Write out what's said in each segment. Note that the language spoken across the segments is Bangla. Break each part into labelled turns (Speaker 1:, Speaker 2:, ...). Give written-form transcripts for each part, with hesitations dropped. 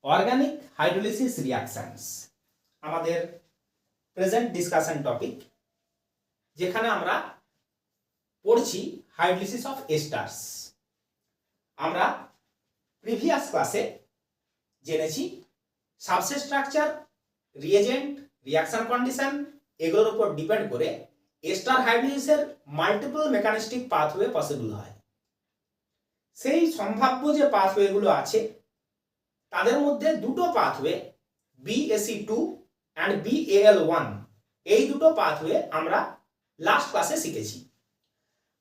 Speaker 1: অর্গানিক হাইড্রোলিসিস রিঅ্যাকশনস আমাদের প্রেজেন্ট ডিসকাশন টপিক, যেখানে আমরা পড়ছি হাইড্রোলিসিস অফ এস্টার্স। আমরা প্রিভিয়াস ক্লাসে জেনেছি substrate structure, reagent, reaction condition এগুলোর উপর ডিপেন্ড করে এস্টার হাইড্রোলিসিসের মাল্টিপল মেকানিস্টিক পাথওয়ে পসিবল হয়। সেই সম্ভাব্য যে পাথওয়েগুলো আছে তাদের মধ্যে দুটো পাথওয়ে BAC2 অ্যান্ড BAL1, এই দুটো পাথওয়ে আমরা লাস্ট ক্লাসে শিখেছি।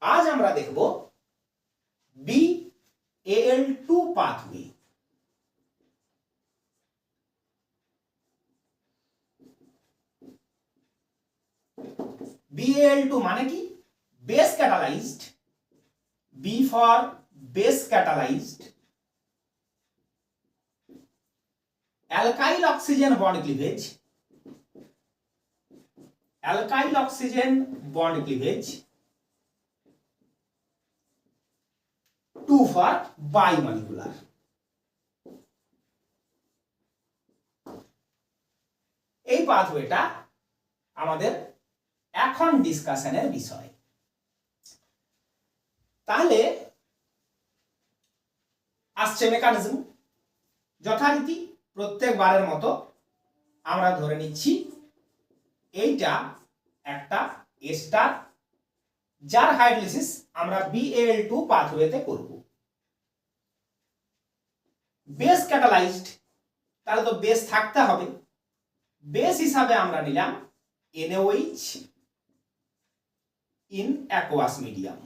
Speaker 1: আজ আমরা দেখব BAL2 পাথওয়ে। BAL2 মানে কি? Base catalysed, B for base catalysed alkyl oxygen bond cleavage, alkyl oxygen bond cleavage, 2 for bimolecular। এই পাথওয়েটা আমাদের এখন ডিসকাশনের বিষয়। তাহলে আসছে মেকানিজম। যথারীতি প্রত্যেকবারের মতো আমরা ধরে নিচ্ছি এইটা একটা এস্টার, যার হাইড্রোলিসিস আমরা BAL2 পাথওয়েতে করব। বেস ক্যাটালাইজড, তাহলে তো বেস থাকতে হবে। বেস হিসাবে আমরা নিলাম NaOH ইন অ্যাকোয়াস মিডিয়াম।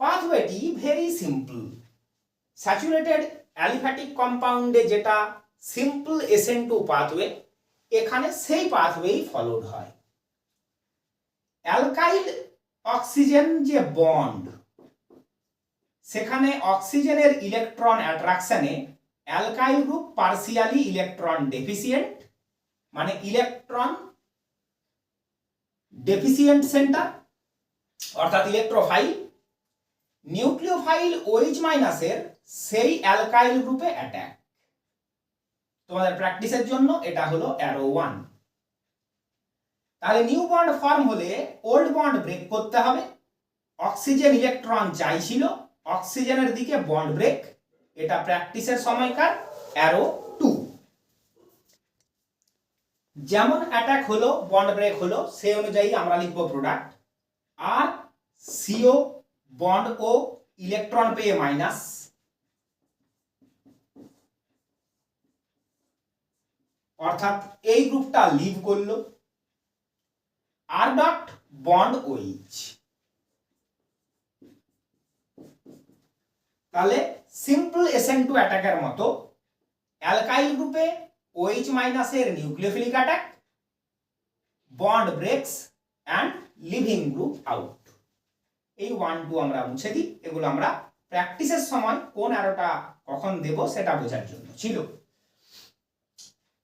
Speaker 1: পাথওয়েটি ভেরি সিম্পল। স্যাচুরেটেড অ্যালিফ্যাটিক কম্পাউন্ডে যেটা সিম্পল SN2 পাথওয়ে, এখানে সেই পাথওয়েই ফলোড হয়। অ্যালকাইল অক্সিজেন যে বন্ড, সেখানে অক্সিজেনের ইলেকট্রন অ্যাট্রাকশনে alkyl group partially electron deficient, মানে ইলেকট্রন ডেফিসিয়েন্ট সেন্টার অর্থাৎ ইলেকট্রোফাইল। নিউক্লিওফাইল OH- এর সেই অ্যালকাইল গ্রুপে অ্যাটাক। তোমাদের প্র্যাকটিসের জন্য এটা হলো অ্যারো 1। তাহলে নিউ বন্ড ফর্ম হলে ওল্ড বন্ড ব্রেক করতে হবে। অক্সিজেন ইলেকট্রন চাইছিল, অক্সিজেনের দিকে বন্ড ব্রেক, এটা প্র্যাকটিসের সময়কার অ্যারো 2। যেমন অ্যাটাক হলো, বন্ড ব্রেক হলো, সেই অনুযায়ী আমরা লিখব প্রোডাক্ট। আর CO বন্ড ও ইলেকট্রন পেয়ে মাইনাস, অর্থাৎ এই গ্রুপটা লিভ করলো। আর ডট বন্ড OH। তাহলে সিম্পল SN2 অ্যাটাকের মতো অ্যালকাইল গ্রুপে OH- এর nucleophilic attack, bond breaks and leaving group out. এই 1, 2 আমরা মুছে দিই। এগুলো আমরা প্র্যাকটিসের সময় কোন অ্যারোটা কখন দেব সেটা বোঝার জন্য ছিল।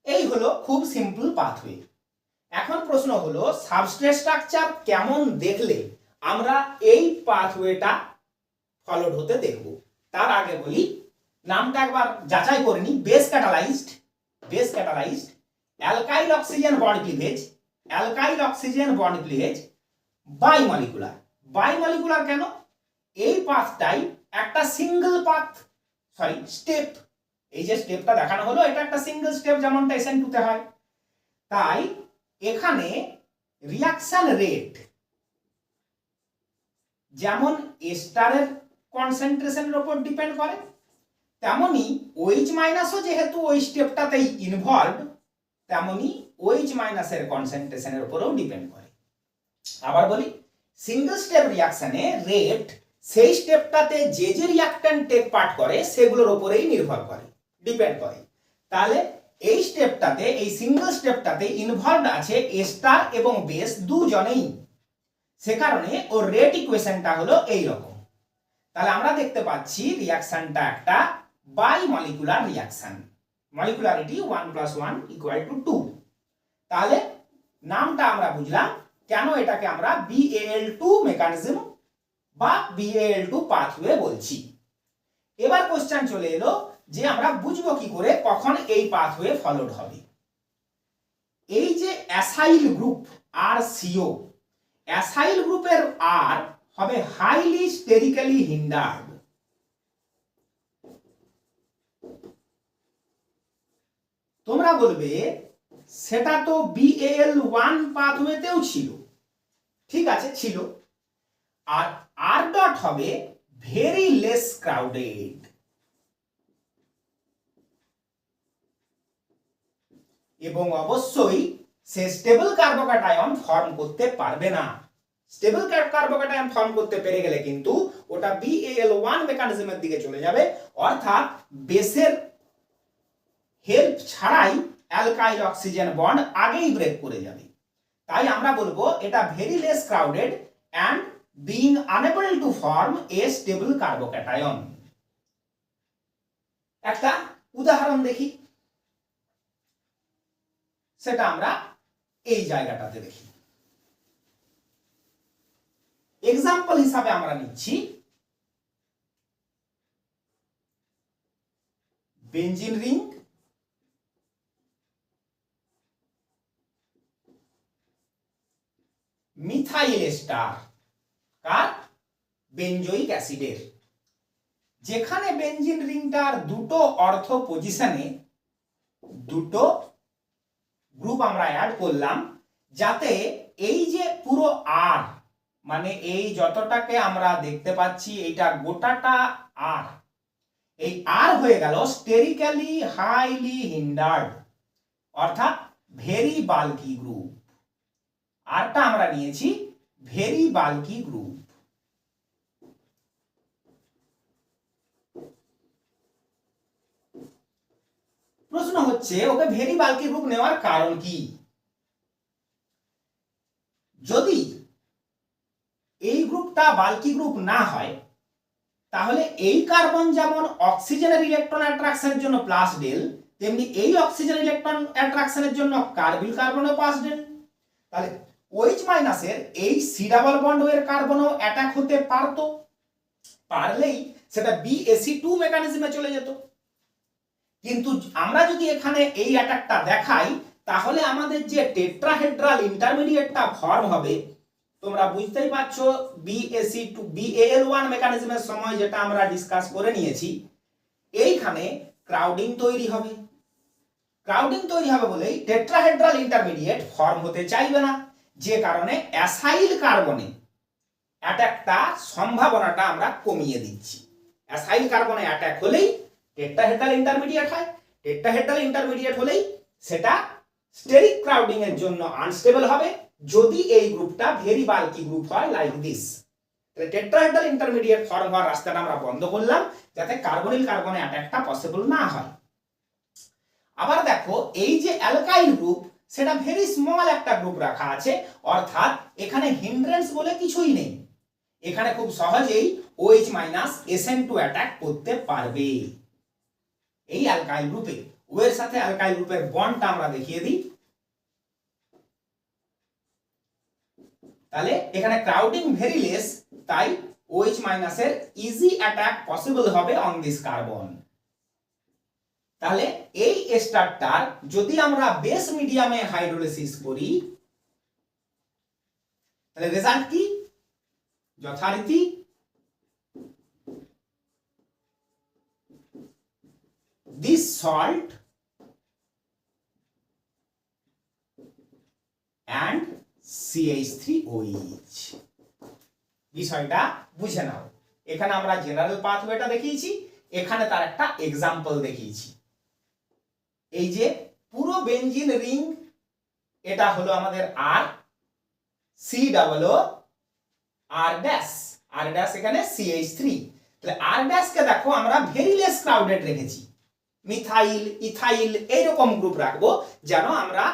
Speaker 1: এই হলো খুব সিম্পল পাথওয়ে। এখন প্রশ্ন হলো সাবস্ট্রেট স্ট্রাকচার কেমন দেখলে আমরা এই পাথওয়েটা ফলোড হতে দেখব। তার আগে বলি নামটা একবার যাচাই করে নি। Base catalysed, base catalysed alkyl oxygen bond cleavage, alkyl oxygen bond cleavage bimolecular. Bimolecular কেন? এই পাথটাই একটা সিঙ্গেল পাথ, সরি স্টেপ। এই যে স্টেপটা দেখানো হলো, এটা একটা সিঙ্গেল স্টেপ, যেমনটা SN2 তে হয়। তাই এখানে রিঅ্যাকশন রেট যেমন এস্টারের কনসেন্ট্রেশনের উপর ডিপেন্ড করে, তেমনি OH- ও যেহেতু ওই স্টেপটাতেই ইনভলভড, তেমনি OH- এর কনসেন্ট্রেশনের উপরেও ডিপেন্ড করে। আবার বলি, সিঙ্গেল স্টেপ রিঅ্যাকশনে রেট সেই স্টেপটাতে যে যে রিঅ্যাকট্যান্ট টেক পার্ট করে সেগুলোর উপরেই নির্ভর করে, ডিপেন্ড করে। তাহলে এই স্টেপটাতে, এই সিঙ্গেল স্টেপটাতে ইনভলভড আছে এস্টার এবং বেস দুজনেই। সে কারণে ওর রেট ইকুয়েশনটা হলো এই রকম। তাহলে আমরা দেখতে পাচ্ছি রিঅ্যাকশনটা একটা বাইমলিকুলার রিঅ্যাকশন, মলিকুলারিটি 1 + 1 = 2। তাহলে নামটা আমরা বুঝলাম কেন এটাকে আমরা BAL2 মেকানিজম বা BAL2 পাথওয়ে বলছি। এবার কোশ্চেন চলে এলো যে আমরা বুঝবো কি করে কখন এই পাথওয়ে ফলোড হবে। এই যে অ্যাসাইল গ্রুপ আর সিও, অ্যাসাইল গ্রুপের আর হবে হাইলি স্টেরিক্যালি হিন্ডার্ড। তোমরা বলবে সেটা তো BAL1 পাথওয়েতেও ছিল, ঠিক আছে ছিল, আর আর ডট হবে ভেরি লেস ক্রাউডেড। এবং অবশ্যই সে স্টেবল কার্বোক্যাটায়ন ফর্ম করতে পারবে না। স্টেবল কার্বোক্যাটায়ন ফর্ম করতে পেরে গেলে কিন্তু ওটা BAL1 মেকানিজমের দিকে চলে যাবে, অর্থাৎ বেসের হেল্প ছাড়াই অ্যালকাইল অক্সিজেন বন্ড আগেই ব্রেক করে যাবে। তাই আমরা বলবো এটা very less crowded and being unable to form A stable carbocation. একটা উদাহরণ দেখি, সেটা আমরা এই জায়গাটাতে দেখি। এক্সাম্পল হিসাবে আমরা নিচ্ছি বেঞ্জিন রিং, মিথাইল এস্টার, কার? বেঞ্জয়িক অ্যাসিডের। যেখানে বেঞ্জিন রিংটার দুটো অর্থ পজিশনে দুটো গ্রুপ আমরা অ্যাড করলাম, যাতে এই যে পুরো আর, মানে এই যতটাকে আমরা দেখতে পাচ্ছি এইটা গোটাটা আর, এই আর হয়ে গেল স্টেরিক্যালি হাইলি হিন্ডার্ড, অর্থাৎ ভেরি বাল্কি গ্রুপ। আরটা আমরা নিয়েছি ভেরি বাল্কি গ্রুপ। প্রশ্ন হচ্ছে ওকে ভেরি বাল্কি গ্রুপ নেওয়ার কারণ কি? যদি এই গ্রুপটা বাল্কি গ্রুপ না হয়, তাহলে এই কার্বন যেমন অক্সিজেনের ইলেকট্রন অ্যাট্রাকশনের জন্য প্লাস ডেল, তেমনি এই অক্সিজেন ইলেকট্রন অ্যাট্রাকশনের জন্য কার্বিল কার্বনও প্লাস ডেল। তাহলে OH মাইনাসের এই সি ডাবল বন্ড এর কার্বনও অ্যাটাক হতে পারতো, পারলেই সেটা BAC2 মেকানিজমে চলে যেত। কিন্তু আমরা যদি এখানে এই অ্যাটাকটা দেখাই, তাহলে আমাদের যে টেট্রাহেড্রাল ইন্টারমিডিয়েটটা ফর্ম হবে, তোমরা বুঝতেই পারছো BAC2 BAL1 মেকানিজমের সময় যেটা আমরা ডিসকাস করে নিয়েছি, এইখানে ক্রাউডিং তৈরি হবে। ক্রাউডিং তৈরি হবে বলেই টেট্রাহেড্রাল ইন্টারমিডিয়েট ফর্ম হতে চাইবে না, যে কারণে অ্যাসাইল কার্বনে অ্যাটাকটা সম্ভাবনাটা আমরা কমিয়ে দিচ্ছি। অ্যাসাইল কার্বনে অ্যাটাক হলেই টেট্রাহেড্রাল ইন্টারমিডিয়েট হয়, টেট্রাহেড্রাল ইন্টারমিডিয়েট হলেই সেটা স্টেরিক ক্রাউডিং এর জন্য আনস্টেবল হবে, যদি এই গ্রুপটা ভেরি বাল্কি গ্রুপ হয় লাইক দিস। তাহলে টেট্রাহেড্রাল ইন্টারমিডিয়েট ফর্ম হওয়ার রাস্তাটা আমরা বন্ধ করলাম, যাতে কার্বনিল কার্বনে অ্যাটাকটা পসিবল না হয়। আবার দেখো এই যে অ্যালকাইল গ্রুপ, সেটা ভেরি স্মল একটা গ্রুপ রাখা আছে, অর্থাৎ এখানে হিন্ড্রেন্স বলে কিছুই নেই। এখানে খুব সহজেই OH মাইনাস SN2 অ্যাটাক করতে পারবে এই অ্যালকাইল গ্রুপে। ও এর সাথে অ্যালকাইল গ্রুপের বন্ডটা আমরা দেখিয়ে দিই। তাহলে এখানে ক্রাউডিং ভেরি লেস, তাই OH মাইনাসের ইজি অ্যাটাক পসিবল হবে অন দিস কার্বন। তাহলে এই এস্টারটার যদি আমরা বেস মিডিয়ামে হাইড্রোলিসিস করি, তাহলে রেজাল্ট কি? যথারীতি this salt and CH3OH। বিষয়টা বুঝে নাও। এখানে আমরা জেনারেল পাথওয়েটা দেখিয়েছি, এখানে তার একটা এক্সাম্পল দেখিয়েছি। এই যে পুরো বেঞ্জিন রিং, এটা হলো আমাদের আর, সি ডাবল ও আর ড্যাশ, আর ড্যাশ এখানে CH3। তাহলে আর ড্যাশকে দেখো আমরা ভেরি লেস ক্রাউডেড রেখেছি, মিথাইল ইথাইল এইরকম গ্রুপ রাখবো, যেন আমরা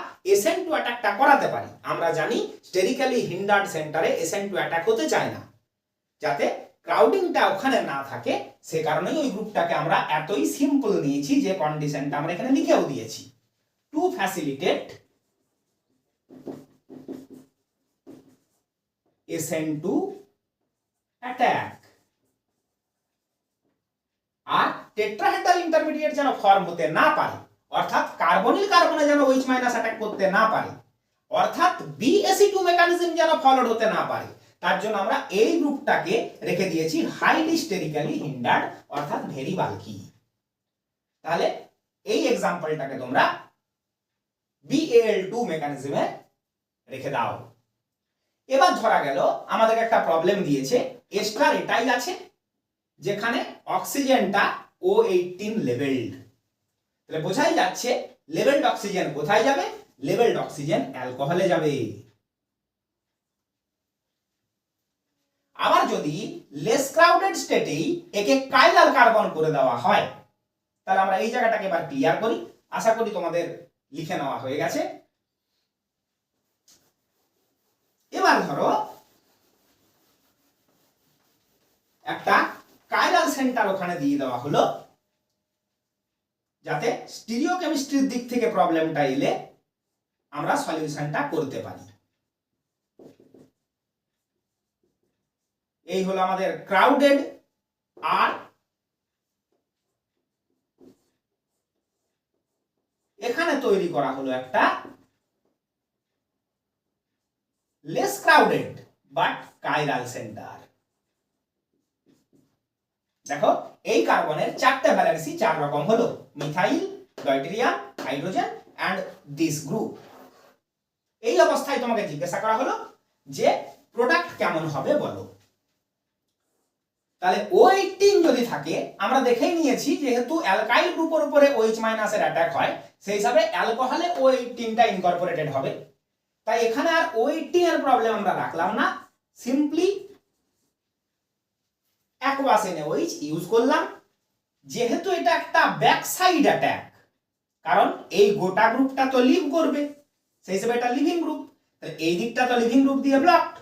Speaker 1: SN2 অ্যাটাকটা করাতে পারি। আমরা জানি স্টেরিক্যালি হিন্ডার্ড সেন্টারে SN2 অ্যাটাক হতে চায় না, যাতে ক্রাউডিংটা ওখানে না থাকে। সে কারণেই ওই গ্রুপটাকে আমরা এতই সিম্পল নিয়েছি, যে কন্ডিশনটা আমরা এখানে লিখেও দিয়েছি, টু ফ্যাসিলিটেট SN2 অ্যাটাক। আর টেট্রাহেড্রাল ইন্টারমিডিয়েট যেন ফর্ম হতে না পারে, অর্থাৎ কার্বনিল কার্বনে যেন OH মাইনাস অ্যাটাক করতে না পারে, অর্থাৎ BAC2 মেকানিজম যেন ফলোড হতে না পারে, তার জন্য আমরা এই গ্রুপটাকে রেখে দিয়েছি হাইলি স্টেরিক্যালি হিন্ডার্ড, অর্থাৎ ভেরি বাল্কি। তাহলে এই এক্সাম্পলটাকে তোমরা BAL2 মেকানিজমে রেখে দাও। এবার ধরা গেল আমাদের একটা প্রবলেম দিয়েছে, এস্টার এটাই আছে যেখানে অক্সিজেনটা O18 লেভেলড। তাহলে বোঝাই যাচ্ছে লেভেলড অক্সিজেন কোথায় যাবে? লেভেলড অক্সিজেন অ্যালকোহলে যাবে। আবার যদি লেস ক্রাউডেড স্টেটেই একে কাইরাল কার্বন করে দেওয়া হয়, তাহলে আমরা এই জায়গাটাকে এবার ক্লিয়ার করি। আশা করি তোমাদের লিখে নেওয়া হয়ে গেছে। এবার ধরো একটা কাইরাল সেন্টার ওখানে দিয়ে দেওয়া হলো, যাতে স্টিরিওকেমিস্ট্রির দিক থেকে প্রবলেমটা এলে আমরা সলিউশনটা করতে পারি। এই হলো আমাদের ক্রাউডেড, আর এখানে তৈরি করা হলো একটা less crowded but chiral centre. দেখো এই কার্বনের চারটে ভ্যালেন্সি 4 রকম হলো, methyl, deuterium, hydrogen and this group. এই অবস্থায় তোমাকে জিজ্ঞাসা করা হলো যে প্রোডাক্ট কেমন হবে বলো। তাহলে O18 যদি থাকে, আমরা দেখেই নিয়েছি যেহেতু অ্যালকাইল গ্রুপের উপরে OH মাইনাস এর অ্যাটাক হয়, সেই হিসাবে অ্যালকোহলে O18 টা ইনকর্পোরেটেড হবে। তাই এখানে আর O18 এর প্রবলেম আমরা রাখলাম না, সিম্পলি অ্যাকুয়াস NaOH ইউজ করলাম। যেহেতু এটা একটা ব্যাক সাইড অ্যাটাক, কারণ এই গোটা গ্রুপটা তো লিভ করবে, সেই হিসেবে এটা লিভিং গ্রুপ, তাহলে এই দিকটা তো লিভিং গ্রুপ দিয়ে ব্লকড।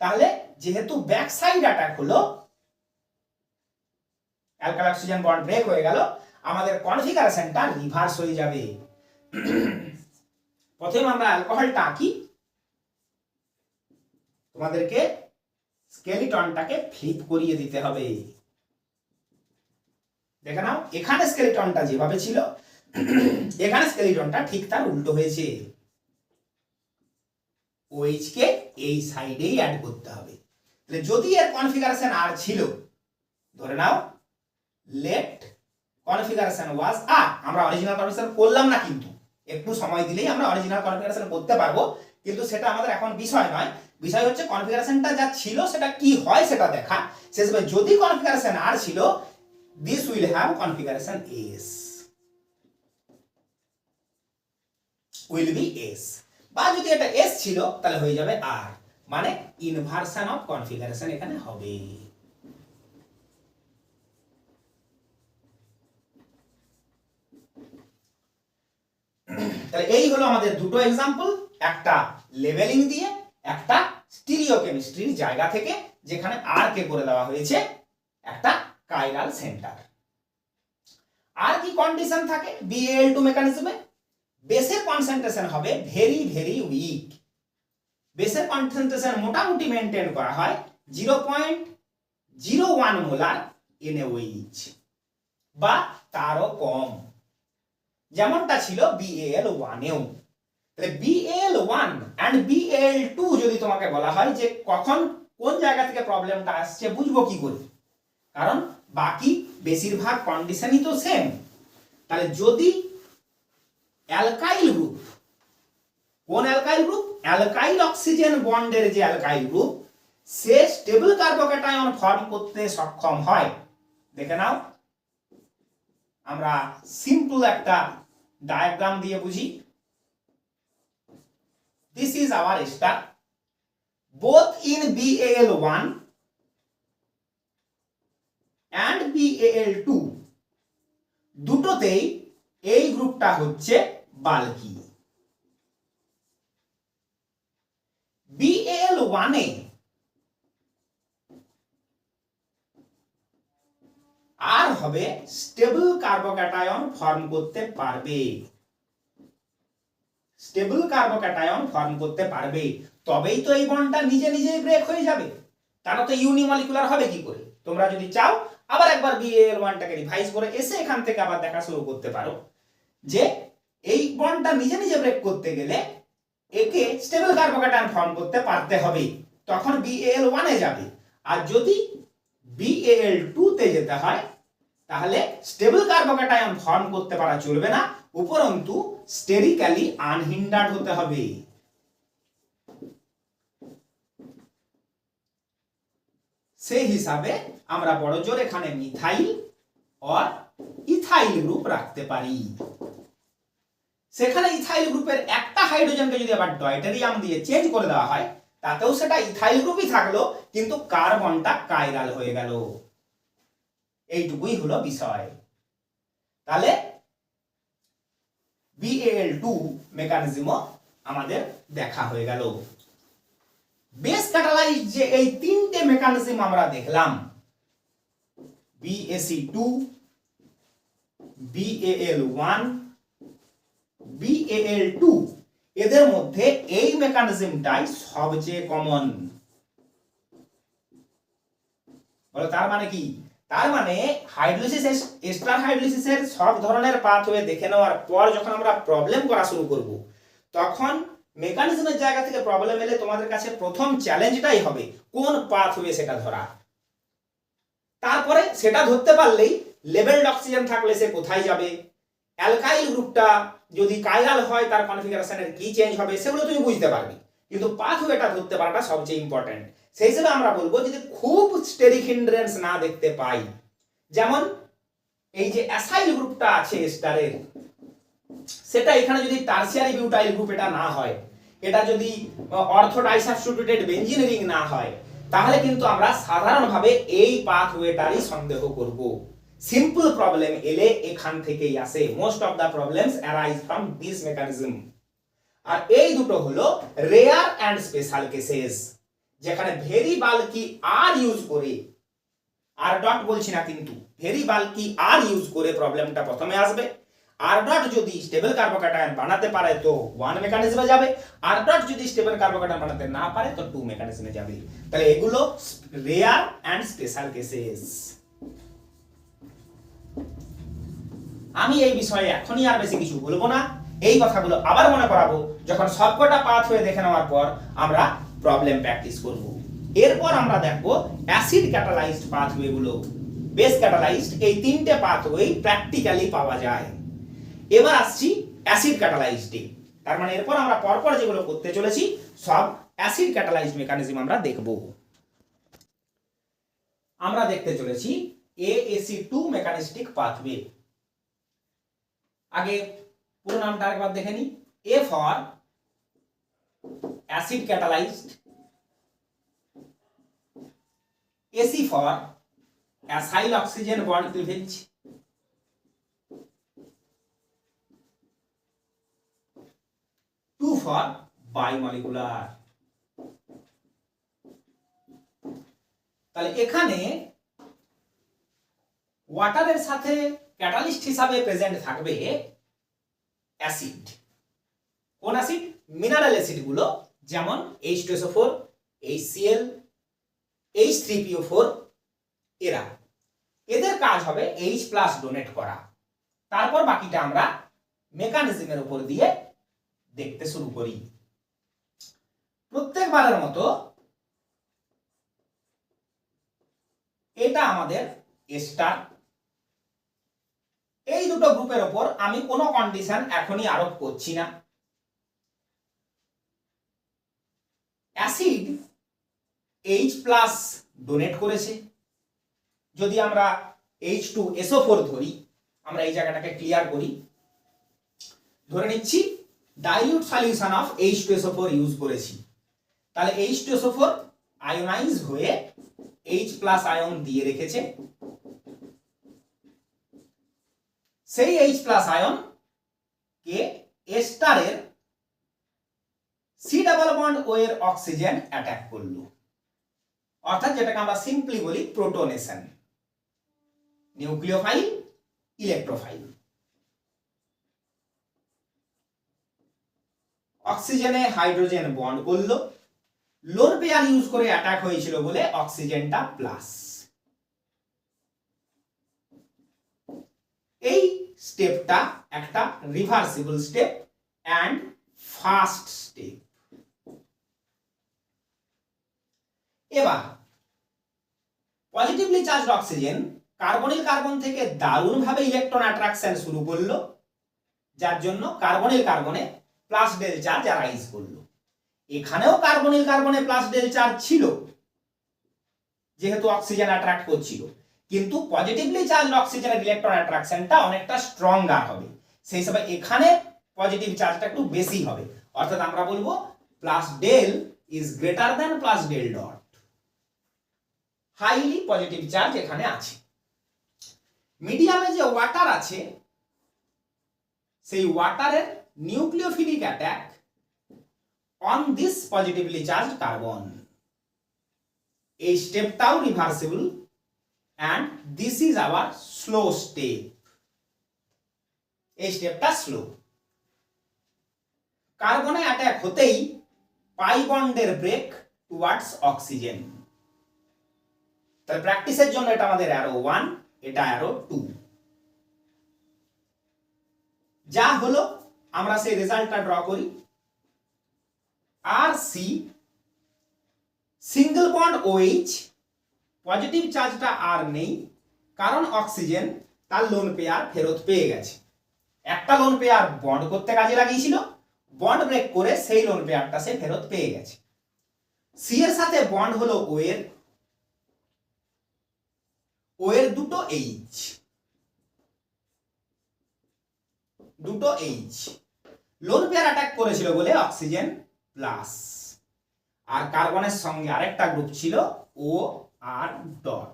Speaker 1: তাহলে যেহেতু ব্যাক সাইড অ্যাটাক হলো, অ্যালকাইল অক্সিজেন বন্ড ব্রেক হয়ে গেল, আমাদের কনফিগারেশনটা রিভার্স হয়ে যাবে। প্রথমে আমরা অ্যালকোহলটা আঁকি, তোমাদেরকে স্কেলিটনটাকে ফ্লিপ করিয়ে দিতে হবে। দেখে নাও, এখানে স্কেলিটনটা যেভাবে ছিল, এখানে স্কেলিটনটা ঠিক তার উল্টো হয়েছে। OH কে এই সাইডেই অ্যাড করতে হবে। তাহলে যদি এর কনফিগারেশন আর ছিল, ধরে নাও লেট কনফিগারেশন ওয়াজ আর, আমরা অরিজিনাল কনফিগারেশন করলাম না, কিন্তু একটু সময় দিলেই আমরা অরিজিনাল কনফিগারেশন করতে পারবো, কিন্তু সেটা আমাদের এখন বিষয় নয়। বিষয় হচ্ছে কনফিগারেশনটা যা ছিল সেটা কি হয় সেটা দেখা। শেষে যদি কনফিগারেশন আর ছিল, this will have configuration S, will be S, বা যদি এটা এস ছিল তাহলে হয়ে যাবে আর, মানে ইনভার্সন অফ কনফিগারেশন এখানে হবে। তাহলে এই হলো আমাদের দুটো এক্সাম্পল, একটা লেভেলিং দিয়ে, একটা স্টিরিওকেমিস্ট্রির জায়গা থেকে, যেখানে আর কে করে দেওয়া হয়েছে একটা কাইরাল সেন্টার। আর কি কন্ডিশন থাকে BAL2 মেকানিজমে? বেসের কনসেন্ট্রেশন হবে ভেরি ভেরি উইক। বেসের কনসেন্ট্রেশন মোটামুটি মেনটেন করা হয় 0.01 মোলার NaOH বা তারও কম, যেমনটা ছিল BAL1 এও। তাহলে BAL1 এন্ড BAL2 যদি তোমাকে বলা হয় যে কখন কোন জায়গা থেকে প্রবলেমটা আসছে, বুঝবো কি করে? কারণ বাকি বেশিরভাগ কন্ডিশনই তো সেম। তাহলে যদি অ্যালকাইল গ্রুপ, কোন অ্যালকাইল গ্রুপ? অ্যালকাইল অক্সিজেন বন্ডের যে অ্যালকাইল গ্রুপ, সে স্টেবল কার্বোক্যাটায়ন ফর্ম করতে সক্ষম হয়, দেখে নাও, আমরা সিম্পল একটা ডায়াগ্রাম দিয়ে বুঝি। This is our star. Both in BAL1 and BAL2 দুটোতেই এই গ্রুপটা হচ্ছে বাল্কি। BAL1 এ আর হবে স্টেবল কার্বোক্যাটায়ন ফর্ম করতে পারবে, স্টেবল কার্বোক্যাটায়ন ফর্ম করতে পারবে, তবেই তো এই বন্ডটা নিজে নিজেই ব্রেক হয়ে যাবে। তারা তো ইউনিমলিকুলার হবে কি করে? তোমরা যদি চাও আবার একবার BAL1টাকে রিভাইজ করে এসে এখান থেকে আবার দেখা শুরু করতে পারো যে এই বন্ডটা নিজে নিজে ব্রেক করতে গেলে একে স্টেবল কার্বোক্যাটায়ন ফর্ম করতে পারতে হবে, তখন BAL1 এ যাবে। আর যদি BAL2 তে যেতে হয় তাহলে স্টেবল কার্বোক্যাটায়ন ফর্ম করতে পারা চলবে না, উপরন্তু স্টেরিক্যালি আনহিন্ডার্ড হতে হবে। সেই হিসাবে আমরা বড়জোর এখানে মিথাইল আর ইথাইল গ্রুপ রাখতে পারি। সেখানে ইথাইল গ্রুপের একটা হাইড্রোজেনকে যদি আবার ডয়টেরিয়াম দিয়ে চেঞ্জ করে দেওয়া হয় তাতেও সেটা ইথাইল গ্রুপই থাকলো, কিন্তু কার্বনটা কাইরাল হয়ে গেল। এইটুকুই হলো বিষয়। তাহলে BAL2 মেকানিজমও আমাদের দেখা হয়ে গেল। বেস ক্যাটালাইজ যে এই তিনটে মেকানিজম আমরা দেখলাম, BAC2, BAL1, BAL2, এদের মধ্যে এই মেকানিজমটাই সবচেয়ে কমন। বলো তার মানে কি? তার মানে হাইড্রোলিসিস, এস্টার হাইড্রোলিসিসের সব ধরনের পাথওয়ে দেখে নেওয়ার পর যখন আমরা প্রবলেম করা শুরু করব, তখন মেকানিজমের জায়গা থেকে প্রবলেম এলে তোমাদের কাছে প্রথম চ্যালেঞ্জটাই হবে কোন পাথওয়ে সেটা ধরা। তারপরে সেটা ধরতে পারলেই লেভেলড অক্সিজেন থাকলে সে কোথায় যাবে, অ্যালকাইল গ্রুপটা যদি কাইরাল হয় তার কনফিগারেশনের কি চেঞ্জ হবে, সেগুলো তুমি বুঝতে পারবে। কিন্তু পাথওয়েটা ধরতে পারাটা সবচেয়ে ইম্পর্টেন্ট। সেই হিসেবে আমরা বলবো যদি খুব স্টেরিক হিন্ড্রেন্স না দেখতে পাই, যেমন এই যে অ্যাসাইল গ্রুপটা আছে এস্টারের, সেটা এখানে যদি টারসিয়ারি বিউটাইল গ্রুপ এটা না হয়, এটা যদি অর্থো ডাইসাবস্টিটিউটেড বেনজিন রিং না হয়, তাহলে কিন্তু আমরা সাধারণভাবে এই পাথওয়েটারই সন্দেহ করব। সিম্পল প্রবলেম এলে এখান থেকেই আসে। Most of the problems arise from this mechanism. আর এই দুটো হলো রেয়ার অ্যান্ড স্পেশাল কেসেস, যেখানে ভেরি বাল্কি আর ইউজ করে, আর ডট বলছি না কিন্তু, ভেরি বাল্কি আর ইউজ করে প্রবলেমটা প্রথমে আসবে। আর ডট যদি স্টেবল কার্বোক্যাটায়ন বানাতে পারে তো 1 মেকানিজমে যাবে, আর ডট যদি স্টেবল কার্বোক্যাটায়ন বানাতে না পারে তো 2 মেকানিজমে যাবে। তাহলে এগুলো রেয়ার অ্যান্ড স্পেশাল কেসেস। আমি এই বিষয়ে এখনই আর বেশি কিছু বলবো না, এই কথাগুলো আবার মনে করাবো যখন সবকটা পাথওয়ে দেখে নেওয়ার পর আমরা প্রবলেম প্র্যাকটিস করব। এরপর আমরা দেখব অ্যাসিড ক্যাটালাইজড পাথওয়ে গুলো। বেস ক্যাটালাইজড এই তিনটে পাথওয়ে প্র্যাকটিক্যালি পাওয়া যায়। এবার আসছি অ্যাসিড ক্যাটালাইজডে। তার মানে এরপর আমরা পরপর যেগুলো করতে চলেছি সব অ্যাসিড ক্যাটালাইজড মেকানিজম আমরা দেখব। আমরা দেখতে চলেছি AAC2 মেকানিস্টিক পাথওয়ে। আগে পুরো নামটা আরেকবার দেখে নি। A for acid catalysed, AC for acyl oxygen bond cleavage, for bimolecular। তাহলে এখানে ওয়াটারের সাথে ক্যাটালিস্ট হিসাবে প্রেজেন্ট থাকবে অ্যাসিড। কোন অ্যাসিড? মিনারেল অ্যাসিড গুলো, যেমন H2SO4, HCl, H3PO4, এদের কাজ হবে H+ ডোনেট করা। তারপর বাকিটা আমরা মেকানিজমের উপর দিয়ে দেখতে শুরু করি। প্রত্যেকবারের মতো এটা আমাদের এস্টার। এই দুটো গ্রুপের উপর আমি কোনো কন্ডিশন এখনই আরোপ করছি না। অ্যাসিড H+ ডোনেট করেছে। যদি আমরা H2SO4 ধরি, আমরা এই জায়গাটাকে ক্লিয়ার করি, ধরে নিচ্ছি dilute solution of H2SO4 use করেছি। তাহলে H2SO4 আয়োনাইজ হয়ে H+ আয়ন দিয়ে রেখেছে। সেই H+ আয়ন কে এস্টারের C∩ এর অক্সিজেন অ্যাটাক করলো, অর্থাৎ যেটাকে আমরা সিম্পলি বলি প্রোটোনেশন। Nucleophile, electrophile. অক্সিজেনে হাইড্রোজেন বন্ড করলো, লোন পেয়ার ইউজ করে অ্যাটাক হয়েছিল বলে অক্সিজেনটা প্লাস। স্টেপটা একটা reversible step and fast step. এবার positively charged oxygen carbonyl carbon থেকে দারুণভাবে ইলেকট্রন অ্যাট্রাকশন শুরু করলো, যার জন্য কার্বনিল কার্বনে প্লাস ডেল চার্জ অ্যারাইজ করলো। এখানেও কার্বনিল কার্বনে প্লাস ডেল চার্জ ছিল যেহেতু অক্সিজেন অ্যাট্রাক্ট করছিল, কিন্তু পজিটিভলি চার্জড অক্সিজেনের ইলেকট্রন অ্যাট্রাকশনটা অনেকটা স্ট্রঙ্গার হবে, সেই হিসাবে এখানে পজিটিভ চার্জটা একটু বেশি হবে। অর্থাৎ আমরা বলবো plus del is greater than plus del dot. Highly positive charge এখানে আছে। মিডিয়ামে যে ওয়াটার আছে সেই ওয়াটারের nucleophilic attack on this positively charged carbon, এই স্টেপটাও reversible and this is our slow step. এই স্টেপটা স্লো। কার্বনে অ্যাটাক হতেই পাই বন্ডের ব্রেক টুয়ার্ডস অক্সিজেন। তাহলে প্র্যাকটিসের জন্য এটা আমাদের অ্যারো 1, এটা অ্যারো 2। যা হলো আমরা সেই রেজাল্টটা ড্র করি। আর C single bond OH, positive চার্জটা আর নেই কারণ অক্সিজেন তার লোন পেয়ার ফেরত পেয়ে গেছে। একটা লোন পেয়ার বন্ড করতে কাজে লাগিয়েছিল, বন্ড ব্রেক করে সেই লোন পেয়ারটা সে ফেরত পেয়ে গেছে। সি এর সাথে বন্ড হলো ও এর দুটো এইচ, লোন পেয়ার অ্যাটাক করেছিল বলে অক্সিজেন প্লাস, আর কার্বনের সঙ্গে আরেকটা গ্রুপ ছিল ও আর ডট।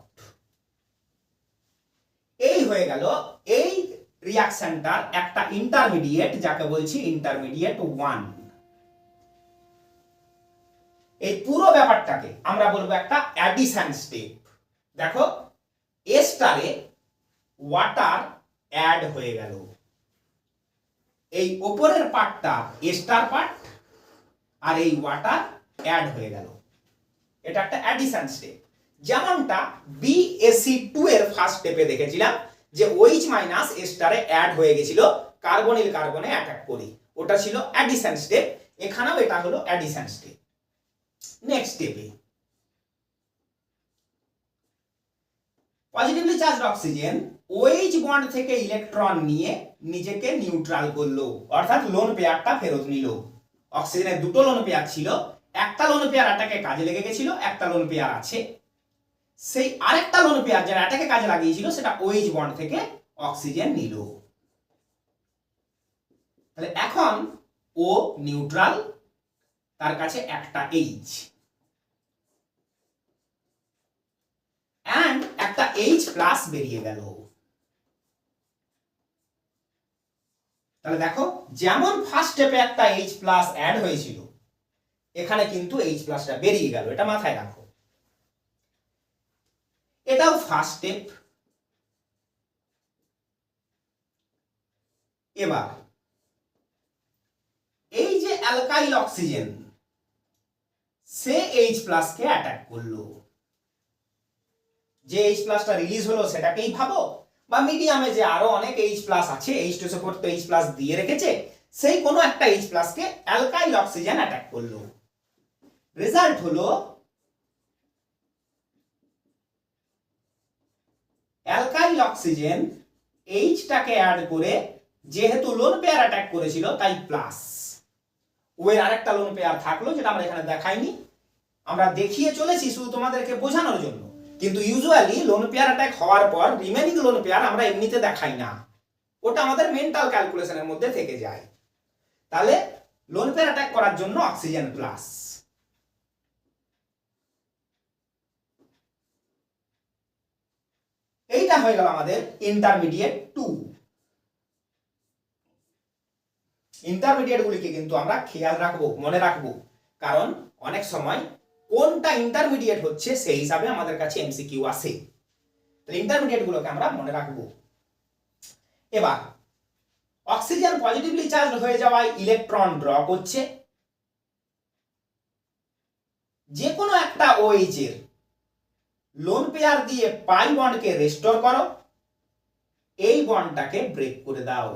Speaker 1: এই হয়ে গেল এই রিঅ্যাকশনটার একটা ইন্টারমিডিয়েট, যাকে বলছি ইন্টারমিডিয়েট 1। এই পুরো ব্যাপারটাকে আমরা বলবো একটা অ্যাডিশন স্টেপ। দেখো এ স্টারে ওয়াটার অ্যাড হয়ে গেল, এই উপরের পার্টটা এ স্টার পার্ট আর এই ওয়াটার অ্যাড হয়ে গেল। এটা একটা অ্যাডিশন স্টেপ, যেমনটা BaC2 এর ফার্স্ট স্টেপে দেখেছিলাম যে OH মাইনাস এ স্টারে অ্যাড হয়ে গেছিল কার্বনিল কার্বনে অ্যাটাক করে, ওটা ছিল অ্যাডিশন স্টেপ। এখানেও এটা হলো অ্যাডিশন স্টেপ। নেক্সট স্টেপে positively charged oxygen OH bond থেকে ইলেকট্রন নিয়ে নিজেকে নিউট্রাল করলো, অর্থাৎ লোন পেয়ারটা ফেরত নিল। অক্সিজেনের দুটো লোন পেয়ার ছিল, একটা লোন পেয়ার অ্যাটাকে কাজে লেগে গেছিল, একটা লোন পেয়ার আছে। সেই আরেকটা লোন পেয়ার যারা অ্যাটাকে কাজে লাগিয়েছিল সেটা OH বন্ড থেকে অক্সিজেন নিল। তাহলে এখন ও নিউট্রাল, তার কাছে একটা H অ্যান্ড একটা H প্লাস বেরিয়ে গেল। তাহলে দেখো যেমন ফার্স্ট স্টেপে একটা H প্লাস অ্যাড হয়েছিল, এখানে কিন্তু H প্লাসটা বেরিয়ে গেল, এটা মাথায় রাখো। এটাও ফার্স্ট স্টেপ। এবার এই যে অ্যালকাইল অক্সিজেন সে H প্লাস কে অ্যাটাক করলো, যে H প্লাসটা রিলিজ হলো সেটাকেই ভাবো, বা মিডিয়ামে যে আরো অনেক H প্লাস আছে, H2 সাপোর্ট তো H প্লাস দিয়ে রেখেছে, সেই কোনো একটা H প্লাস কে অ্যালকাইল অক্সিজেন অ্যাটাক করলো। রেজাল্ট হলো অ্যালকাইল অক্সিজেন H টাকে অ্যাড করে, যেহেতু লোন পেয়ার অ্যাটাক করেছিল তাই প্লাস, ও এর আরেকটা লোন পেয়ার থাকলো যেটা আমরা এখানে দেখাইনি, আমরা দেখিয়ে চলেছি শুধু তোমাদেরকে বোঝানোর জন্য। কিন্তু ইউজুয়ালি লোন পেয়ার অ্যাটাক হওয়ার পর রিমেনিং লোন পেয়ার আমরা এমনিতে দেখাই না, ওটা আমাদের মেন্টাল ক্যালকুলেশনের মধ্যে থেকে যায়। তাহলে লোন পেয়ার অ্যাটাক করার জন্য অক্সিজেন প্লাস। এইটা হয়ে গেল আমাদের ইন্টারমিডিয়েট 2। ইন্টারমিডিয়েট গুলিকে কিন্তু আমরা খেয়াল রাখবো, মনে রাখবো, কারণ অনেক সময় কোনটা ইন্টারমিডিয়েট হচ্ছে সেই হিসাবে আমাদের কাছে এমসিকিউ আসে। তাহলে ইন্টারমিডিয়েট গুলোকে আমরা মনে রাখবো। এবার অক্সিজেন পজিটিভলি চার্জড হয়ে যাওয়ায় ইলেকট্রন ড্র করছে। যে কোনো একটা OH এর লোন পেয়ার দিয়ে পাই বন্ডকে রেস্টোর করো, এই বন্ডটাকে ব্রেক করে দাও,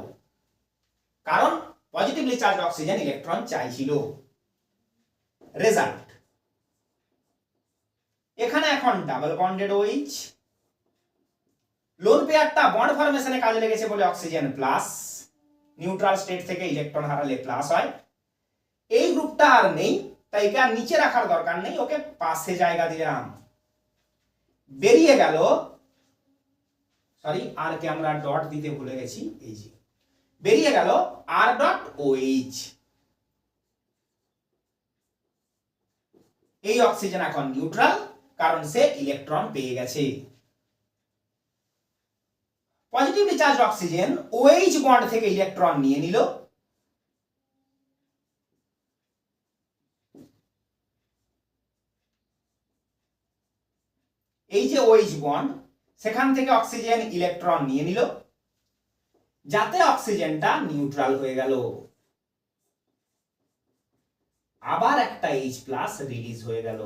Speaker 1: কারণ পজিটিভলি চার্জ অক্সিজেন ইলেকট্রন চাইছিল। রেজাল্ট, এখানে এখন ডাবল বন্ডেড OH, লোন পেয়ারটা বন্ড ফরমেশনে কাজে লেগেছে বলে অক্সিজেন প্লাস, নিউট্রাল স্টেট থেকে ইলেকট্রন হারালে প্লাস হয়। এই গ্রুপটা আর নেই, তাই একে আর নিচে রাখার দরকার নেই, ওকে পাশে জায়গা দিলাম। বেরিয়ে গেল, সরি আর কে আমরা ডট দিতে ভুলে গেছি, এই যে বেরিয়ে গেল আর ডট OH। এই অক্সিজেন এখন নিউট্রাল, কারণ সে ইলেকট্রন পেয়ে গেছে। Positively charge oxygen OH bond থেকে ইলেকট্রন নিয়ে নিল, এই যে OH বন্ড, সেখান থেকে অক্সিজেন ইলেকট্রন নিয়ে নিল, যাতে অক্সিজেনটা নিউট্রাল হয়ে গেল। আবার একটা H+ রিলিজ হয়ে গেল।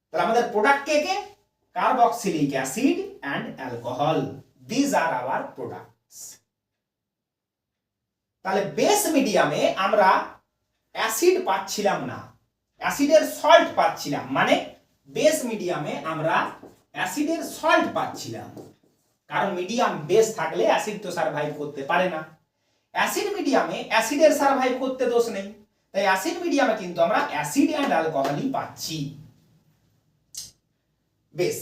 Speaker 1: তাহলে আমাদের প্রোডাক্ট কে কে? Carboxylic acid and alcohol, this are our products. তাহলে বেস মিডিয়ামে আমরা অ্যাসিড পাচ্ছিলাম না, অ্যাসিডের সল্ট পাচ্ছিলাম, মানে বেস মিডিয়ামে আমরা অ্যাসিডের সল্ট পাচ্ছিলাম, কারণ মিডিয়াম বেস থাকলে অ্যাসিড তো সারভাইভ করতে পারে না। অ্যাসিড মিডিয়ামে অ্যাসিডের সারভাইভ করতে দোষ নেই, তাই অ্যাসিড মিডিয়ামে কিন্তু আমরা অ্যাসিড এন্ড অ্যালকোহলই পাচ্ছি। বেশ,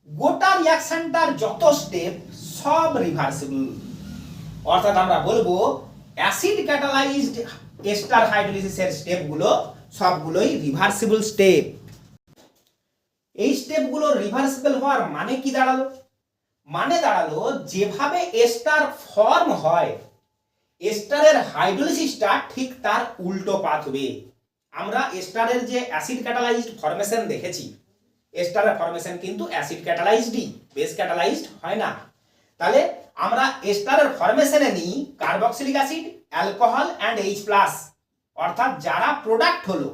Speaker 1: গোটা রিঅ্যাকশনটার যত স্টেপ সব রিভার্সিবল, অর্থাৎ আমরা বলবো অ্যাসিড ক্যাটালাইজড এস্টার হাইড্রোলিসিসের স্টেপগুলো সবগুলোই রিভার্সিবল স্টেপ। এই স্টেপগুলো রিভার্সিবল হওয়ার মানে কি দাঁড়ালো? মানে দাঁড়ালো যেভাবে এস্টার ফর্ম হয়, এস্টারের হাইড্রোলিসিসটা ঠিক তার উল্টো পাথ হবে। আমরা এস্টারের যে অ্যাসিড ক্যাটালাইজড ফরমেশন দেখেছি, এস্টারের ফরমেশন কিন্তু অ্যাসিড ক্যাটালাইজডই, বেস ক্যাটালাইজড হয় না। তাহলে আমরা এস্টারের ফরমেশনে নিই carboxylic acid, alcohol and H+, অর্থাৎ যারা প্রোডাক্ট হলো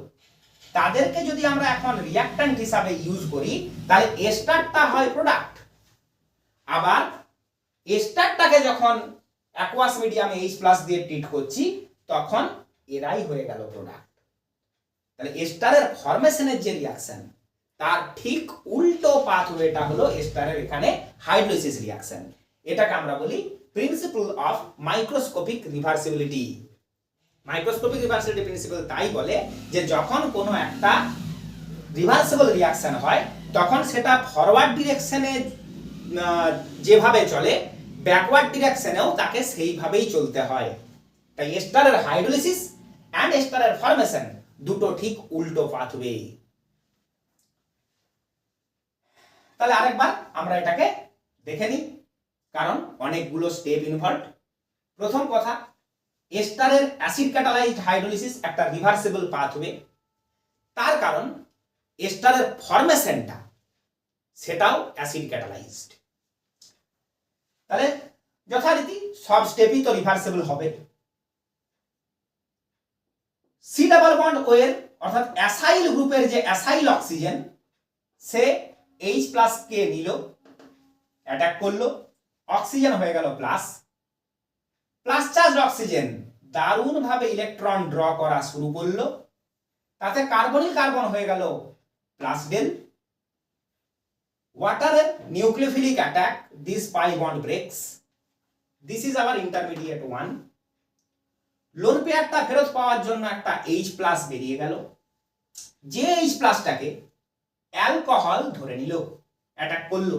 Speaker 1: তাদেরকে যদি আমরা এখন রিঅ্যাকট্যান্ট হিসাবে ইউজ করি, তাহলে এস্টারটা হয় প্রোডাক্ট। আবার এস্টারটাকে যখন অ্যাকুয়াস মিডিয়ামে H+ দিয়ে ট্রিট করছি, তখন এরাই হয়ে গেল প্রোডাক্ট। তাহলে এস্টারের ফরমেশনের যে রিঅ্যাকশন, তার ঠিক উল্টো পাথওয়েটা হলো এস্টারের এখানে হাইড্রোলিসিস রিঅ্যাকশন। এটাকে আমরা বলি principle of microscopic reversibility. Microscopic reversibility principle তাই বলে যে যখন কোনো একটা রিভার্সিবল রিঅ্যাকশন হয়, তখন সেটা ফরওয়ার্ড ডিরেকশনে যেভাবে চলে, ব্যাকওয়ার্ড ডিরেকশনেও তাকে সেইভাবেই চলতে হয়। তাই এস্টারের হাইড্রোলিসিস এন্ড এস্টারের ফরমেশন দুটো ঠিক উল্টো পাথওয়ে। তাহলে আরেকবার আমরা এটাকে দেখে নিই, কারণ অনেকগুলো স্টেপ ইনভলভড। প্রথম কথা, এস্টারের অ্যাসিড ক্যাটালাইজড হাইড্রোলিসিস একটা রিভার্সিবল পাথওয়ে, তার কারণ এস্টারের ফরমেশনটা সেটাও অ্যাসিড ক্যাটালাইজড। তাহলে যথারীতি সব স্টেপই তো রিভার্সিবল হবে। সি ডাবল বন্ড ও এর অর্থাৎ অ্যাসাইল গ্রুপের যে অ্যাসাইল অক্সিজেন, সে H+ কে নিল, অ্যাটাক করলো, অক্সিজেন হয়ে গেল প্লাস। প্লাস চার্জ অক্সিজেন দারুণ ভাবে ইলেকট্রন ড্র করা শুরু করলো, তাতে কার্বনিল কার্বন হয়ে গেল প্লাস ডেল। ওয়াটারের nucleophilic attack, this pi bond breaks, this is our intermediate 1। Lone পেয়ারটা ফেরত পাওয়ার জন্য একটা H+ বেরিয়ে গেল, যে H+টাকে অ্যালকোহল ধরে নিল, অ্যাটাক করলো,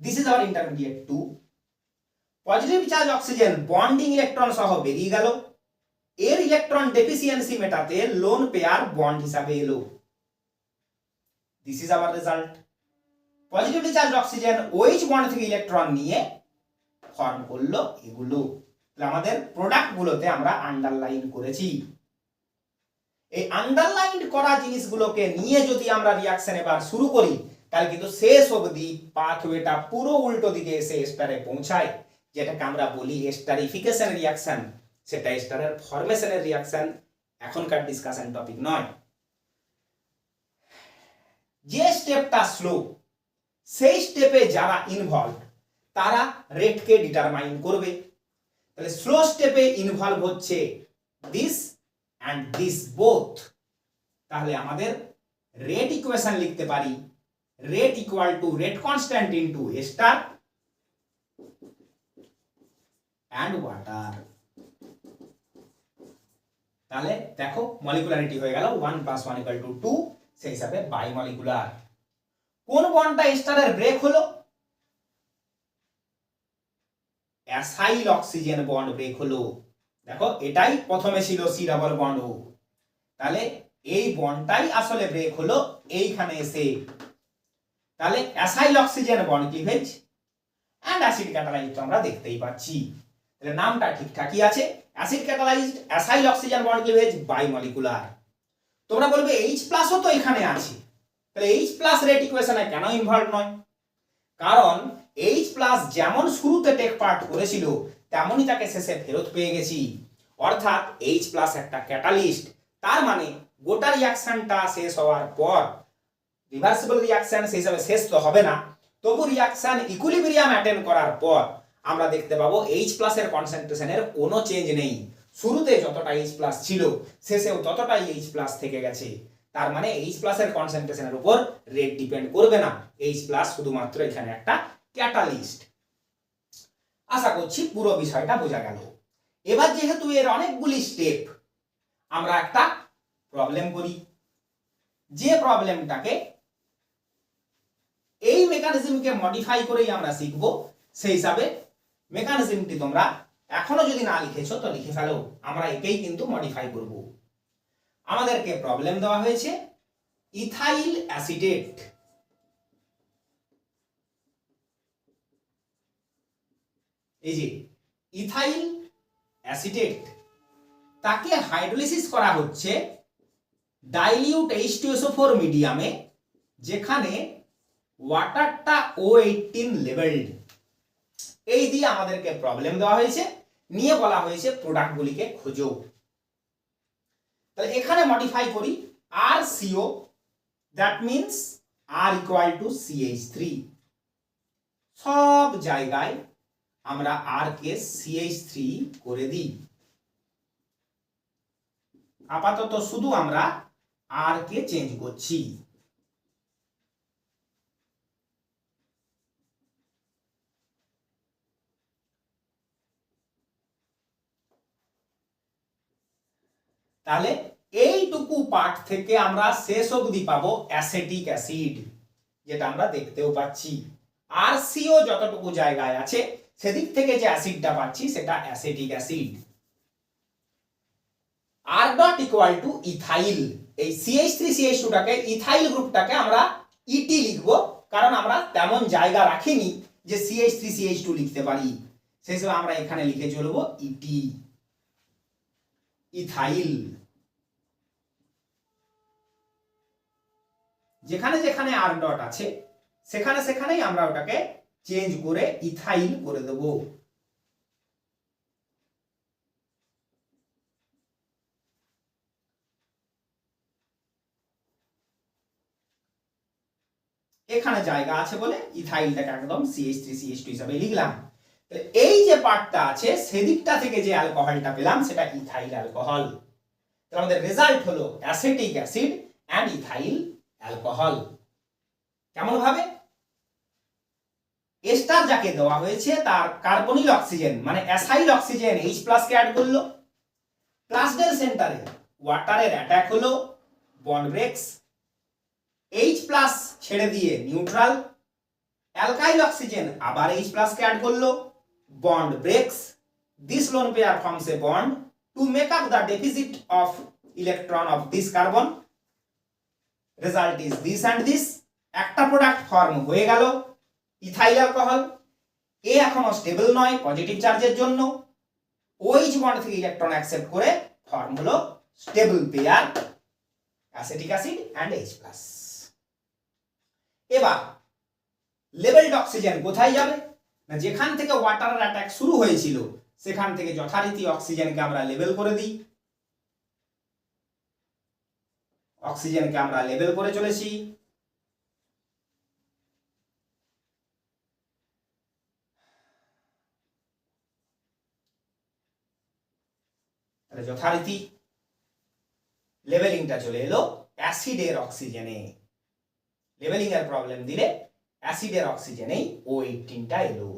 Speaker 1: this is our intermediate 2। Positive charge oxygen bonding electron সহ বেরিয়ে গেল, এর ইলেকট্রন ডেফিসিয়েন্সি মেটাতে লোন পেয়ার বন্ড হিসাবে এলো, this is our result. Positively charge oxygen OH bond থেকে ইলেকট্রন নিয়ে ফর্ম করলো এগুলো। আমাদের প্রোডাক্ট গুলোতে আমরা আন্ডারলাইন করেছি। এই আন্ডারলাইন করা জিনিসগুলোকে নিয়ে যদি আমরা রিঅ্যাকশন এবার শুরু করি, তাহলে কিন্তু শেষ অবধি পাথওয়েটা পুরো উল্টো দিকে এসে এস্টারে পৌঁছায়, যেটাকে আমরা বলি এস্টারিফিকেশন রিঅ্যাকশন। সেটা এস্টারের ফরমেশনের রিঅ্যাকশন, এখনকার ডিসকাশন টপিক নয়। যে স্টেপটা স্লো, সেই স্টেপে যারা ইনভলভ তারা রেটকে ডিটারমাইন করবে। তাহলে স্লো স্টেপে ইনভলভ হচ্ছে দিস অ্যান্ড দিস বোথ। তাহলে আমাদের রেট ইকুয়েশন লিখতে পারি rate equal to rate constant into a star and water. তাহলে দেখো মলিকুলারিটি হয়ে গেল 1 + 1 = 2, সেই হিসাবে বাইমলিকুলার। কোন বন্ডটা এস্টারের ব্রেক হলো? অ্যাসাইল অক্সিজেন বন্ড ব্রেক হলো। দেখো এটাই প্রথমে ছিল সি ডাবল বন্ড ও, তাহলে এই বন্ডটাই আসলে ব্রেক হলো এইখানে এসে। তাহলে acyl oxygen bond cleavage and acid catalysed আমরা দেখতেই পাচ্ছি। তাহলে নামটা ঠিকঠাকই আছে, acid catalysed acyl oxygen bond cleavage bimolecular. তোমরা বলবে H+ ও তো এখানে আছে, তাহলে H+ রেট ইকুয়েশনে কেন ইনভলভ নয়? কারণ H+ যেমন শুরুতে টেক পার্ট করেছিল তেমনই তাকে শেষে ফেরত পেয়ে গেছি। অর্থাৎ H+ একটা ক্যাটালিস্ট, তার মানে গোটা রিঅ্যাকশনটা শেষ হওয়ার পর রিভার্সিবল রিঅ্যাকশন সেই হিসাবে শেষ তো হবে না, তবু রিঅ্যাকশন ইকুইলিব্রিয়াম অ্যাটেন্ড করার পর আমরা দেখতে পাবো H+ এর কনসেন্ট্রেশনের কোনো চেঞ্জ নেই। শুরুতে যতটা H+ ছিল শেষেও ততটাই H+ থেকে গেছে। তার মানে H+ এর কনসেন্ট্রেশনের উপর রেট ডিপেন্ড করবে না, H+ শুধুমাত্র এখানে একটা ক্যাটালিস্ট। আশা করছি পুরো বিষয়টা বোঝা গেল। এবার যেহেতু এর অনেকগুলি স্টেপ, আমরা একটা প্রবলেম করি, যে প্রবলেমটাকে এই মেকানিজমকে মডিফাই করেই আমরা শিখব। সেই হিসাবে মেকানিজমটি তোমরা এখনো যদি না লিখেছো তো লিখে ফেলো, আমরা একেই কিন্তু মডিফাই করব। আমাদেরকে প্রবলেম দেওয়া হয়েছে ইথাইল অ্যাসিটেট, এই যে ইথাইল অ্যাসিটেট, তাকে হাইড্রোলিসিস করা হচ্ছে ডাইলিউট H2SO4 মিডিয়ামে, যেখানে ওয়াটারটা O18 লেভেলড। এই দিয়ে আমাদেরকে প্রবলেম দেওয়া হয়েছে, নিয়ে বলা হয়েছে প্রোডাক্টগুলিকে খোঁজো। তাহলে এখানে মডিফাই করি RCO, that means R = CH3। সব জায়গায় আমরা R কে CH3 করে দিই। আপাতত শুধু আমরা R কে চেঞ্জ করছি। তাহলে এইটুকু পার্ট থেকে আমরা শেষ অবধি পাবো অ্যাসিটিক অ্যাসিড, যেটা আমরা দেখতেও পাচ্ছি। RCO যতটুকু জায়গায় আছে সেদিক থেকে যে অ্যাসিডটা পাচ্ছি সেটা acetic acid. R dot equal to ethyl, এই CH3CH2 টাকে ইথাইল গ্রুপটাকে আমরা ইটি লিখবো, কারণ আমরা তেমন জায়গা রাখিনি যে CH3CH2 লিখতে পারি, সেই হিসেবে আমরা এখানে লিখে চলবো ইটি, ইথাইল। যেখানে যেখানে R ডট আছে সেখানে সেখানেই আমরা ওটাকে চেঞ্জ করে ইথাইল করে দেব। এখানে জায়গা আছে বলে ইথাইলটাকে একদম CH3CH2 হিসাবে লিখলাম। এই যে পার্টটা আছে সেদিকটা থেকে যে অ্যালকোহলটা পেলাম সেটা ইথাইল অ্যালকোহল। তাহলে আমাদের রেজাল্ট হলো acetic acid and ethyl alcohol. কেমন ভাবে? এস্টার যাকে দেওয়া হয়েছে তার কার্বনিল অক্সিজেন মানে অ্যাসাইল অক্সিজেন H+ কে অ্যাড করলো, প্লাসডেল সেন্টারে ওয়াটারের অ্যাটাক হলো, বন্ড ব্রেকস, H+ ছেড়ে দিয়ে নিউট্রাল, অ্যালকাইল অক্সিজেন আবার H+ কে অ্যাড করলো, bond breaks, this lone pair forms a bond to make up the deficit of electron of this carbon, result is this and this, একটা প্রোডাক্ট ফর্ম হয়ে গেল ইথাইল অ্যালকোহল। এ এখনো স্টেবল নয় পজিটিভ চার্জের জন্য, OH বন্ড থেকে ইলেকট্রন অ্যাকসেপ্ট করে ফর্ম হলো stable pair acetic acid and H+। এবার লেভেলড অক্সিজেন কোথায় যাবে না, যেখান থেকে ওয়াটারের অ্যাটাক শুরু হয়েছিল সেখান থেকে যথারীতি অক্সিজেনকে আমরা লেবেল করে দিই। অক্সিজেনকে আমরা লেবেল করে চলেছি। যথারীতি লেভেলিংটা চলে এলো অ্যাসিডের অক্সিজেনে, লেভেলিং এর প্রবলেম দিলে অ্যাসিডের অক্সিজেনেই O18 টা এলো।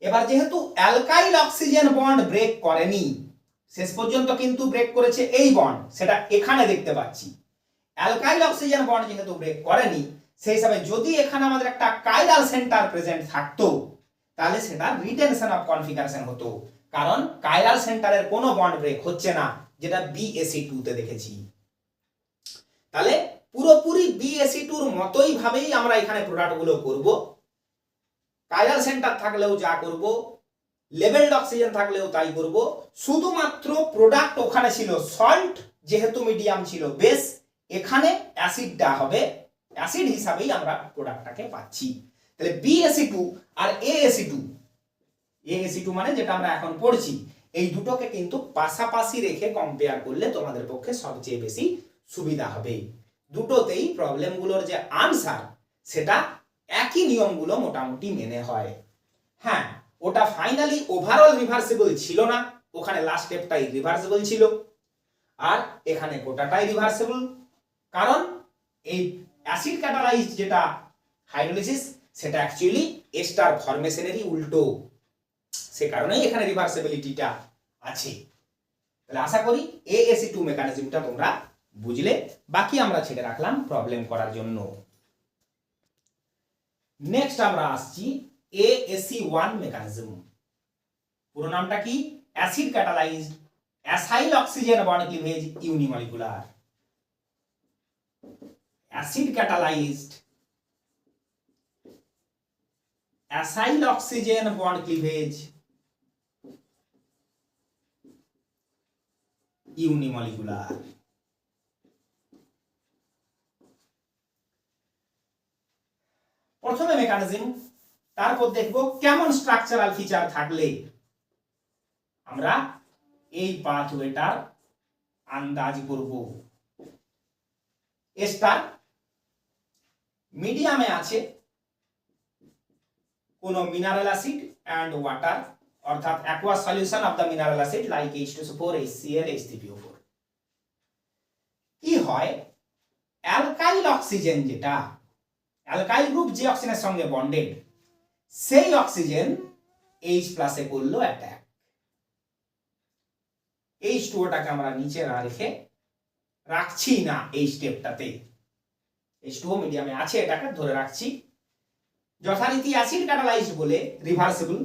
Speaker 1: এবার যেহেতু অ্যালকাইল অক্সিজেন বন্ড ব্রেক করেনি, শেষ পর্যন্ত কিন্তু ব্রেক করেছে এই বন্ড, সেটা এখানে দেখতে পাচ্ছি। অ্যালকাইল অক্সিজেন বন্ড যেহেতু ব্রেক করেনি, সেই হিসাবে যদি এখানে আমাদের একটা কাইরাল সেন্টার প্রেজেন্ট থাকতো, তাহলে সেটা রিটেনশন অফ কনফিগারেশন হতো, কারণ কাইরাল সেন্টারের কোনো বন্ড ব্রেক হচ্ছে না, যেটা BaC2 তে দেখেছি। তাহলে পুরোপুরি BaC2 এর মতোই ভাবেই আমরা এখানে প্রোডাক্টগুলো করব। কাইরাল সেন্টার থাকলেও যা করব, লেভেলড অক্সিজেন থাকলেও তাই করব, শুধুমাত্র প্রোডাক্ট ওখানে ছিল সল্ট, যেহেতু মিডিয়াম ছিল বেস, এখানে অ্যাসিডটা হবে, অ্যাসিড হিসাবেই আমরা প্রোডাক্টটাকে পাচ্ছি। তাহলে BaC2 আর AaC2 মানে যেটা আমরা এখন পড়ছি, এই দুটোকে কিন্তু পাশাপাশি রেখে কম্পেয়ার করলে তোমাদের পক্ষে সবচেয়ে বেশি সুবিধা হবে। দুটোতেই প্রবলেমগুলোর যে আনসার, সেটা একই নিয়মগুলো মোটামুটি মেনে হয়। হ্যাঁ, ওটা ফাইনালি ওভারঅল রিভার্সিবল ছিল না, ওখানে লাস্ট স্টেপটাই রিভার্সিবল ছিল, আর এখানে গোটাটাই রিভার্সিবল, কারণ এই অ্যাসিড ক্যাটালাইজড যেটা হাইড্রোলিসিস, সেটা অ্যাকচুয়ালি এস্টার ফরমেশনেরই উল্টো, সে কারণেই এখানে রিভার্সিবিলিটিটা আছে। তাহলে আশা করি AaC2 মেকানিজমটা তোমরা বুঝলে, বাকি আমরা ছেড়ে রাখলাম প্রবলেম করার জন্য। নেক্সট আমরা আসছি AaC1 মেকানিজম। পুরো নামটা কি? Acid catalysed acyl oxygen bond cleavage unimolecular. Acid catalysed acyl oxygen bond cleavage unimolecular. প্রথমে মেকানিজম, তারপর দেখব কেমন স্ট্রাকচারাল ফিচার থাকলে আমরা এই পাথওয়েটার আন্দাজ করব। এস্টার মিডিয়ামে আছে কোন মিনারেল অ্যাসিড এন্ড ওয়াটার, অর্থাৎ aqueous solution of the mineral acid like H2SO4, HCl, H3PO4। কি হয়, অ্যালকাইল অক্সিজেন যেটা, অ্যালকাইল গ্রুপ যে অক্সিজেনের সঙ্গে বন্ডেড, সেই অক্সিজেন H+ এ করলো অ্যাটাক। H2O-টাকে আমরা নিচে না রেখে রাখছি না এই স্টেপটাতে, H2O মিডিয়ামে আছে, এটাকে ধরে রাখছি। যথারীতি অ্যাসিড ক্যাটালাইজড বলে রিভার্সিবল,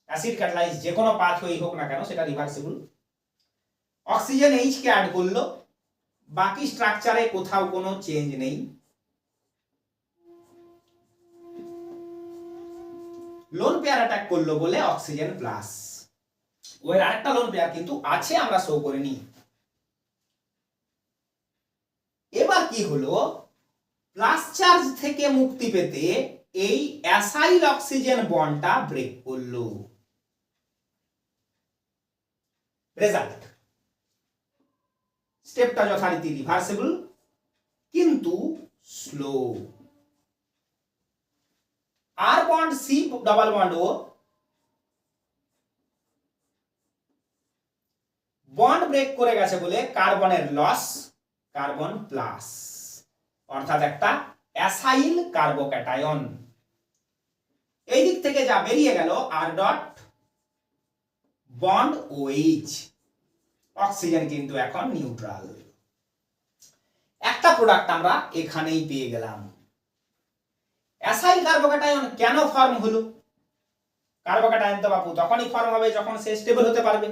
Speaker 1: অ্যাসিড ক্যাটালাইজড যে কোনো পাথওয়ে হোক না কেন সেটা রিভার্সিবল। অক্সিজেন H কে অ্যাড করলো, বাকি স্ট্রাকচারে কোথাও কোনো চেঞ্জ নেই। লোন পেয়ার অ্যাটাক করলো বলে অক্সিজেন প্লাস, ওর আরেকটা লোন পেয়ার কিন্তু আছে, আমরা শো করে নিই। এবার কি হলো, প্লাস চার্জ থেকে মুক্তি পেতে এই অ্যাসাইল অক্সিজেন বন্ডটা ব্রেক করলো। রেজাল্ট, স্টেপটা যথারীতি রিভার্সিবল কিন্তু স্লো। আর bond C double bond O bond break করে গেছে বলে কার্বনের লস, কার্বন প্লাস, অর্থাৎ একটা অ্যাসাইল কার্বোক্যাটায়ন। এই দিক থেকে যা বেরিয়ে গেল R dot bond OH, oxygen কিন্তু এখন নিউট্রাল। একটা প্রোডাক্ট আমরা এখানেই পেয়ে গেলাম। অ্যাসাইল কার্বোক্যাটায়ন কেন ফর্ম হলো? কার্বোক্যাটায়ন তো বাপু তখনই ফর্ম হবে যখন সে স্টেবল হতে পারবে।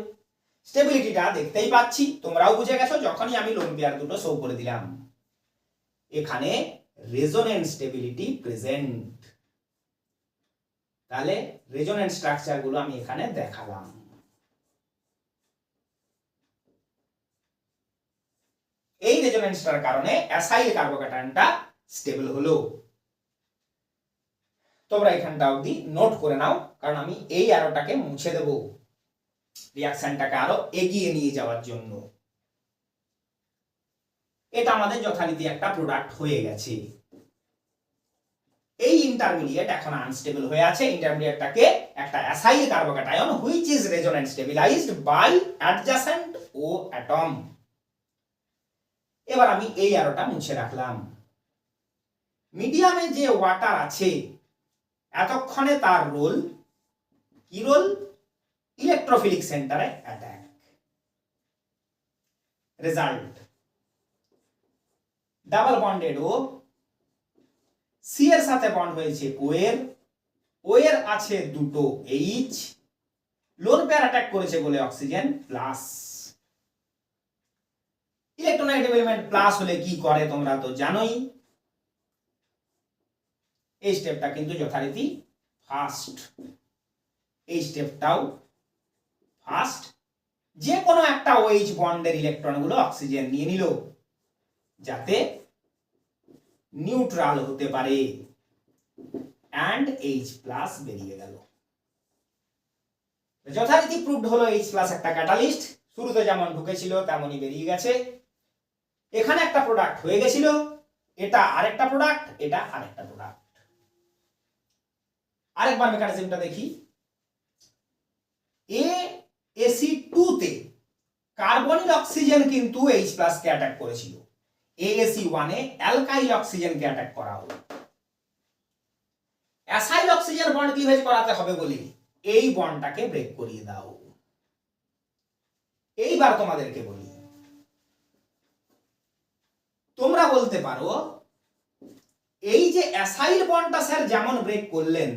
Speaker 1: স্টেবিলিটিটা দেখতেই পাচ্ছি, তোমরাও বুঝে গেছো যখনই আমি লোন পেয়ার দুটো শো করে দিলাম। এখানে রেজোনেন্স স্টেবিলিটি প্রেজেন্ট, তাহলে রেজোনেন্স স্ট্রাকচার গুলো আমি এখানে দেখালাম। এই রেজোনেন্সটার কারণে অ্যাসাইল কার্বোক্যাটায়নটা স্টেবল হলো। তোমরা এখানটা অবধি নোট করে নাও, কারণ আমি এই অ্যারোটাকে মুছে দেব রিঅ্যাকশনটাকে আরো এগিয়ে নিয়ে যাওয়ার জন্য। এটা আমাদের যথারীতি একটা প্রোডাক্ট হয়ে গেছে। এই ইন্টারমিডিয়েট এখন আনস্টেবল হয়ে আছে। ইন্টারমিডিয়েটটাকে একটা acyl carbocation which is resonance stabilised by adjacent O atom. এবার আমি এই অ্যারোটা মুছে রাখলাম। মিডিয়ামে যে ওয়াটার আছে এতক্ষণে তার রোল কি রোল? ইলেকট্রোফিলিক সেন্টারে অ্যাটাক। রেজাল্ট ডাবল বন্ডেড ও, সি এর সাথে বন্ড হয়েছে ও এর আছে দুটো এইচ, লোন পেয়ার অ্যাটাক করেছে বলে oxygen plus. Electronegative element plus হলে কি করে তোমরা তো জানোই। এই স্টেপটা কিন্তু যথারীতি ফার্স্ট, এই স্টেপটাও ফার্স্ট। যে কোনো একটা ওএইচ বন্ডের ইলেকট্রনগুলো অক্সিজেন নিয়ে নিল যাতে নিউট্রাল হতে পারে, অ্যান্ড এইচ প্লাস বেরিয়ে গেল। যথারীতি প্রুভড হলো এইচ প্লাস একটা ক্যাটালিস্ট, শুরুতে যেমন ঢুকেছিল তেমনই বেরিয়ে গেছে। এখানে একটা প্রোডাক্ট হয়ে গেছিল, এটা আরেকটা প্রোডাক্ট, এটা আরেকটা প্রোডাক্ট। আরেকবার মেকানিজমটা দেখি। AAC2 তে কার্বনিল অক্সিজেন কিন্তু H+ কে অ্যাটাক করেছিল, AAC1 এ অ্যালকাইল অক্সিজেনকে অ্যাটাক করা হলো। অ্যাসাইল অক্সিজেন বন্ড ক্লিভেজ করাতে হবে বলে এই বন্ডটাকে ব্রেক করিয়ে দাও। এইবার তোমাদেরকে বলি, তোমরা বলতে পারো এই যে অ্যাসাইল বন্ডটা স্যার যেমন ব্রেক করলেন,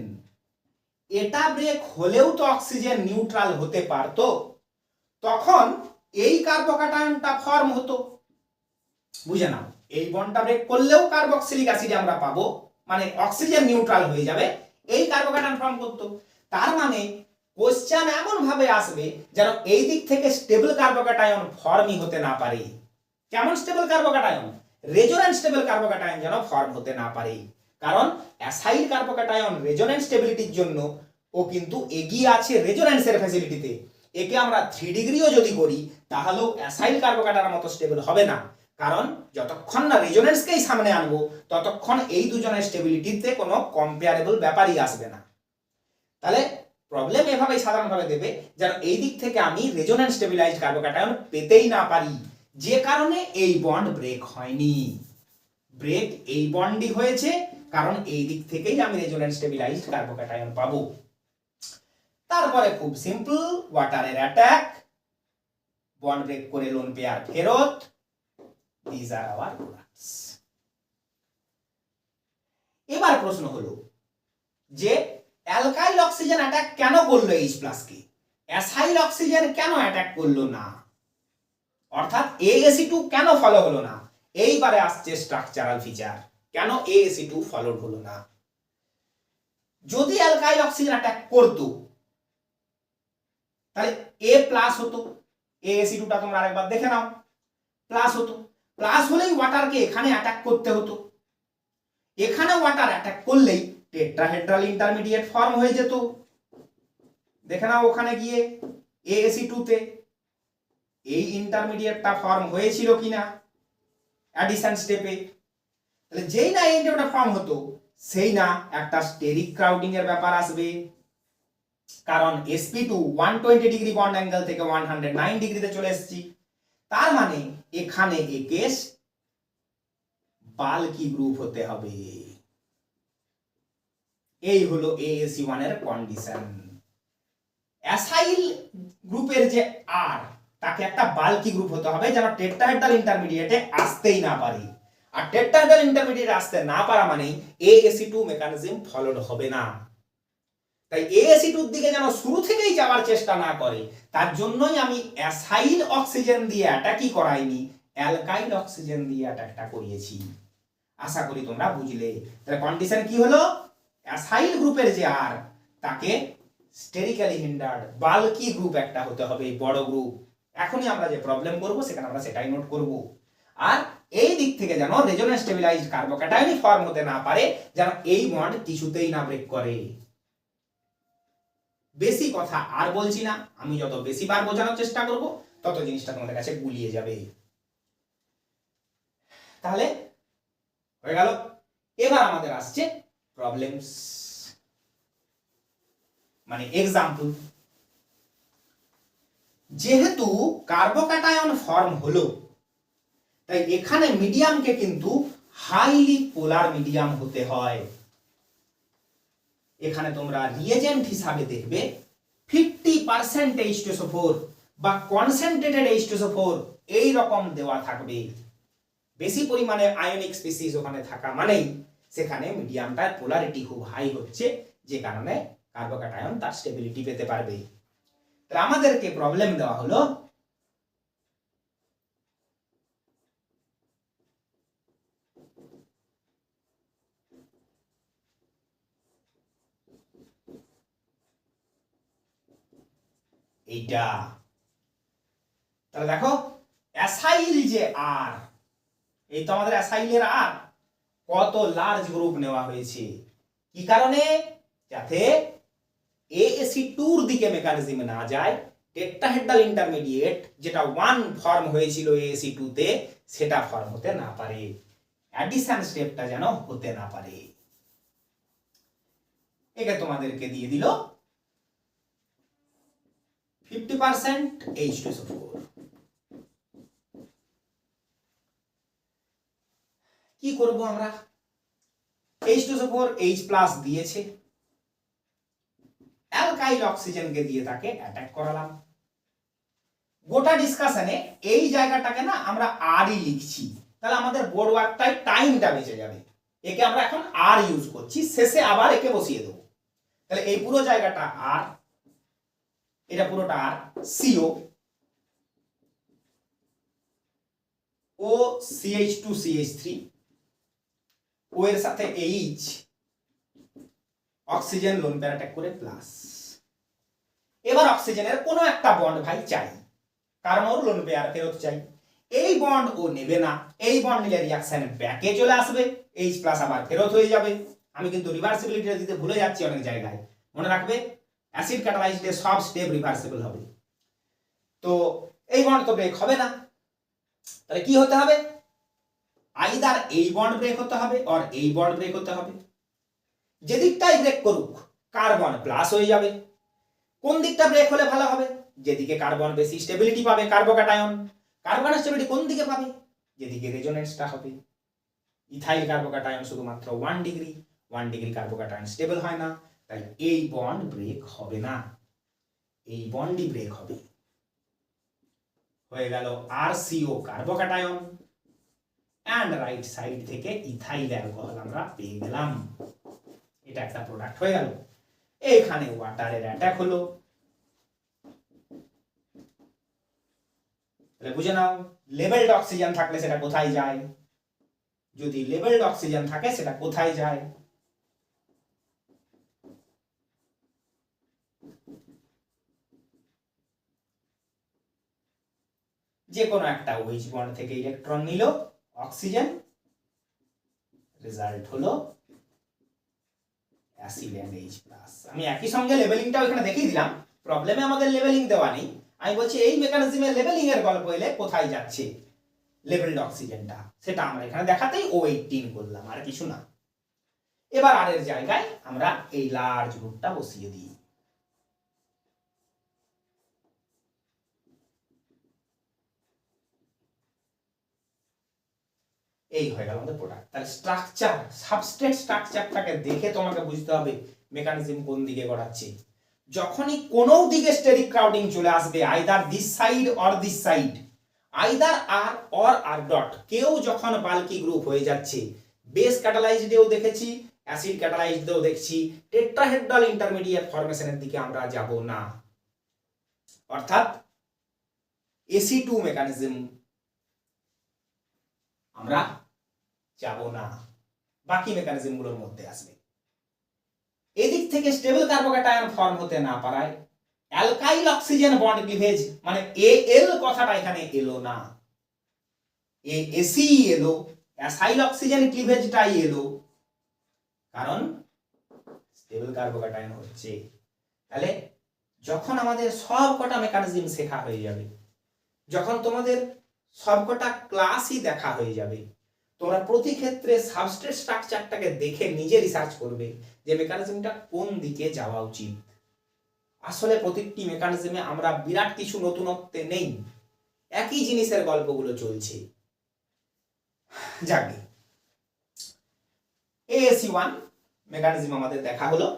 Speaker 1: এটা ব্রেক হলেও তো অক্সিজেন নিউট্রাল হতে পারতো, তখন এই কার্বোক্যাটায়নটা ফর্ম হতো। বুঝে নাও, এই বন্ডটা ব্রেক করলেও কার্বক্সিলিক অ্যাসিড আমরা পাবো, মানে অক্সিজেন নিউট্রাল হয়ে যাবে, এই কার্বোক্যাটায়ন ফর্ম করতো। তার মানে কোশ্চেন এমন ভাবে আসবে যেন এই দিক থেকে স্টেবল কার্বোক্যাটায়ন ফর্মই হতে না পারে। কেমন stable carbocation? Resonance stable carbocation যেন ফর্ম হতে না পারে, কারণ অ্যাসাইল কার্বোক্যাটায়ন রেজোন্যান্স স্টেবিলিটির জন্য ও কিন্তু এগিয়ে আছে রেজোন্যান্সের ফ্যাসিলিটিতে। একে আমরা 3 ডিগ্রিও যদি করি তাহলেও অ্যাসাইল কার্বোক্যাটায়নের মতো স্টেবল হবে না, কারণ যতক্ষণ না রেজোন্যান্সকেই সামনে আনবো ততক্ষণ এই দুজনের স্টেবিলিটিতে কোনো কম্পেয়ারেবল ব্যাপারই আসবে না। তাহলে প্রবলেম এভাবেই সাধারণভাবে দেবে যেন এই দিক থেকে আমি রেজোন্যান্স স্টেবিলাইজড কার্বোক্যাটায়ন পেতেই না পারি, যে কারণে এই বন্ড ব্রেক হয়নি। ব্রেক এই বন্ডই হয়েছে কারণ এই দিক থেকেই আমি রেজোন্যান্স স্টেবিলাইজড কার্বোক্যাটায়ন পাবো। তারপরে খুব সিম্পল, ওয়াটারের অ্যাটাক, বন্ড ব্রেক করে লোন পেয়ার ফেরত। These are our products. এবার প্রশ্ন হলো যে অ্যালকাইল অক্সিজেন অ্যাটাক কেন করলো H+ কে, অ্যাসাইল অক্সিজেন কেন অ্যাটাক করলো না, অর্থাৎ AAC2 কেন ফলো হলো না। এইবারে আসছে স্ট্রাকচারাল ফিচার, কেন AAC2 ফলোড হলো না। যদি অ্যালকাইল অক্সিজেন অ্যাটাক করতো তাহলে A+ হতো, AAC2টা তোমরা আরেকবার দেখে নাও, প্লাস হতো। প্লাস হলেই ওয়াটারকে এখানে অ্যাটাক করতে হতো, এখানে ওয়াটার অ্যাটাক করলেই টেট্রাহেড্রাল ইন্টারমিডিয়েট ফর্ম হয়ে যেত। দেখে নাও ওখানে গিয়ে AAC2 তে এই ইন্টারমিডিয়েটটা ফর্ম হয়েছিল কিনা অ্যাডিশন স্টেপে। তাহলে যেই না এই ইন্টারমিডিয়েটটা ফর্ম হতো সেই না একটা স্টেরিক ক্রাউডিং এর ব্যাপার আসবে, কারণ sp2 120 ডিগ্রি বন্ড অ্যাঙ্গেল থেকে 109 ডিগ্রিতে চলে এসেছি। তার মানে এখানে একে বাল্কি গ্রুপ হতে হবে। এই হলো AAC1 এর কন্ডিশন। অ্যাসাইল গ্রুপের যে আর তাকে একটা বাল্কি গ্রুপ হতে হবে যেন টেট্রাহেড্রাল ইন্টারমিডিয়েটে আসতেই না পারে, আর টেট্রাহেড্রাল ইন্টারমিডিয়েটে আসতে না পারা মানে AAC2 মেকানিজম ফলোড হবে না। তাই AAC2 এর দিকে যেন শুরু থেকেই যাওয়ার চেষ্টা না করে, তার জন্যই আমি অ্যাসাইল অক্সিজেন দিয়ে অ্যাটাকই করাইনি, অ্যালকাইল অক্সিজেন দিয়ে অ্যাটাকটা করিয়েছি। আশা করি তোমরা বুঝলে। তাহলে কন্ডিশন কি হলো, অ্যাসাইল গ্রুপের যে আর তাকে স্টেরিক্যালি হিন্ডার্ড বাল্কি গ্রুপ একটা হতে হবে, বড় গ্রুপ। এখনই আমরা যে প্রবলেম করব সেখানে আমরা সেটাই নোট করব। আর এই দিক থেকে যেন রেজোন্যান্স স্টেবিলাইজড কার্বোক্যাটায়নই ফর্ম হতে না পারে, যেন এই বন্ড কিছুতেই না ব্রেক করে। বেশি কথা আর বলছি না, আমি যত বেশি বার বোঝানোর চেষ্টা করব তত জিনিসটা তোমাদের কাছে গুলিয়ে যাবে। তাহলে হয়ে গেল। এবার আমাদের আসছে প্রবলেমস, মানে এক্সাম্পল। যেহেতু কার্বোক্যাটায়ন ফর্ম হলো, তাই এখানে মিডিয়ামকে কিন্তু হাইলি পোলার মিডিয়াম হতে হয়। এখানে তোমরা রিয়েজেন্ট হিসাবে দেখবে 50% H2SO4 বা কনসেন্ট্রেটেড H2SO4 এই রকম দেওয়া থাকবে। বেশি পরিমাণে আয়নিক স্পিসিস ওখানে থাকা মানেই সেখানে মিডিয়ামটার পোলারিটি খুব হাই হচ্ছে, যে কারণে কার্বোক্যাটায়ন তার স্টেবিলিটি পেতে পারবে। তাহলে আমাদেরকে প্রবলেম দেওয়া হলো এইটা। তাহলে দেখো অ্যাসাইল যে আর, এই তো আমাদের অ্যাসাইলের আর, কত লার্জ গ্রুপ নেওয়া হয়েছে, কি কারণে? যাতে AAC2 দিকে মেকানিজম না যায়, টেট্রাহেড্রাল ইন্টারমিডিয়েট যেটা 1 ফর্ম হয়েছিল AAC2 তে সেটা ফর্ম হতে না পারে, অ্যাডিশন স্টেপটা যেন হতে না পারে। একে তোমাদেরকে দিয়ে দিল 50% H2SO4। কি করব আমরা? H2SO4 H+ দিয়েছে, অ্যালকাইল অক্সিজেনকে দিয়ে তাকে অ্যাটাক করালাম। গোটা ডিসকাশনে এই জায়গাটাকে না আমরা আরই লিখছি, তাহলে আমাদের বোর্ড ওয়ার্কটাই টাইমটা বেঁচে যাবে। একে আমরা এখন আর ইউজ করছি, শেষে আবার একে বসিয়ে দেবো। তাহলে এই পুরো জায়গাটা আর, এটা পুরোটা আর, CO ও CH2CH3, ও এর সাথে H, oxygen loan pair attack করে প্লাস। এবার অক্সিজেনের কোনো একটা বন্ড ভাই চাই, কারণ ওর লোন পেয়ার ফেরত চাই। এই বন্ড ও নেবে না, এই বন্ড নিলে রিঅ্যাকশন ব্যাকে চলে আসবে, H+ আবার ফেরত হয়ে যাবে। আমি কিন্তু রিভার্সিবিলিটিটা দিতে ভুলে যাচ্ছি অনেক জায়গায়, মনে রাখবে অ্যাসিড ক্যাটালাইজডে সব স্টেপ রিভার্সিবল হবে। তো এই বন্ড তো ব্রেক হবে না, তাহলে কি হতে হবে? আইদার এই বন্ড ব্রেক হতে হবে আর এই বন্ড ব্রেক হতে হবে। যে দিকটাই ব্রেক করুক কার্বন প্লাস হয়ে যাবে। কোন দিকটা ব্রেক হলে ভালো হবে? যেদিকে কার্বন বেশি স্টেবিলিটি পাবে কার্বোক্যাটায়ন। কার্বনের স্টেবিলিটি কোন দিকে পাবে? যেদিকে রেজোনেন্সটা হবে। ইথাইল কার্বোক্যাটায়ন শুধুমাত্র 1 ডিগ্রি, 1 ডিগ্রি কার্বোক্যাটায়ন স্টেবল হয় না, তাই এই বন্ড ব্রেক হবে না, এই বন্ডই ব্রেক হবে। হয়ে গেল RCO carbocation, and right side থেকে ইথাইল অ্যালকোহল আমরা পেয়ে গেলাম। এটা একটা প্রোডাক্ট হয়ে গেল। এইখানে ওয়াটারের অ্যাটাক হলো, তাহলে বুঝে নাও লেভেলড অক্সিজেন থাকলে সেটা কোথায় যায়? যদি লেভেলড অক্সিজেন থাকে সেটা কোথায় যায়? যে কোনো একটা OH বন্ড থেকে ইলেকট্রন নিল, অক্সিজেন, রেজাল্ট হলো অ্যাসিড এন্ড H+। আমি একই সঙ্গে লেভেলিংটাও এখানে দেখিয়ে দিলাম, প্রবলেমে আমাদের লেভেলিং দেওয়া নেই। আমি বলছি এই মেকানিজমে লেভেলিং এর গল্প এলে কোথায় যাচ্ছে লেভেলড অক্সিজেনটা, সেটা আমরা এখানে দেখাতেই O18 বললাম, আর কিছু না। এবার আর এর জায়গায় আমরা এই লার্জ গ্রুপটা বসিয়ে দিই। এই হয়ে গেল আমাদের প্রোডাক্ট। তাহলে স্ট্রাকচার, সাবস্ট্রেট স্ট্রাকচারটাকে দেখে তোমাকে বুঝতে হবে মেকানিজম কোন দিকে গড়াচ্ছে। যখনই কোনো দিকে স্টেরিক ক্রাউডিং চলে আসবে, either this side or this side, either R or R dot, কেউ যখন বাল্কি গ্রুপ হয়ে যাচ্ছে, বেস ক্যাটালাইজডেও দেখেছি, অ্যাসিড ক্যাটালাইজডেও দেখছি, টেট্রাহেড্রাল ইন্টারমিডিয়েট ফরমেশনের দিকে আমরা যাব না, অর্থাৎ AC2 মেকানিজম আমরা যাব না, বাকি মেকানিজম গুলোর মধ্যে আসবে। এদিক থেকে স্টেবল কার্বোক্যাটায়ন ফর্ম হতে না পারায় অ্যালকাইল অক্সিজেন বন্ড ক্লিভেজ, মানে AL কথাটা এখানে এলো না, AC এলো, অ্যাসাইল অক্সিজেন ক্লিভেজটাই এলো, কারণ স্টেবল কার্বোক্যাটায়ন হচ্ছে। তাহলে যখন আমাদের সবকটা মেকানিজম শেখা হয়ে যাবে, যখন তোমাদের সবকটা ক্লাসই দেখা হয়ে যাবে, তোমরা প্রতি ক্ষেত্রে সাবস্ট্রেট স্ট্রাকচারটাকে দেখে নিজে রিসার্চ করবে যে মেকানিজমটা কোন দিকে যাওয়া উচিত। আসলে প্রতিটি মেকানিজমে আমরা বিরাট কিছু নতুনত্বে নেই, একই জিনিসের গল্পগুলো চলছে। যাকে ASE1 মেকানিজম আমাদের দেখা হলো,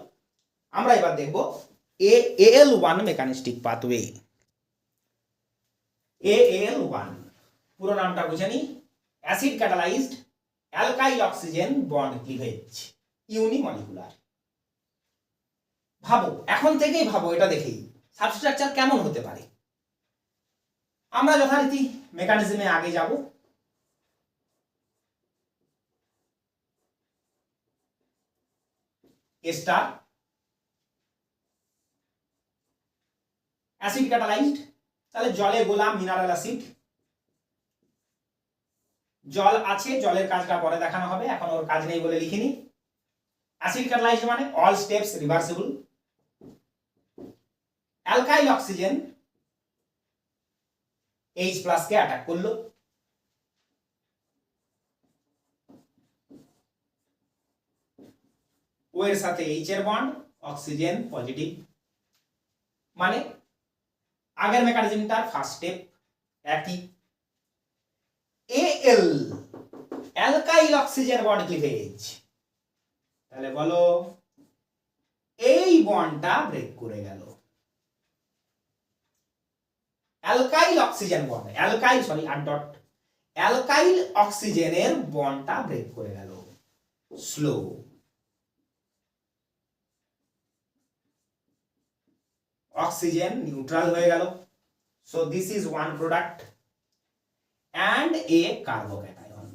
Speaker 1: আমরা এবার দেখব AL1 মেকানিস্টিক পাথওয়ে। AL1 পুরো নামটা বুঝে নি, acid catalysed alkyl oxygen bond cleavage unimolecular. ভাবো, এখন থেকেই ভাবো, এটা দেখেই সাবস্ট্রাকচার কেমন হতে পারে। আমরা যথারীতি মেকানিজমে আগে যাব। স্টার অ্যাসিড ক্যাটালাইজড, তাহলে জলে গোলা মিনারেল অ্যাসিড, জল আছে, জলের কাজটা পরে দেখানো হবে, এখন ওর কাজ নেই বলে লিখিনি। অ্যাসিড ক্যাটালাইজড মানে all steps reversible. Alkyl oxygen H+ কে অ্যাটাক করলো, ও এর সাথে H এর বন্ড, অক্সিজেন পজিটিভ, মানে আগের মেকানিজমটার ফার্স্ট স্টেপ একই। Al alkyl oxygen bond cleavage, তাহলে বলো এই বন্ডটা ব্রেক করে গেল। অ্যালকাইল অক্সিজেন বন্ড, অ্যালকাইল অক্সিজেনের বন্ডটা ব্রেক করে গেল, স্লো। অক্সিজেন নিউট্রাল হয়ে গেল। So this is one product and a carbocation.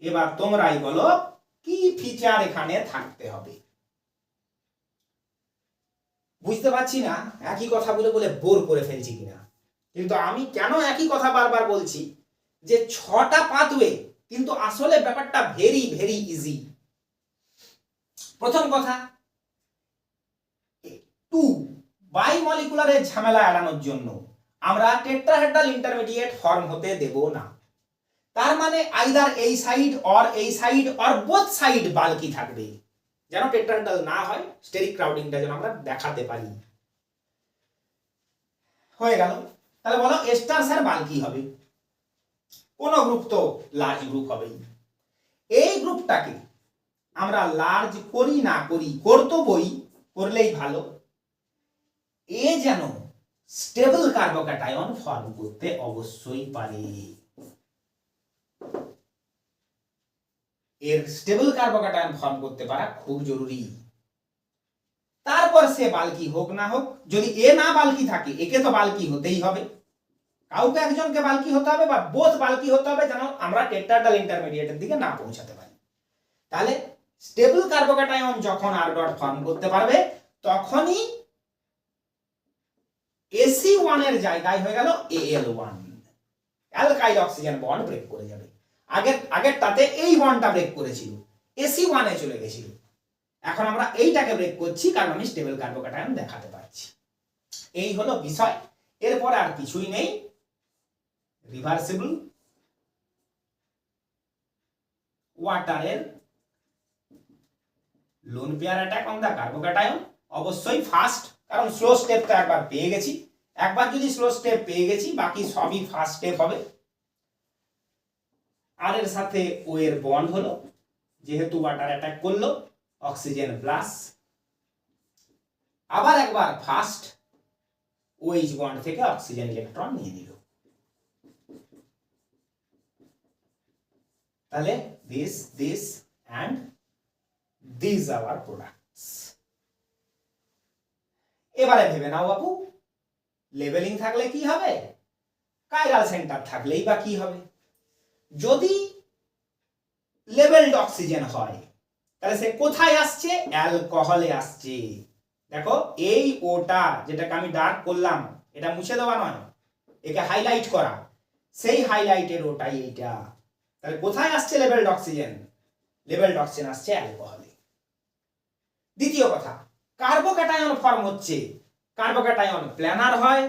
Speaker 1: এবার তোমরাই বলো কি ফিচার এখানে থাকতে হবে। বুঝতে পারছি না একই কথা বলে বলে বোর করে ফেলছি কিনা, কিন্তু আমি কেন একই কথা বারবার বলছি যে 6টা পাথওয়ে, কিন্তু আসলে ব্যাপারটা ভেরি ভেরি ইজি। প্রথম কথা, 2 বাইমলিকুলারের ঝামেলা এড়ানোর জন্য আমরা টেট্রাহেড্রাল ইন্টারমিডিয়েট ফর্ম হতে দেব না। তার মানে আইদার এই side or both side bulky থাকবে, যেন টেট্রাহেড্রাল না হয়, স্টেরিক ক্রাউডিংটা যেন আমরা দেখাতে পারি। হয়ে গেল। তাহলে বলো এস্টার স্যার বাল্কি হবে, কোন গ্রুপ তো লার্জ গ্রুপ হবেই। এই গ্রুপটাকে আমরা লার্জ করি না করি, করতবই, করলেই ভালো, এ যেন স্টেবল কার্বোক্যাটায়ন ফর্ম করতে অবশ্যই পারে। এর স্টেবল কার্বোক্যাটায়ন ফর্ম করতে পারা খুব জরুরি। তারপর সে বাল্কি হোক না হোক, যদি এ না বাল্কি থাকে, একে তো বাল্কি হতেই হবে, কাউকে একজনকে বাল্কি হতে হবে বা বোথ বাল্কি হতে হবে, যেন আমরা টেট্রাহেড্রাল ইন্টারমিডিয়েটের দিকে না পৌঁছাতে পারি। তাহলে স্টেবল কার্বোক্যাটায়ন যখন আর ডট ফর্ম করতে পারবে, তখনই AC1 এর জায়গায় হয়ে গেল AL1, alkyl oxygen bond break করে যাবে। আগেরটাতে এই বন্ডটা ব্রেক করেছিল, AC1 এ চলে গেছিল, এখন আমরা এইটাকে ব্রেক করছি কারণ আমি স্টেবল কার্বোক্যাটায়ন দেখাতে পারছি। এই হলো বিষয়, এরপর আর কিছুই নেই। রিভার্সিবল ওয়াটারের lone pair attack on the carbocation, অবশ্যই ফার্স্ট, কারণ স্লো স্টেপ তো একবার পেয়ে গেছি, একবার যদি স্লো স্টেপ পেয়ে গেছি বাকি সবই ফার্স্ট স্টেপ হবে। আর এর সাথে ও এর বন্ড হলো, যেহেতু ওয়াটার অ্যাটাক করলো, অক্সিজেন প্লাস, আবার একবার ফার্স্ট OH বন্ড থেকে অক্সিজেন ইলেকট্রন নিয়ে নিল। তাহলে this and this hour products. এবারে ভেবে নাও বাবু, লেবেলিং থাকলে কি হবে, কাইরাল সেন্টার থাকলেই বা কি হবে। যদি লেভেলড অক্সিজেন হয়, তাহলে সে কোথায় আসছে, অ্যালকোহলে আসছে। দেখো এই ওটা যেটাকে আমি ডার্ক করলাম, এটা মুছে দেওয়া নয়, একে হাইলাইট করা, সেই হাইলাইটের ওটাই এইটা। তাহলে কোথায় আসছে লেভেলড অক্সিজেন, লেভেলড অক্সিজেন আসছে অ্যালকোহলে। দ্বিতীয় কথা, কার্বোক্যাটায়ন ফর্ম হচ্ছে, কার্বোক্যাটায়ন প্ল্যানার হয়,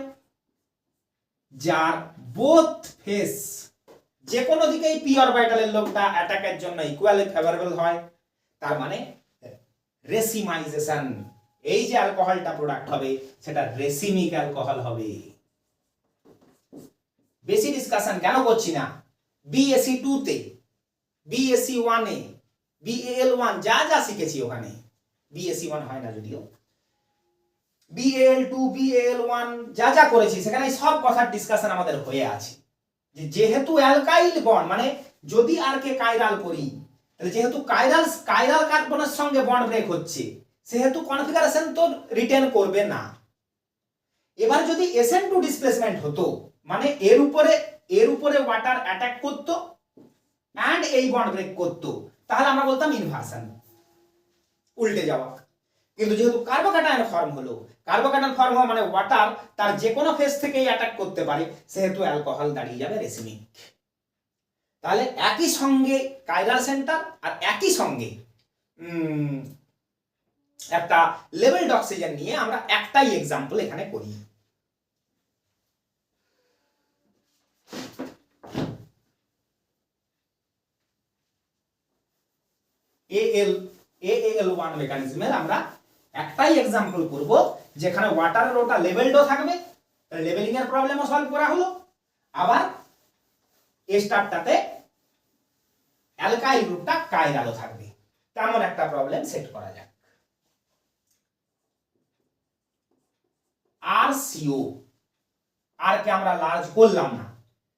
Speaker 1: যার বোথ ফেস, যে কোনো দিকেই পি অরবিটালের লোকটা অ্যাটাকের জন্য ইকুয়ালি ফেভারেবল হয়। তার মানে রেসিমাইজেশন, এই যে অ্যালকোহলটা প্রোডাক্ট হবে সেটা রেসিমিক অ্যালকোহল হবে। বেশি ডিসকাশন কেন করছি না, BSE2 তে, BSE1 এ, BAL1 যা যা শিখেছি ওখানে, BSE1 হয় না যদিও, BAL2 BAL1 যা যা করেছি সেখানে সব কথার ডিসকাশন আমাদের হয়ে আছে। যেহেতু অ্যালকাইল বন্ড মানে যদি আর কে কাইরাল করি, তাহলে যেহেতু কাইরাল কার্বনের সঙ্গে বন্ড ব্রেক হচ্ছে সেহেতু কনফিগারেশন তো রিটেন করবে না। এবার যদি SN2 ডিসপ্লেসমেন্ট হতো মানে এর উপরে ওয়াটার অ্যাটাক করতো এন্ড এই বন্ড ব্রেক করতো, তাহলে আমরা বলতাম ইনভার্সন, উল্টে যাওয়া। কিন্তু যেহেতু কার্বোক্যাটায়ন ফর্ম হলো, কার্বোক্যাটায়ন ফর্ম হওয়া মানে ওয়াটার তার যে কোনো ফেজ থেকেই অ্যাটাক করতে পারে, সেহেতু অ্যালকোহল দাঁড়িয়ে যাবে রেসিমিক। তাহলে একই সঙ্গে কাইরাল সেন্টার আর একই সঙ্গে একটা লেভেলড অক্সিজেন নিয়ে আমরা একটাই এক্সাম্পল এখানে করি। AAL1 মেকানিজমের আমরা একটাই এক্সাম্পল করব যেখানে ওয়াটারের ওটা লেভেলডও থাকবে, লেভেলিং এর প্রবলেমও সলভ করা হলো, আবার এ স্টারটাতে অ্যালকাইল গ্রুপটা কাইরালও থাকবে, তেমন একটা প্রবলেম সেট করা যাক। RCO, আর কে আমরা লার্জ করলাম না,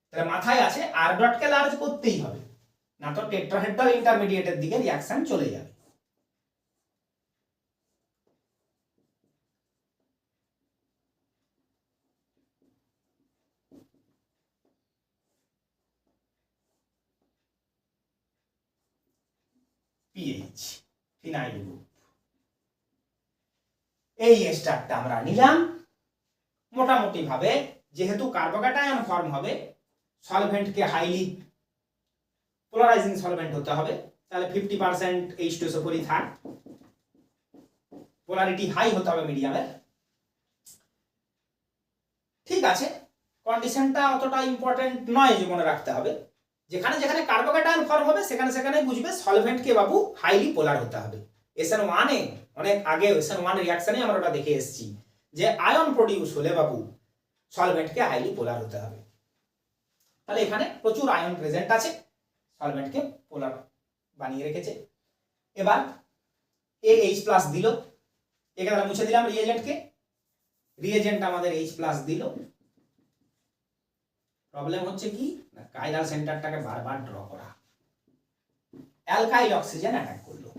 Speaker 1: তাহলে মাথায় আছে R ডট কে লার্জ করতেই হবে, না তো টেট্রাহেড্রাল ইন্টারমিডিয়েটের দিকে রিঅ্যাকশন চলে যাবে। PH ফিনাইল গ্রুপ, এই স্টারটা আমরা নিলাম। মোটামুটি ভাবে যেহেতু কার্বোক্যাটায়ন ফর্ম হবে, সলভেন্টকে হাইলি পোলারাইজিং সলভেন্ট হতে হবে, তাহলে 50% H2SO4 থাক, পোলারিটি হাই হতে হবে মিডিয়ামের। ঠিক আছে, কন্ডিশনটা অতটা ইম্পর্টেন্ট নয় যে মনে রাখতে হবে, যেখানে যেখানে কার্বোক্যাটায়ন ফর্ম হবে সেখানে সেখানে বুঝবে সলভেন্টকে বাবু হাইলি পোলার হতে হবে। SN1 এ অনেক আগে SN1 রিঅ্যাকশনে আমরা ওটা দেখে এসেছি যে আয়ন প্রডিউস হলে বাবু সলভেন্টকে হাইলি পোলার হতে হবে। তাহলে এখানে প্রচুর আয়ন প্রেজেন্ট আছে, সলভেন্টকে পোলার বানিয়ে রেখেছে। এবার AH+ দিল, এখানে মুছে দিলাম রিএজেন্টকে, রিএজেন্ট আমাদের H+ দিল। প্রবলেম হচ্ছে কি না, কাইরাল সেন্টারটাকে বারবার ড্র করা। অ্যালকাইল অক্সিজেন অ্যাটাক করলো,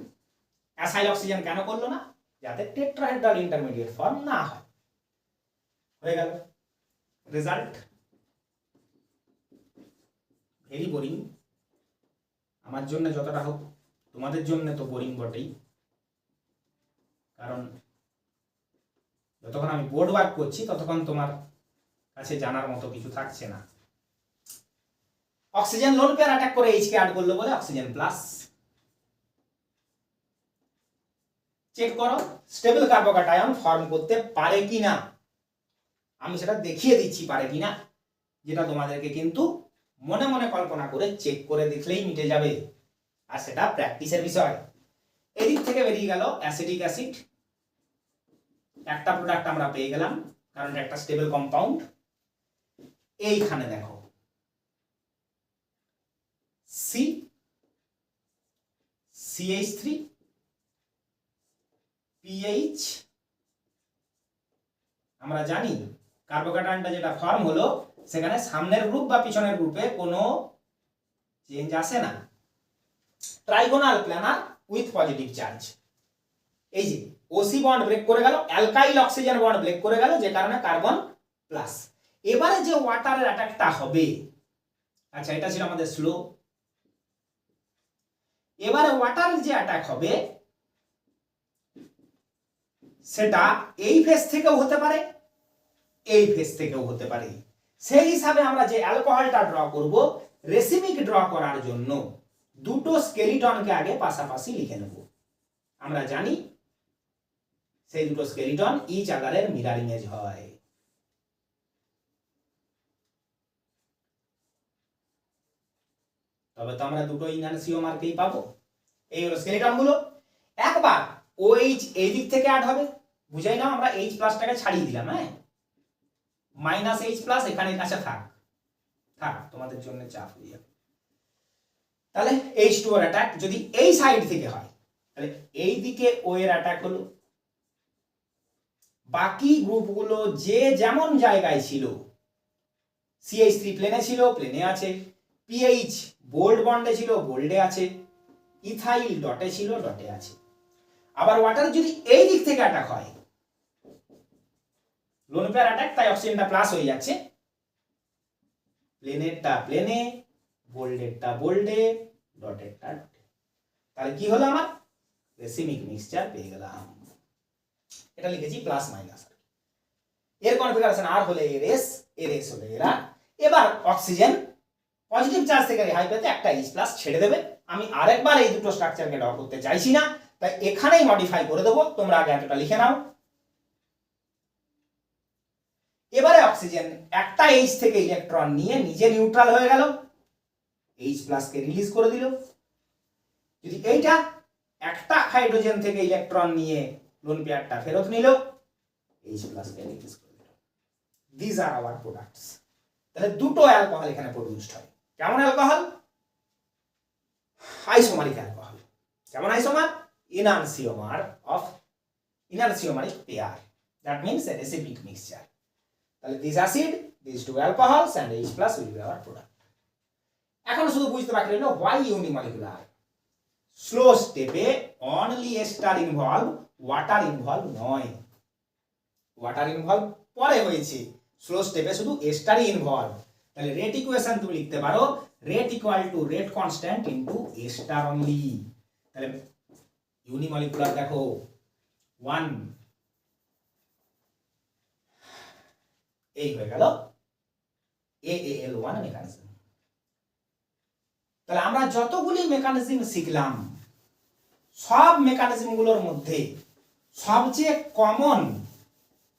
Speaker 1: অ্যাসাইল অক্সিজেন কেন করলো না, যাতে টেট্রাহেড্রাল ইন্টারমিডিয়েট ফর্ম না হয়। হয়ে গেল রেজাল্ট, ভেরি বোরিং। আমার জন্য যতটা হোক তোমাদের জন্য তো বোরিং বটেই, কারণ যতক্ষণ আমি বোর্ড ওয়ার্ক করছি ততক্ষণ তোমার কাছে জানার মতো কিছু থাকছে না। অক্সিজেন লোন পেয়ার অ্যাটাক করে এইচ কে অ্যাড করলো বলে অক্সিজেন প্লাস। চেক করো স্টেবল কার্বোক্যাটায়ন ফর্ম করতে পারে কিনা, আমি সেটা দেখিয়ে দিচ্ছি পারে কিনা, যেটা তোমাদেরকে কিন্তু মনে মনে কল্পনা করে চেক করে দেখলেই মিটে যাবে, আর সেটা প্র্যাকটিসের বিষয়। এদিক থেকে বেরিয়ে গেল অ্যাসিটিক অ্যাসিড, একটা প্রোডাক্ট আমরা পেয়ে গেলাম কারণ এটা একটা স্টেবল কম্পাউন্ড। এইখানে দেখো CH3 PH, আমরা জানি কার্বোক্যাটায়নটা যেটা ফর্ম হলো সেখানে সামনের গ্রুপ বা পিছনের গ্রুপে কোনো চেঞ্জ আসে না, trigonal planar with positive charge. এই যে OC বন্ড ব্রেক করে গেল, অ্যালকাইল অক্সিজেন বন্ড ব্রেক করে গেল, যে কারণে কার্বন প্লাস। এবারে যে ওয়াটারের অ্যাটাকটা হবে, আচ্ছা এটা ছিল আমাদের স্লো, এবারে ওয়াটারের যে অ্যাটাক হবে সেটা এই ফেজ থেকেও হতে পারে, এই ফেজ থেকেও হতে পারে। সেই হিসাবে আমরা যে অ্যালকোহলটা ড্র করব, রেসিমিক ড্র করার জন্য দুটো স্কেলিটনকে আগে পাশাপাশি লিখে নেব। আমরা জানি সেই দুটো স্কেলিটন ইচ আদারের মিরর ইমেজ হয়। তবে তো আমরা দুটো ইনানসিওমারকেই পাবো। এই হলো স্কেলিটন গুলো। একবার OH এই দিক থেকে অ্যাড হবে, বুঝাই না, আমরা এইচ প্লাসটাকে ছাড়িয়ে দিলাম, হ্যাঁ, মাইনাস এইচ প্লাস এখানে কাছে থাক থাক, তোমাদের জন্য চাপ হয়ে যাবে। তাহলে H2 এর অ্যাটাক যদি এই সাইড থেকে হয় তাহলে এই দিকে ও এর অ্যাটাক হলো, বাকি গ্রুপগুলো যে যেমন জায়গায় ছিল, CH3 প্লেনে ছিল, প্লেনে আছে, PH বোল্ড বন্ডে ছিল, বোল্ডে আছে, ইথাইল ডটে ছিল, ডটে আছে। আবার ওয়াটার যদি এই দিক থেকে অ্যাটাক হয়, লোন পেয়ার অ্যাটাক, তাই অক্সিজেনটা প্লাস হয়ে যাচ্ছে, প্লেনেরটা প্লেনে, বোল্ডেরটা বোল্ডে, ডটেরটা ডটে। তাহলে কি হলো আমার রেসিমিক মিক্সচার পেয়ে গেলাম। এটা লিখেছি প্লাস মাইনাস। এর কনফিগারেশন আর হলে এরএস, এরএস হলে এরা। এবার অক্সিজেন পজিটিভ চার্জ থেকে রেহাই পেতে একটা H প্লাস ছেড়ে দেবে। আমি আরেকবার এই দুটো স্ট্রাকচারকে ড্র করতে চাইছি না, তাই এখানেই মডিফাই করে দেবো, তোমরা আগে এতটা লিখে নাও। এবারে অক্সিজেন একটা H থেকে ইলেকট্রন নিয়ে নিজে নিউট্রাল হয়ে গেল, H প্লাস কে রিলিজ করে দিল। যদি এইটা একটা হাইড্রোজেন থেকে ইলেকট্রন নিয়ে লোন পেয়ারটা ফেরত নিল, H প্লাস কে রিলিজ করে দিল। This are our products. তাহলে দুটো অ্যালকোহল এখানে প্রডিউসড হয়। কেমন অ্যালকোহল? Isomeric alcohol. কেমন isomer? Enantiomer of enantiomeric pair, that means a recipic mixture. তাহলে this acid, these two alcohols and H plus will be our product. এখন শুধু বুঝতে বাকি রইল why unimolecular. স্লো স্টেপে only ester involve, water involve নয়। ওয়াটার ইনভলভ পরে হয়েছে, স্লো স্টেপে শুধু এস্টারই ইনভলভ। তাহলে রেট ইকুয়েশন তুমি লিখতে পারো rate equal to rate constant into ester only. তাহলে ইউনিমলিকুলার দেখো 1, এই হয়ে গেল AAL1 মেকানিজম। তাহলে আমরা যতগুলি মেকানিজম শিখলাম, সব মেকানিজম গুলোর মধ্যে সবচেয়ে কমন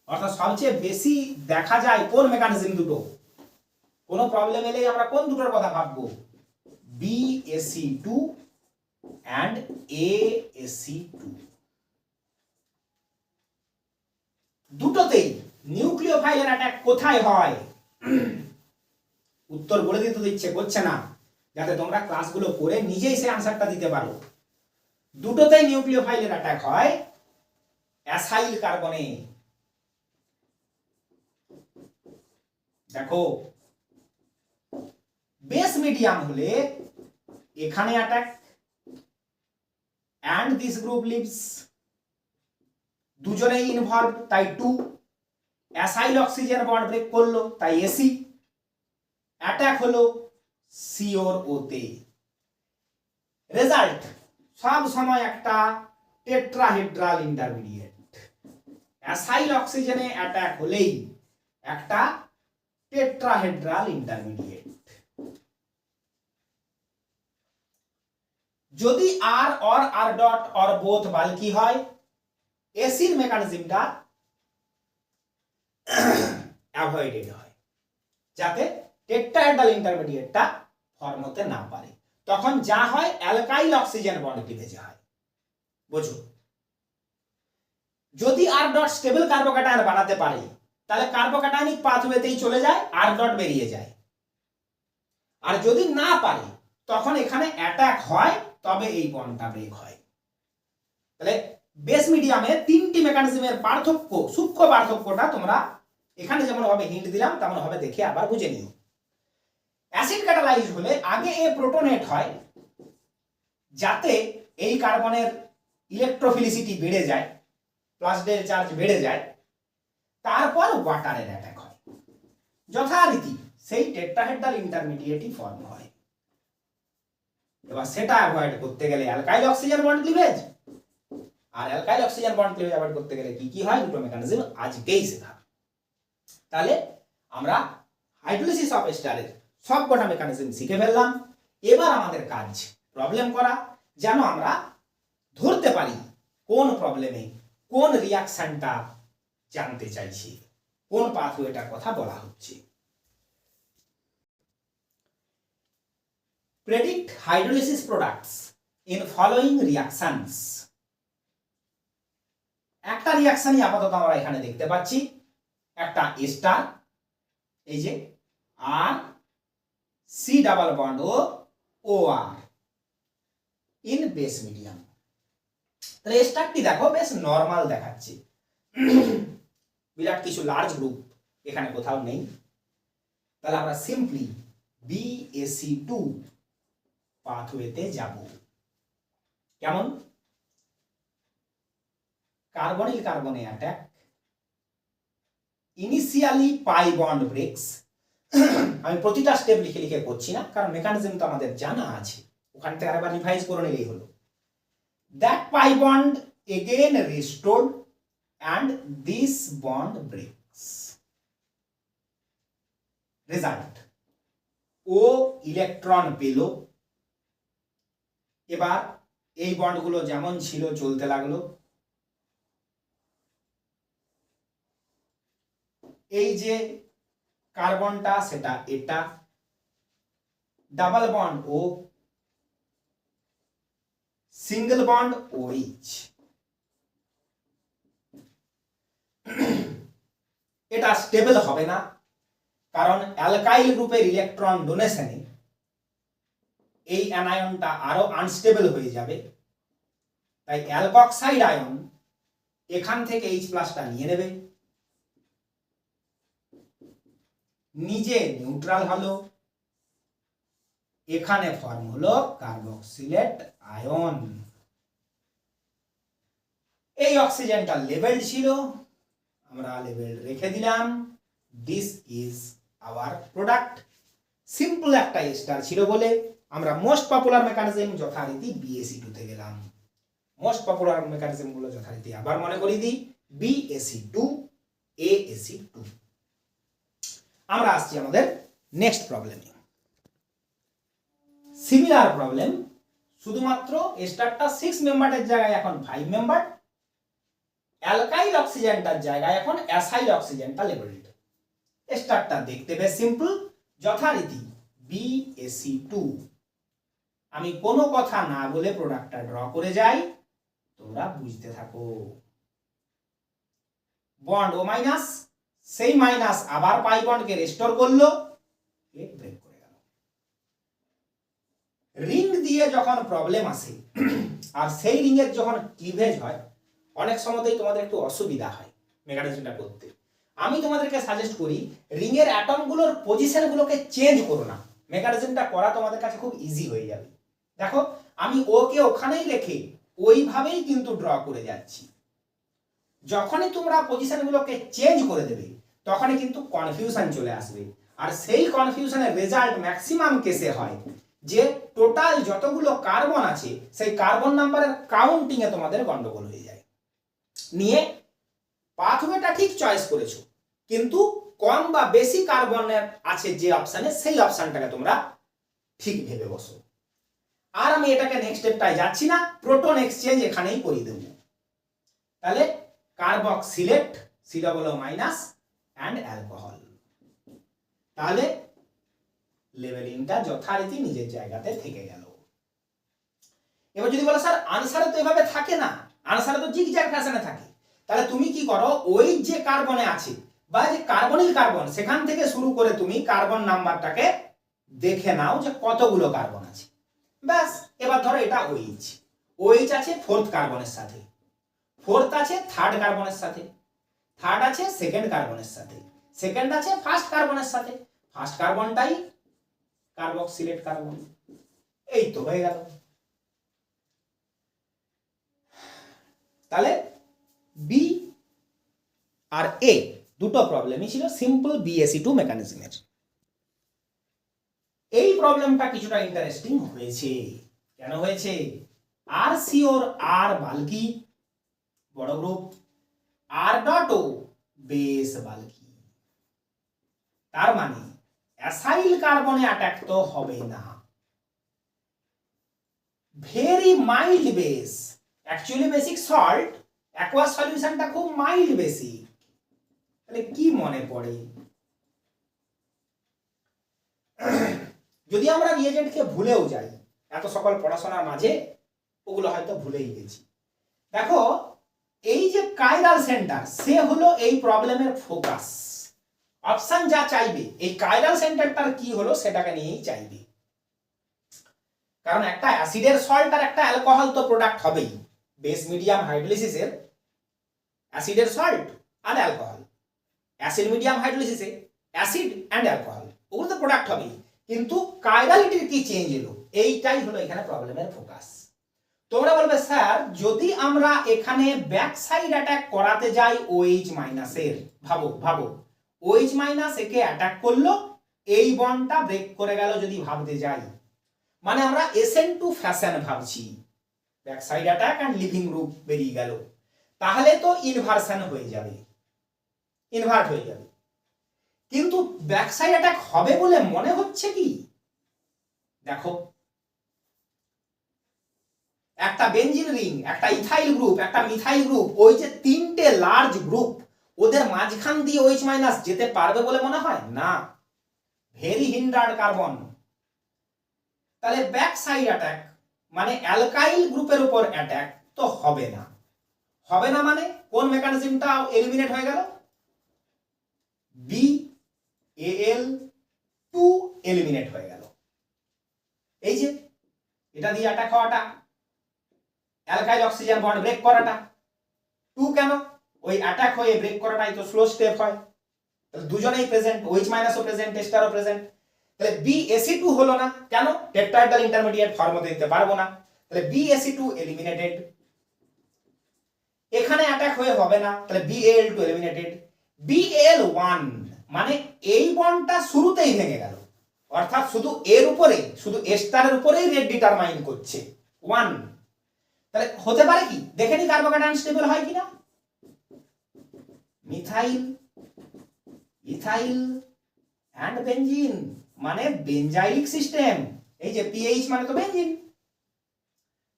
Speaker 1: অর্থাৎ সবচেয়ে বেশি দেখা যায় কোন মেকানিজম দুটো? কোনো প্রবলেম এলেই আমরা কোন দুটোর কথা ভাববো? BAC2 and AAC2। দুটোতেই নিউক্লিওফাইলের অ্যাটাক কোথায় হয়? উত্তর বলে দিতে ইচ্ছে করছে না, যাতে তোমরা ক্লাসগুলো করে নিজেই সেই আনসারটা দিতে পারো। দুটোতেই নিউক্লিওফাইলের অ্যাটাক হয় অ্যাসাইল কার্বনে। দেখো বেস মিডিয়াম হলে এখানে attack and this group leaves, দুজনেই ইনভলভ তাই 2, অ্যাসাইল অক্সিজেন বন্ড ব্রেক করলো তাই AC, অ্যাটাক হলো C ওর O তে। রেজাল্ট সব সময় একটা টেট্রাহেড্রাল ইন্টারমিডিয়েট। অ্যাসাইল অক্সিজেনে অ্যাটাক হলেই একটা টেট্রাহেড্রাল ইন্টারমিডিয়েট। যদি R or R dot or both bulky হয়, এসির মেকানিজমটা অ্যাভয়েডেড হয়, যাতে টেট্রাহেড্রাল ইন্টারমিডিয়েটটা ফর্ম হতে না পারে। তখন যা হয় অ্যালকাইল অক্সিজেন বন্ড ক্লিভেজ হয়। বুঝো, যদি আর ডট স্টেবল কার্বোক্যাটায়ন বানাতে পারে, তাহলে কার্বোক্যাটায়নিক পাথওয়েতেই চলে যায়, আর ডট বেরিয়ে যায়। আর যদি না পারে, তখন এখানে অ্যাটাক হয়, তবে এই বন্ডটা ব্রেক হয়। তাহলে বেস মিডিয়ামে তিনটি মেকানিজমের পার্থক্য, সূক্ষ্ম পার্থক্যটা তোমরা এখানে যেমন ভাবে হিন্ট দিলাম তেমন ভাবে দেখে আবার বুঝে নিও। অ্যাসিড ক্যাটালাইজ হলে আগে এ প্রোটোনেট হয়, যাতে এই কার্বনের ইলেকট্রোফিলিসিটি বেড়ে যায়, প্লাস ডেল চার্জ বেড়ে যায়, তারপর ওয়াটারের অ্যাটাক হয়। যথারীতি সেই টেট্রাহেড্রাল ইন্টারমিডিয়েটই ফর্ম হয়। এবার সেটা অ্যাভয়েড করতে গেলে অ্যালকাইল অক্সিজেন বন্ড ক্লিভেজ, আর alkyl oxygen bond cleavage avoid করতে গেলে কি কি হয়, দুটো মেকানিজম আজকেই শেখা। তাহলে আমরা হাইড্রোলিসিস অফ এস্টারের সবকটা মেকানিজম শিখে ফেললাম। এবার আমাদের কাজ প্রবলেম করা, যেন আমরা ধরতে পারি কোন প্রবলেমে কোন রিয়াকশনটা জানতে চাইছি, কোন পাথওয়েটার কথা বলা হচ্ছে। Predict hydrolysis products in following reactions. একটা রিয়াকশনই আপাতত আমরা এখানে দেখতে পাচ্ছি, একটা স্টার, এই যে R C double bond O R in base medium. তাহলে স্টারটি দেখো বেশ নর্মাল দেখাচ্ছে, বিরাট কিছু লার্জ গ্রুপ এখানে কোথাও নেই। তাহলে আমরা সিম্পলি BaC2 পাথওয়েতে যাব। কেমন? কার্বনিল কার্বনে attack, initially pi bond breaks. আমি প্রতিটা স্টেপ লিখে লিখে করছি না, কারণ মেকানিজম তো আমাদের জানা আছে, ওখান থেকে আরেকবার রিভাইজ করে নিলেই হলো। That pi bond again restored and this bond breaks. Result, O electron পেল, এবার এই বন্ডগুলো যেমন ছিল চলতে লাগলো, এই যে কার্বনটা সেটা এটা, ডাবল বন্ড ও, সিঙ্গেল বন্ড OH, এটা স্টেবল হবে না, কারণ অ্যালকাইল গ্রুপের ইলেকট্রন ডোনেশনে এই অ্যানায়নটা আরো আনস্টেবল হয়ে যাবে। তাই অ্যালকক্সাইড আয়ন এখান থেকে H+টা নিয়ে নেবে, নিজে নিউট্রাল হলো, এখানে ফর্ম হলো কার্বক্সিলেট আয়ন। এই অক্সিজেনটা লেভেল ছিল, আমরা লেভেল রেখে দিলাম। This is hour product. Simple একটা স্টার ছিল বলে আমরা মোস্ট পপুলার মেকানিজম যথারীতি BaC2 তে গেলাম। মোস্ট পপুলার মেকানিজম গুলো যথারীতি আবার মনে করি দিই, BaC2, AaC2। আমরা আসছি আমাদের নেক্সট প্রবলেমে। সিমিলার প্রবলেম, শুধুমাত্র স্টারটা 6 মেম্বারের জায়গায় এখন 5 মেম্বার, অ্যালকাইল অক্সিজেনটার জায়গায় এখন অ্যাসাইল অক্সিজেনটা লেভেলড। স্টারটা দেখতে বেশ সিম্পল, যথারীতি BaC2। আমি কোনো কথা না বলে প্রোডাক্টটা ড্র করে যাই, তোমরা বুঝতে থাকো। বন্ড ও মাইনাস, সেই মাইনাস আবার পাই বন্ডকে রেস্টোর করলো, ব্রেক করে গেল। রিং দিয়ে যখন প্রবলেম আসে আর সেই রিং এর যখন ক্লিভেজ হয়, অনেক সময়তেই তোমাদের একটু অসুবিধা হয় মেকানিজমটা করতে। আমি তোমাদেরকে সাজেস্ট করি রিং এর অ্যাটমগুলোর পজিশনগুলোকে চেঞ্জ করো না, মেকানিজমটা করা তোমাদের কাছে খুব ইজি হয়ে যাবে। দেখো আমি ওকে ওখানেই রেখে ওইভাবেই কিন্তু ড্র করে যাচ্ছি। যখনই তোমরা পজিশনগুলোকে চেঞ্জ করে দেবে তখনই কিন্তু কনফিউশন চলে আসবে, আর সেই কনফিউশনের রেজাল্ট ম্যাক্সিমাম কেসে হয় যে টোটাল যতগুলো কার্বন আছে সেই কার্বন নাম্বারের কাউন্টিং এ তোমাদের গন্ডগোল হয়ে যায়। নিয়ে পাথওয়েটা ঠিক চয়েস করেছো, কিন্তু কম বা বেশি কার্বনের আছে যে অপশানে, সেই অপশানটাকে তোমরা ঠিক ভেবে বসো। আর আমি এটাকে নেক্সট স্টেপটায় যাচ্ছি না, প্রোটন এক্সচেঞ্জ এখানেই করে দেব। তাহলে কার্বক্সিলেট COO- অ্যান্ড অ্যালকোহল। তাহলে লেভেলিংটা যথারীতি নিজের জায়গাতে থেকে গেল। এবার যদি বলো স্যার আনসারে তো এভাবে থাকে না, আনসারে তো জিগজ্যাগ ফ্যাশনে থাকে, তাহলে তুমি কি করো, ওই যে কার্বনে আছে বা যে কার্বনিল কার্বন সেখান থেকে শুরু করে তুমি কার্বন নাম্বারটাকে দেখে নাও যে কতগুলো কার্বন আছে। ব্যাস, এবার ধরো এটা OH আছে 4th কার্বনের সাথে, 4th আছে 3rd কার্বনের সাথে, 3rd আছে 2nd কার্বনের সাথে, 2nd আছে 1st কার্বনের সাথে, 1st কার্বনটাই কার্বক্সিলেট কার্বন। এই তো হয়ে গেল। তাহলে বি আর এ দুটো প্রবলেমই ছিল সিম্পল BaC2 মেকানিজমের। এই প্রবলেমটা কিছুটা ইন্টারেস্টিং হয়েছে। কেন হয়েছে? R C or R bulky বড় group, R dot O base bulky, তার মানে অ্যাসাইল কার্বনে অ্যাটাক তো হবে না। Very mild base, actually basic salt, aqueous সলিউশনটা খুব মাইল্ড বেসিক। তাহলে কি মনে পড়ে? যদি আমরা রিয়েজেন্টকে ভুলেও যাই এত সকল পড়াশোনার মাঝে, ওগুলো হয়তো ভুলেই গেছি। দেখো এই যে কাইরাল সেন্টার সে হলো এই প্রবলেমের ফোকাস। অপশন যা চাইবে এই কাইরাল সেন্টারটার কি হলো সেটাকে নিয়েই চাইবে, কারণ একটা অ্যাসিডের সল্ট আর একটা অ্যালকোহল তো প্রোডাক্ট হবেই। বেস মিডিয়াম হাইড্রোলিসিসের অ্যাসিডের সল্ট আর অ্যালকোহল, অ্যাসিড মিডিয়াম হাইড্রোলিসিসে অ্যাসিড অ্যান্ড অ্যালকোহল, ওগুলো তো প্রোডাক্ট হবেই, কিন্তু কাইরালিটির কি চেঞ্জ এলো এইটাই হলো এখানে প্রবলেমের ফোকাস। তোমরা বলবে স্যার যদি আমরা এখানে ব্যাক সাইড অ্যাটাক করাতে যাই OH মাইনাসের, ভাবো ভাবো OH মাইনাস একে অ্যাটাক করলো, এই বন্ডটা ব্রেক করে গেল যদি ভাবতে যাই, মানে আমরা SN2 ফ্যাশন ভাবছি, back side attack and leaving group বেরিয়ে গেল, তাহলে তো ইনভার্সন হয়ে যাবে, ইনভার্ট হয়ে যাবে। কিন্তু ব্যাক সাইড অ্যাটাক হবে বলে মনে হচ্ছে কি? দেখো একটা বেনজিন রিং, একটা ইথাইল গ্রুপ, একটা মিথাইল গ্রুপ, ওই যে তিনটে লার্জ গ্রুপ, ওদের মাঝখান দিয়ে OH মাইনাস যেতে পারবে বলে মনে হয় না, ভেরি হিন্ডার্ড কার্বন। তাহলে ব্যাক সাইড অ্যাটাক মানে অ্যালকাইল গ্রুপের উপর অ্যাটাক তো হবে না, হবে না মানে কোন মেকানিজমটা এলিমিনেট হয়ে গেল? BAL2 এলিমিনেট হয়ে গেল। এই যে এটা দিয়ে অ্যাটাক হওয়াটা, অ্যালকাইল অক্সিজেন বন্ড ব্রেক করাটা, 2 কেন? ওই অ্যাটাক হয়ে ব্রেক করাটাই তো স্লো স্টেপ হয়, তাহলে দুজনেই প্রেজেন্ট, OH মাইনাসও প্রেজেন্ট, এস্টারও প্রেজেন্ট, তাহলে BAC2 হলো না কেন? টেট্রাহেড্রাল ইন্টারমিডিয়েট ফর্ম হতে দিতে পারবো না, তাহলে BAC2 এলিমিনেটেড। এখানে অ্যাটাক হয়ে হবে না, তাহলে BAL2 এলিমিনেটেড। BAL1 মানে এই বন্ডটা শুরুতেই ভেঙে গেল, অর্থাৎ শুধু এর উপরে, শুধু এস্টারের উপরেই রেট ডিটারমাইন করছে 1, তাহলে হতে পারে কি? দেখে নি কার্বোকেটায়ন স্টেবল হয় কিনা। মিথাইল, ইথাইল এন্ড বেনজিন মানে বেনজাইলিক সিস্টেম, এই যে PH মানে তো বেনজিন,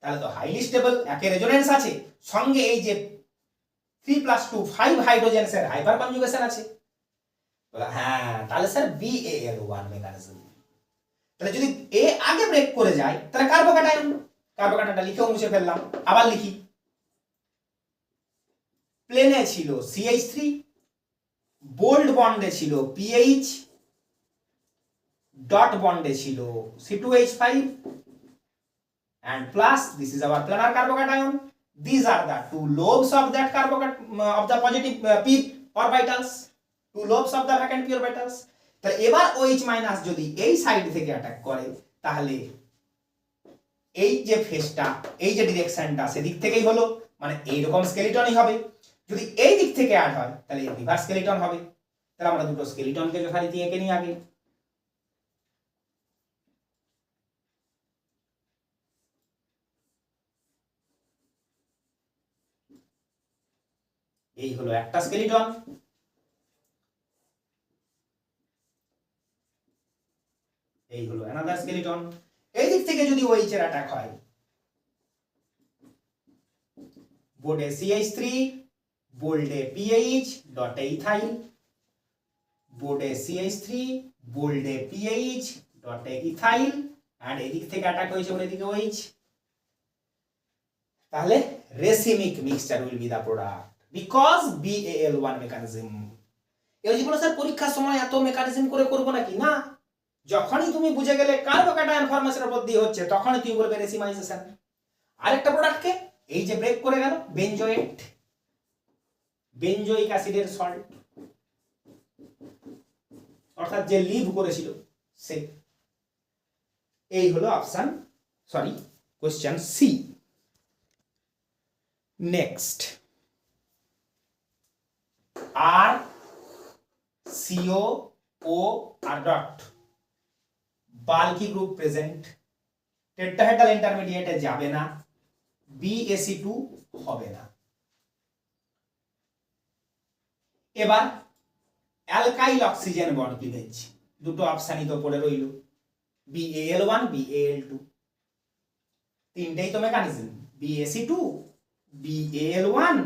Speaker 1: তাহলে তো হাইলি স্টেবল, একে রেজোনেন্স আছে, সঙ্গে এই যে 3+2 5 হাইড্রোজেনসের হাইপার কনজুগেশন আছে। হ্যাঁ, তাহলে স্যার BAL1 মেকানিজম। তাহলে যদি এ আগে ব্রেক করে যায় তাহলে কার্বোকেটায়ন, কার্বোকেটায়নটা লিখেও মুছে ফেললাম, আবার লিখি। প্লেনে ছিল CH3, বোল্ড বন্ডে ছিল PH, ডট বন্ডে ছিল C2H5 and plus this is our planar carbocation. These are the two lobes of that carbocation of the positive p orbitals, two lobes of the vacant p orbitals. তাহলে এবার OH মাইনাস যদি এই সাইড থেকে অ্যাটাক করে তাহলে এই যে ফেসটা, এই যে ডিরেকশনটা সেদিক থেকেই হলো, মানে এইরকম স্কেলিটনই হবে। যদি এই দিক থেকে অ্যাড হয় তাহলে রিভার্স স্কেলিটন হবে। তাহলে আমরা দুটো স্কেলিটনকে যথারীতি এঁকে নিই আগে। এই হলো একটা স্কেলিটন, এই হলো অ্যানাদার স্কেলিটন। এই দিক থেকে যদি OH এর অ্যাটাক হয়, বোর্ডে CH3, বোল্ডে PH, ডটে ইথাইল, বোর্ডে CH3, বোল্ডে PH, ডটে ইথাইল, এন্ড এই দিক থেকে অ্যাটাক হয়েছে বলে এদিকে OH, তাহলে racemic mixture will be the product because BAL1 mechanism. এই যে বলো স্যার পরীক্ষার সময় এত মেকানিজম করে করব নাকি? না, যখনই তুমি বুঝে গেলে কার্বোকেটায়ন ফরমেশনের উপর দিয়ে হচ্ছে তখনই তুমি বলবে রেসিমাইজেশন। আরেকটা প্রোডাক্টকে এই যে ব্রেক করে গেল, বেনজোয়েট, বেনজোইক অ্যাসিডের সল্ট, অর্থাৎ যে লিভ করেছিল সে। এই হলো option, sorry question C. Next, R CO O R dot bulky group present, tetrahedral ইন্টারমিডিয়েটে যাবে না, BAC2 হবে না। এবার অ্যালকাইল অক্সিজেন বন্ড ক্লিভেজ, দুটো অপশনই তো পড়ে রইল, BAL1 BAL2, তিনটেই তো মেকানিজম, BAC2 BAL1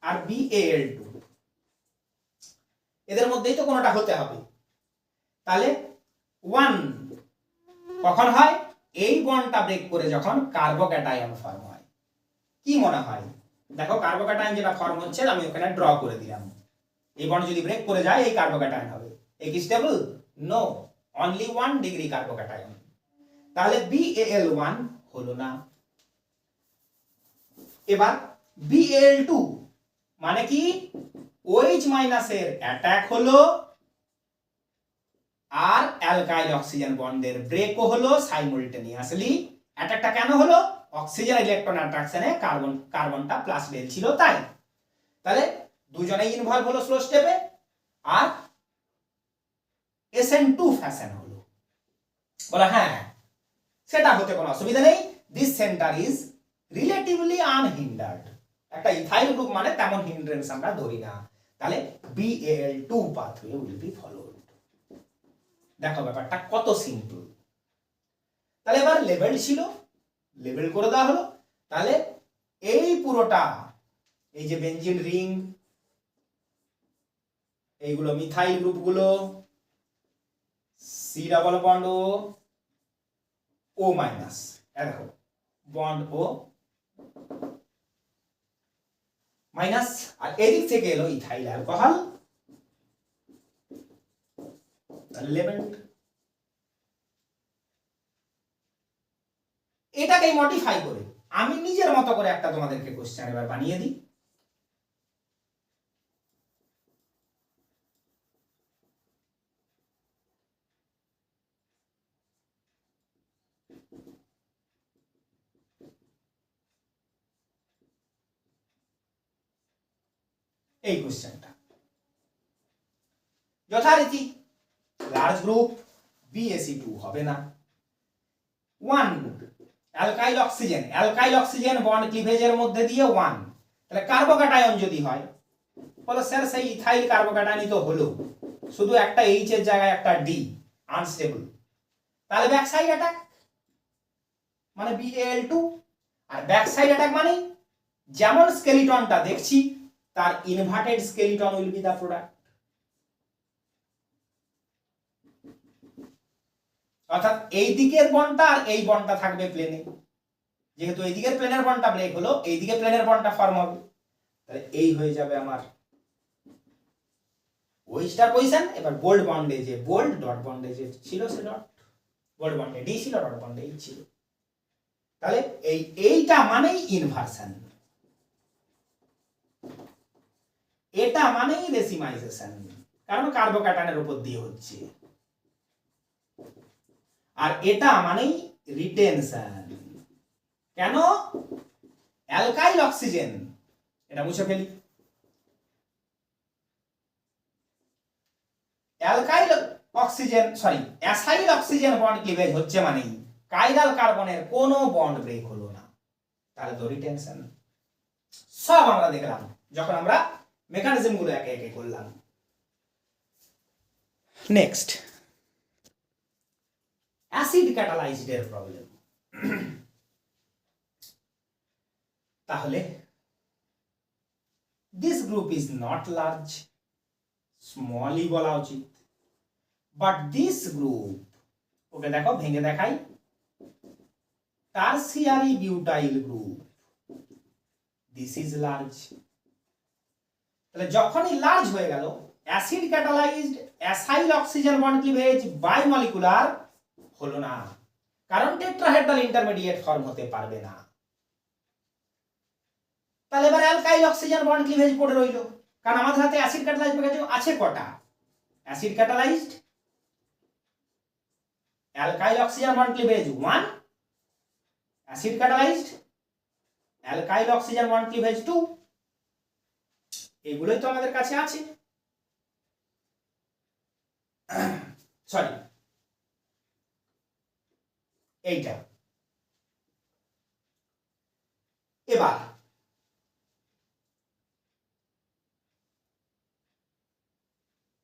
Speaker 1: আর BAL2, এদের মধ্যেই তো কোনোটা হতে হবে। তাহলে 1 কখন হয়? এই বন্ডটা ব্রেক করে যখন কার্বোক্যাটায়ন ফর্ম হয়। কি মনে হয় দেখো কার্বোক্যাটায়ন যেটা ফর্ম হচ্ছে আমি ওখানে ড্র করে দিলাম। এই বন্ড যদি ব্রেক করে যায় এই কার্বোক্যাটায়ন হবে। এ কি stable? No, only 1 degree carbocation. তাহলে BaL1 হলো না। এবার BaL2 মানে কি OH মাইনাস এর অ্যাটাক হলো আর অ্যালকাইল অক্সিজেন বন্ডের ব্রেকও হলো সাইমultaneously। অ্যাটাকটা কেন হলো? অক্সিজেন ইলেকট্রন অ্যাট্রাকশনে কার্বনটা প্লাস ডেল ছিল তাই। তাহলে দুজনেই ইনভলভ হলো স্লো স্টেপে আর SN2 ফ্যাশন হলো। বলা হ্যাঁ সেটা হতে কোনো অসুবিধা নেই। This centre is relatively আনহিন্ডার্ড। একটা ইথাইল গ্রুপ মানে তেমন হিন্ড্রেন্স আমরা ধরি না। তাহলে BaL2 pathway will be followed. দেখো ব্যাপারটা কত সিম্পল। তাহলে এবার লেবেল ছিল, লেবেল করে দেওয়া হলো। তাহলে এই পুরোটা এই যে বেনজিন রিং, এইগুলো মিথাইল গ্রুপগুলো C double bond O minus, দেখো বন্ড O মাইনাস, আর এদিক থেকে এলো ইথাইল অ্যালকোহল লেবেলড। এটাকে মডিফাই করে আমি নিজের মতো করে একটা তোমাদেরকে কোশ্চেন এবার বানিয়ে দিই। এই কোশ্চেনটা যথারীতি লার্জ গ্রুপ BaC2 হবে না। 1 অ্যালকাইল অক্সিজেন বন্ড ক্লিভেজের মধ্যে দিয়ে 1, তাহলে কার্বোক্যাটায়ন যদি হয় বলো স্যার সেই ইথাইল কার্বোক্যাটায়নই তো হলো, শুধু একটা H এর জায়গায় একটা D আনস্টেবল। তাহলে ব্যাক সাইড অ্যাটাক মানে BaL2, আর ব্যাক সাইড অ্যাটাক মানে যেমন স্কেলিটনটা দেখছি তার inverted skeleton will be the product. অর্থাৎ এই দিকের বন্ডটা আর এই বন্ডটা থাকবে প্লেনে, যেহেতু এই দিকের প্লেনের বন্ডটা ব্রেক হলো এই দিকে প্লেনের বন্ডটা ফর্ম হবে। তাহলে এই হয়ে যাবে আমার ওই স্টার পজিশন। এবার বোল্ড বন্ডে যে বোল্ড, ডট বন্ডে যে ছিল সে ডট, বোল্ড বন্ডে ডি ছিল, ডট বন্ডে এই ছিল। তাহলে এইটা মানেই ইনভার্সন, এটা মানেই রেসিমাইজেশন, কারণ কার্বোক্যাটায়নের উপর দিয়ে হচ্ছে। আর এটা মানেই রিটেনশন। কেন? অ্যালকাইল অক্সিজেন, এটা মুছে ফেলি, alkyl oxygen acyl oxygen bond cleavage হচ্ছে মানেই কাইরাল কার্বনের কোনো বন্ড ব্রেক হলো না, তাহলে তো রিটেনশন। সব আমরা দেখলাম যখন আমরা মেকানিজম গুলো একে একে করলাম। নেক্সট অ্যাসিড ক্যাটালাইজড এর প্রবলেম। তাহলে this group is not large, স্মলই বলা উচিত, বাট দিস গ্রুপ, ওকে দেখো ভেঙে দেখাই, tertiary butyl group, this is large. তাহলে যখনই লার্জ হয়ে গেল acid catalysed acyl oxygen bond cleavage bimolecular হলো না, কারণ টেট্রাহেড্রাল ইন্টারমিডিয়েট ফর্ম হতে পারবে না। তাহলে এবার অ্যালকাইল অক্সিজেন বন্ড ক্লিভেজ পড়ে রইল, কারণ আমাদের হাতে অ্যাসিড ক্যাটালাইজড আছে কটা? Acid catalysed alkyl oxygen bond cleavage 1, acid catalysed alkyl oxygen bond cleavage 2, এগুলোই তো আমাদের কাছে আছে। সরি, এইটা। এবার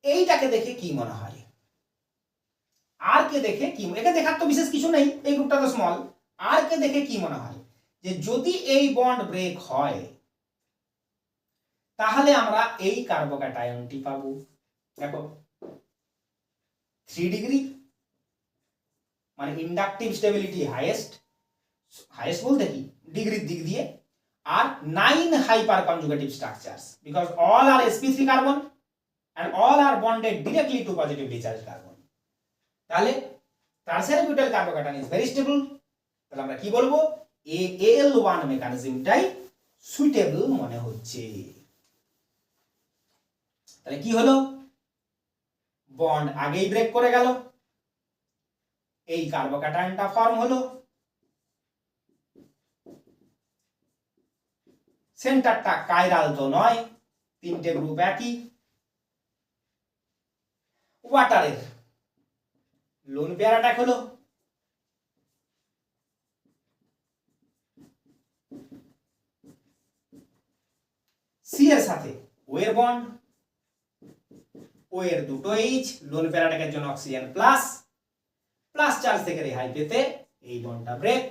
Speaker 1: এইটাকে দেখে কি মনে হয়? আর কে দেখে কি, একে দেখার তো বিশেষ কিছু নেই, এই গ্রুপটা তো স্মল। আর কে দেখে কি মনে হয় যে যদি এই বন্ড ব্রেক হয় তাহলে আমরা এই কার্বোক্যাটায়নটি পাবো। দেখো 3 ডিগ্রি মানে ইন্ডাকটিভ স্টেবিলিটি হাইয়েস্ট, হাইয়েস্ট বলতে কি ডিগ্রির দিক দিয়ে, are 9 hyperconjugative structures because all are sp3 carbon and all are bonded directly to positively charged carbon. তাহলে tertiary butyl carbocation is very stable. তাহলে আমরা কি বলবো, AL1 মেকানিজমটাই সুইটেবল মনে হচ্ছে। তাহলে কি হলো, বন্ড আগেই ব্রেক করে গেল, এই কার্বোক্যাটায়নটা ফর্ম হলো, সেন্টারটা কাইরাল তো নয়, তিনটে গ্রুপ একই। ওয়াটারের লোন পেয়ার অ্যাটাক হলো, সি এর সাথে ও এর বন্ড, ও এর দুটো এইচ, লোন পেয়ার অ্যাটাকের জন্য অক্সিজেন প্লাস, প্লাস চার্জ থেকে রেহাই পেতে এই বন্ডটা ব্রেক,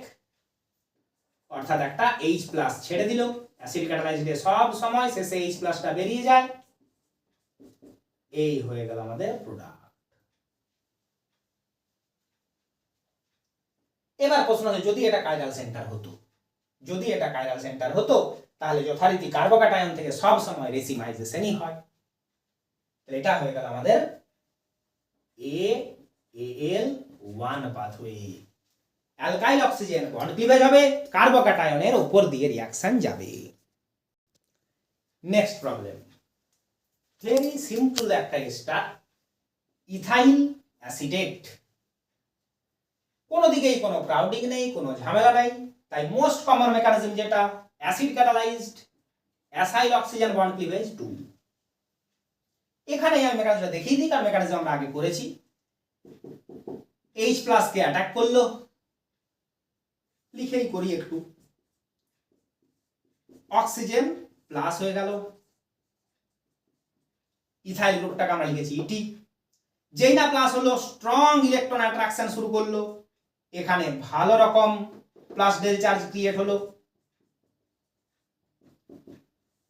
Speaker 1: অর্থাৎ একটা এইচ প্লাস ছেড়ে দিল। অ্যাসিড ক্যাটালাইজে সব সময় শেষে এইচ প্লাসটা বেরিয়ে যায়, এই হয়ে গেল আমাদের প্রোডাক্ট। এবার প্রশ্ন হচ্ছে, যদি এটা কাইরাল সেন্টার হতো, যদি এটা কাইরাল সেন্টার হতো তাহলে যথারীতি কার্বোক্যাটায়ন থেকে সব সময় রেসিমাইজেশনই হয়। তাহলে এটা হয়ে গেল আমাদের AAL1 pathway. Alkyl oxygen bond cleavage হবে, কার্বোক্যাটায়নের উপর দিয়ে রিঅ্যাকশন যাবে। নেক্সট প্রবলেম, ভেরি সিম্পল একটা স্টার, ইথাইল অ্যাসিটেট। কোনো দিকেই কোনো ক্রাউডিং নেই, কোনো ঝামেলা নাই, তাই মোস্ট কমন মেকানিজম যেটা acid catalysed acyl oxygen bond cleavage 2। এখানে আমি মেকানিজমটা দেখিয়ে দিই, কারণ মেকানিজম আমরা আগে করেছি। H প্লাস কে অ্যাটাক করলো, লিখেই করি একটু, অক্সিজেন প্লাস হয়ে গেল, ইথাইল গ্রুপটাকে আমরা লিখেছি ইটি। যেই না প্লাস হলো, স্ট্রং ইলেকট্রন অ্যাট্রাকশন শুরু করলো, এখানে ভালো রকম প্লাস ডেল চার্জ ক্রিয়েট হলো,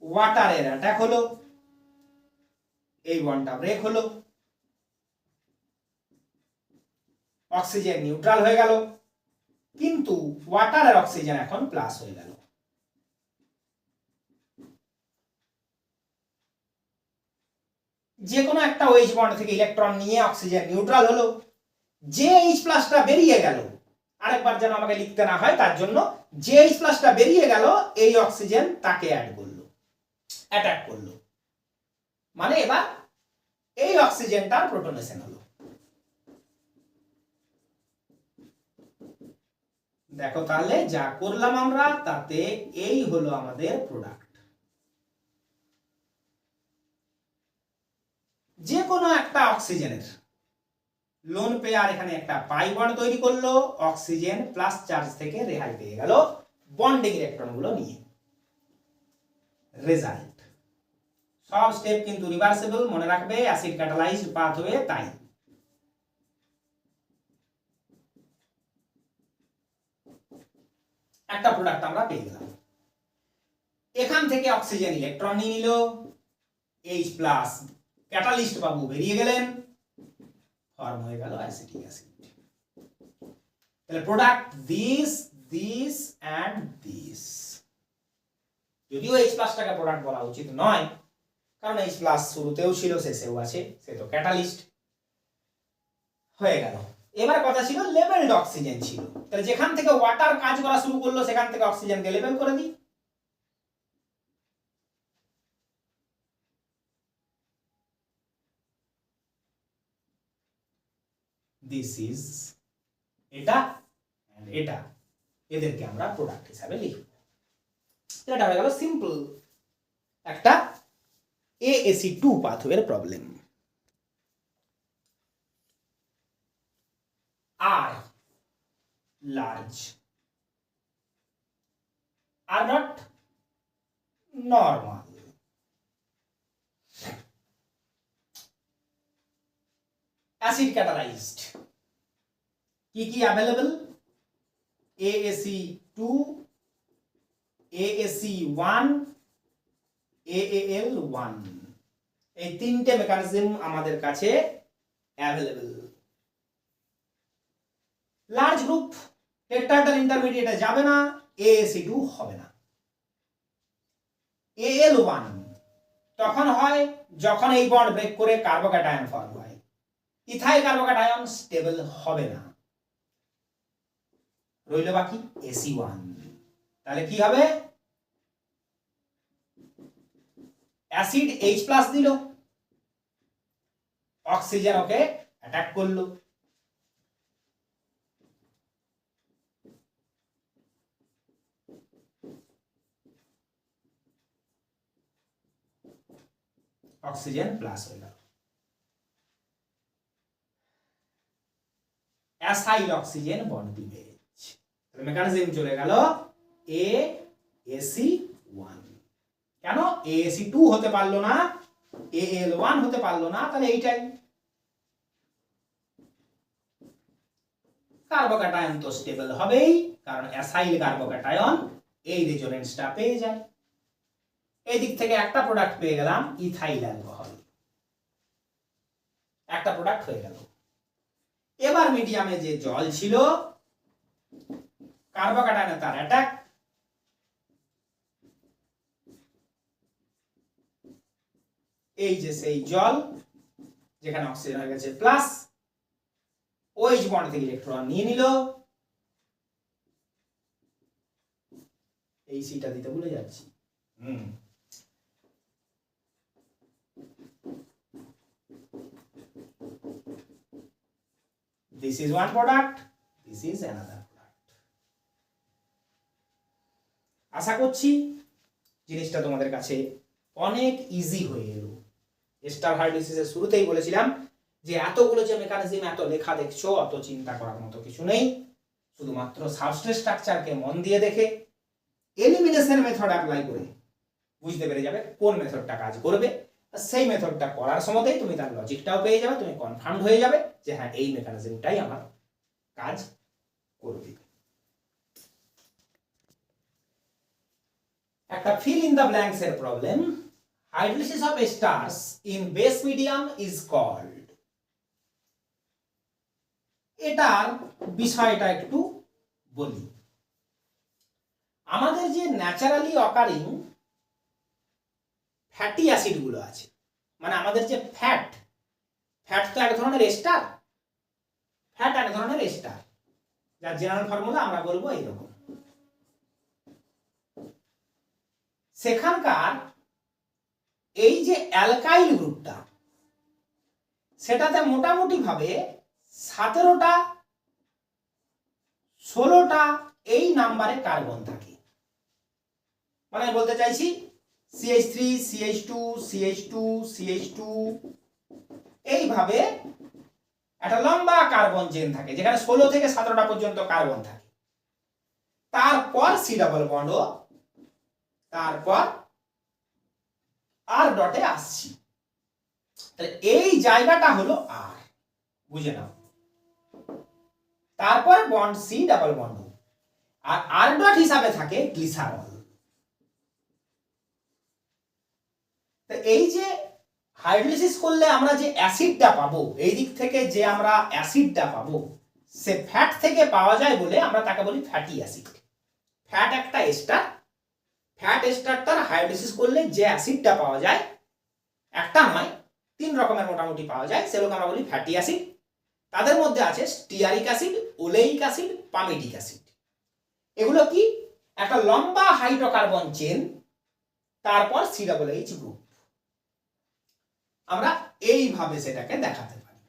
Speaker 1: ওয়াটারের অ্যাটাক হলো, এই বন্ডটা ব্রেক হলো, অক্সিজেন নিউট্রাল হয়ে গেল, কিন্তু ওয়াটারের অক্সিজেন এখন প্লাস হয়ে গেল। যে কোনো একটা OH বন্ড থেকে ইলেকট্রন নিয়ে অক্সিজেন নিউট্রাল হলো, যে H প্লাসটা বেরিয়ে গেল, আরেকবার যেন আমাকে লিখতে না হয় তার জন্য, যে H প্লাসটা বেরিয়ে গেল এই অক্সিজেন তাকে অ্যাড করলো, অ্যাটাক করলো, মানে এবার এই অক্সিজেনটার প্রোটনেশন হলো। দেখো তাহলে যা করলাম আমরা, তাতে এই হলো আমাদের প্রোডাক্ট। যে কোনো একটা অক্সিজেনের লোন পেয়ার এখানে একটা পাই বন্ড তৈরি করলো, অক্সিজেন প্লাস চার্জ থেকে রেহাই পেয়ে গেল বন্ডিং ইলেকট্রন গুলো নিয়ে। রেজাল্ট, সব স্টেপ কিন্তু রিভার্সিবল, মনে রাখবে, অ্যাসিড ক্যাটালাইজড পাথওয়ে তাই। একটা প্রোডাক্ট আমরা পেয়ে গেলাম। এখান থেকে অক্সিজেন ইলেকট্রন নিয়ে নিল, H প্লাস ক্যাটালিস্ট বাবু বেরিয়ে গেলেন, ফর্ম হয়ে গেল অ্যাসিটিক অ্যাসিড। তাহলে product this, this and this. যদিও H প্লাসটাকে প্রোডাক্ট বলা উচিত নয়, কারণ H প্লাস শুরুতেও ছিল শেষেও আছে, সে তো ক্যাটালিস্ট হয়ে গেল। এবার কথা ছিল লেভেলড অক্সিজেন ছিল, তাহলে যেখান থেকে ওয়াটার কাজ করা শুরু করলো সেখান থেকে অক্সিজেনকে লেভেল করে দিই। দিস ইজ, এটা এটা, এদেরকে আমরা প্রোডাক্ট হিসাবে লিখব। এটা হয়ে গেল সিম্পল একটা AAC2 পাথওয়ের প্রবলেম। আর large are not normal. Acid catalyzed কি কি অ্যাভেলেবল, AAC2, AAC1, AAL1, এই তিনটে মেকানিজম আমাদের কাছে অ্যাভেলেবল। লার্জ গ্রুপ টেট্রাহেড্রাল ইন্টারমিডিয়েটে যাবে না, AAC2 হবে না। Al1 তখন হয় যখন এই বন্ড ব্রেক করে কার্বোক্যাটায়ন ফর্ম হয়। ইথাইল কার্বোক্যাটায়ন স্টেবল হবে না, রইল বাকি Ac1। তাহলে কি হবে? অ্যাসিড H+ দিল, অক্সিজেন ওকে অ্যাটাক করলো, অক্সিজেন প্লাস হয়ে গেল, অ্যাসাইল অক্সিজেন বন্ড ক্লিভেজ। তাহলে মেকানিজম চলে গেল AAC1। কেন AAC2 হতে পারলো না, Al1 হতে পারলো না? তাহলে এইটাই, কার্বোক্যাটায়ন তো স্টেবল হবেই, কারণ অ্যাসাইল কার্বোক্যাটায়ন এই রেজোনেন্সটা পেয়ে যায়। এই দিক থেকে একটা প্রোডাক্ট পেয়ে গেলাম, ইথাইল অ্যালকোহল, একটা প্রোডাক্ট হয়ে গেল। এবার মিডিয়ামে যে জল ছিল, কার্বোক্যাটায়নে তার অ্যাটাক, এই যে সেই জল যেখানে অক্সিজেন হয়ে গেছে প্লাস, OH বন্ড থেকে ইলেকট্রন নিয়ে নিল, এই সিটা দিতে ভুলে যাচ্ছি। This is one product, this is another product. আশা করছি জিনিসটা তোমাদের কাছে অনেক ইজি হয়ে এলো। এস্টার হাইড্রোলিসিসের শুরুতেই বলেছিলাম যে এতগুলো যে মেকানিজম, এত লেখা দেখছো, অত চিন্তা করার মতো কিছু নেই, শুধুমাত্র সাবস্ট্রেট স্ট্রাকচারকে মন দিয়ে দেখে এলিমিনেশন মেথড অ্যাপ্লাই করে বুঝতে পেরে যাবে কোন মেথডটা কাজ করবে। সেই মেথডটা করার সময়তেই তুমি তার লজিকটাও পেয়ে যাবে, তুমি কনফার্ম হয়ে যাবে যে হ্যাঁ এই মেকানিজমটাই আমার কাজ করবে। একটা ফিল ইন দ্য ব্ল্যাঙ্কস এর problem, hydrolysis of esters in base medium is called. এটার বিষয়টা একটু বলি। আমাদের যে ন্যাচারালি অকারিং ফ্যাটি অ্যাসিড গুলো আছে, মানে আমাদের যে ফ্যাট তো এক ধরনের এস্টার, ফ্যাট এক ধরনের এস্টার, যার জেনারেল ফর্মুলা আমরা বলবো এইরকম। সেখানকার এই যে অ্যালকাইল গ্রুপটা, সেটাতে মোটামুটি ভাবে 17টা 16টা এই নাম্বারে কার্বন থাকে। মানে বলতে চাইছি CH3 CH2 CH2 CH2 এইভাবে একটা লম্বা কার্বন চেন থাকে, যেখানে 16 থেকে 17টা পর্যন্ত কার্বন থাকে। তারপর C ডাবল বন্ড, তারপর R ডটে আসছি। তাহলে এই জায়গাটা হলো R, বুঝে নাও। তারপর বন্ড C ডাবল বন্ড, আর R ডট হিসাবে থাকে গ্লিসারল। তো এই যে হাইড্রোলিসিস করলে আমরা যে অ্যাসিডটা পাবো, এই দিক থেকে যে আমরা অ্যাসিডটা পাবো, সে ফ্যাট থেকে পাওয়া যায় বলে আমরা তাকে বলি ফ্যাটি অ্যাসিড। ফ্যাট একটা এস্টার, ফ্যাট এস্টারটার হাইড্রোলিসিস করলে যে অ্যাসিডটা পাওয়া যায়, একটা নয় 3 রকমের মোটামুটি পাওয়া যায়, সেগুলোকে আমরা বলি ফ্যাটি অ্যাসিড। তাদের মধ্যে আছে stearic acid, oleic acid, palmitic acid. এগুলো কি একটা লম্বা হাইড্রোকার্বন চেন, তারপর COOH গ্রুপ। আমরা এইভাবে সেটাকে দেখাতে পারি,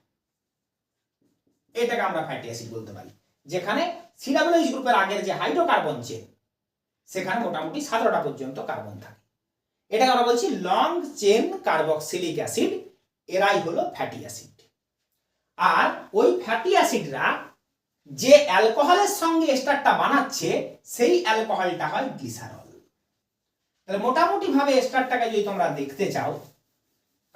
Speaker 1: এটাকে আমরা ফ্যাটি অ্যাসিড বলতে পারি, যেখানে COOH গ্রুপের আগের যে হাইড্রোকার্বন চেন, সেখানে মোটামুটি 17টা পর্যন্ত কার্বন থাকে। এটাকে আমরা বলছি লং চেন কার্বক্সিলিক অ্যাসিড, এরাই হলো ফ্যাটি অ্যাসিড। আর ওই ফ্যাটি অ্যাসিডরা যে অ্যালকোহলের সঙ্গে এস্টারটা বানাচ্ছে, সেই অ্যালকোহলটা হয় গ্লিসারল। তাহলে মোটামুটি ভাবে এস্টারটাকে যদি তোমরা দেখতে চাও,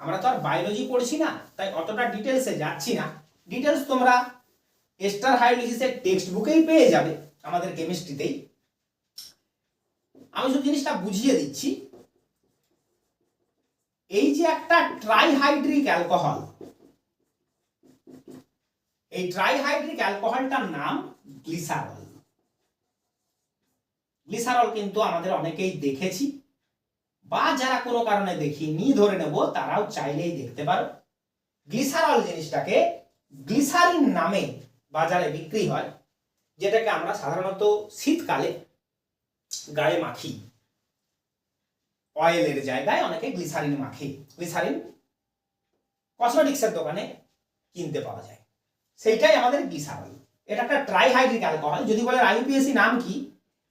Speaker 1: আমরা তো আর বায়োলজি পড়ছি না, তাই অতটা ডিটেলসে যাচ্ছি না। ডিটেলস তোমরা এস্টার হাইড্রোলিসিসের টেক্সট বুকেই পেয়ে যাবে, আমাদের কেমিস্ট্রিতেই। আমি শুধু জিনিসটা বুঝিয়ে দিচ্ছি। এই যে একটা ট্রাইহাইড্রিক অ্যালকোহল, এই ট্রাইহাইড্রিক অ্যালকোহলটার নাম গ্লিসারল। গ্লিসারল কিন্তু আমাদের অনেকেই দেখেছি বা যারা কোনো কারণে দেখিনি ধরে নেব তারাও চাইলেই দেখতে পারো। গ্লিসারল জিনিসটাকে গ্লিসারিন নামে বাজারে বিক্রি হয়, যেটাকে আমরা সাধারণত শীতকালে গায়ে মাখি। অয়েলের জায়গায় অনেকে গ্লিসারিন মাখে। গ্লিসারিন কসমেটিক্সের দোকানে কিনতে পাওয়া যায়, সেইটাই আমাদের গ্লিসারল। এটা একটা ট্রাইহাইড্রিক অ্যালকোহল। যদি বলে আইইউপিএসি নাম কি,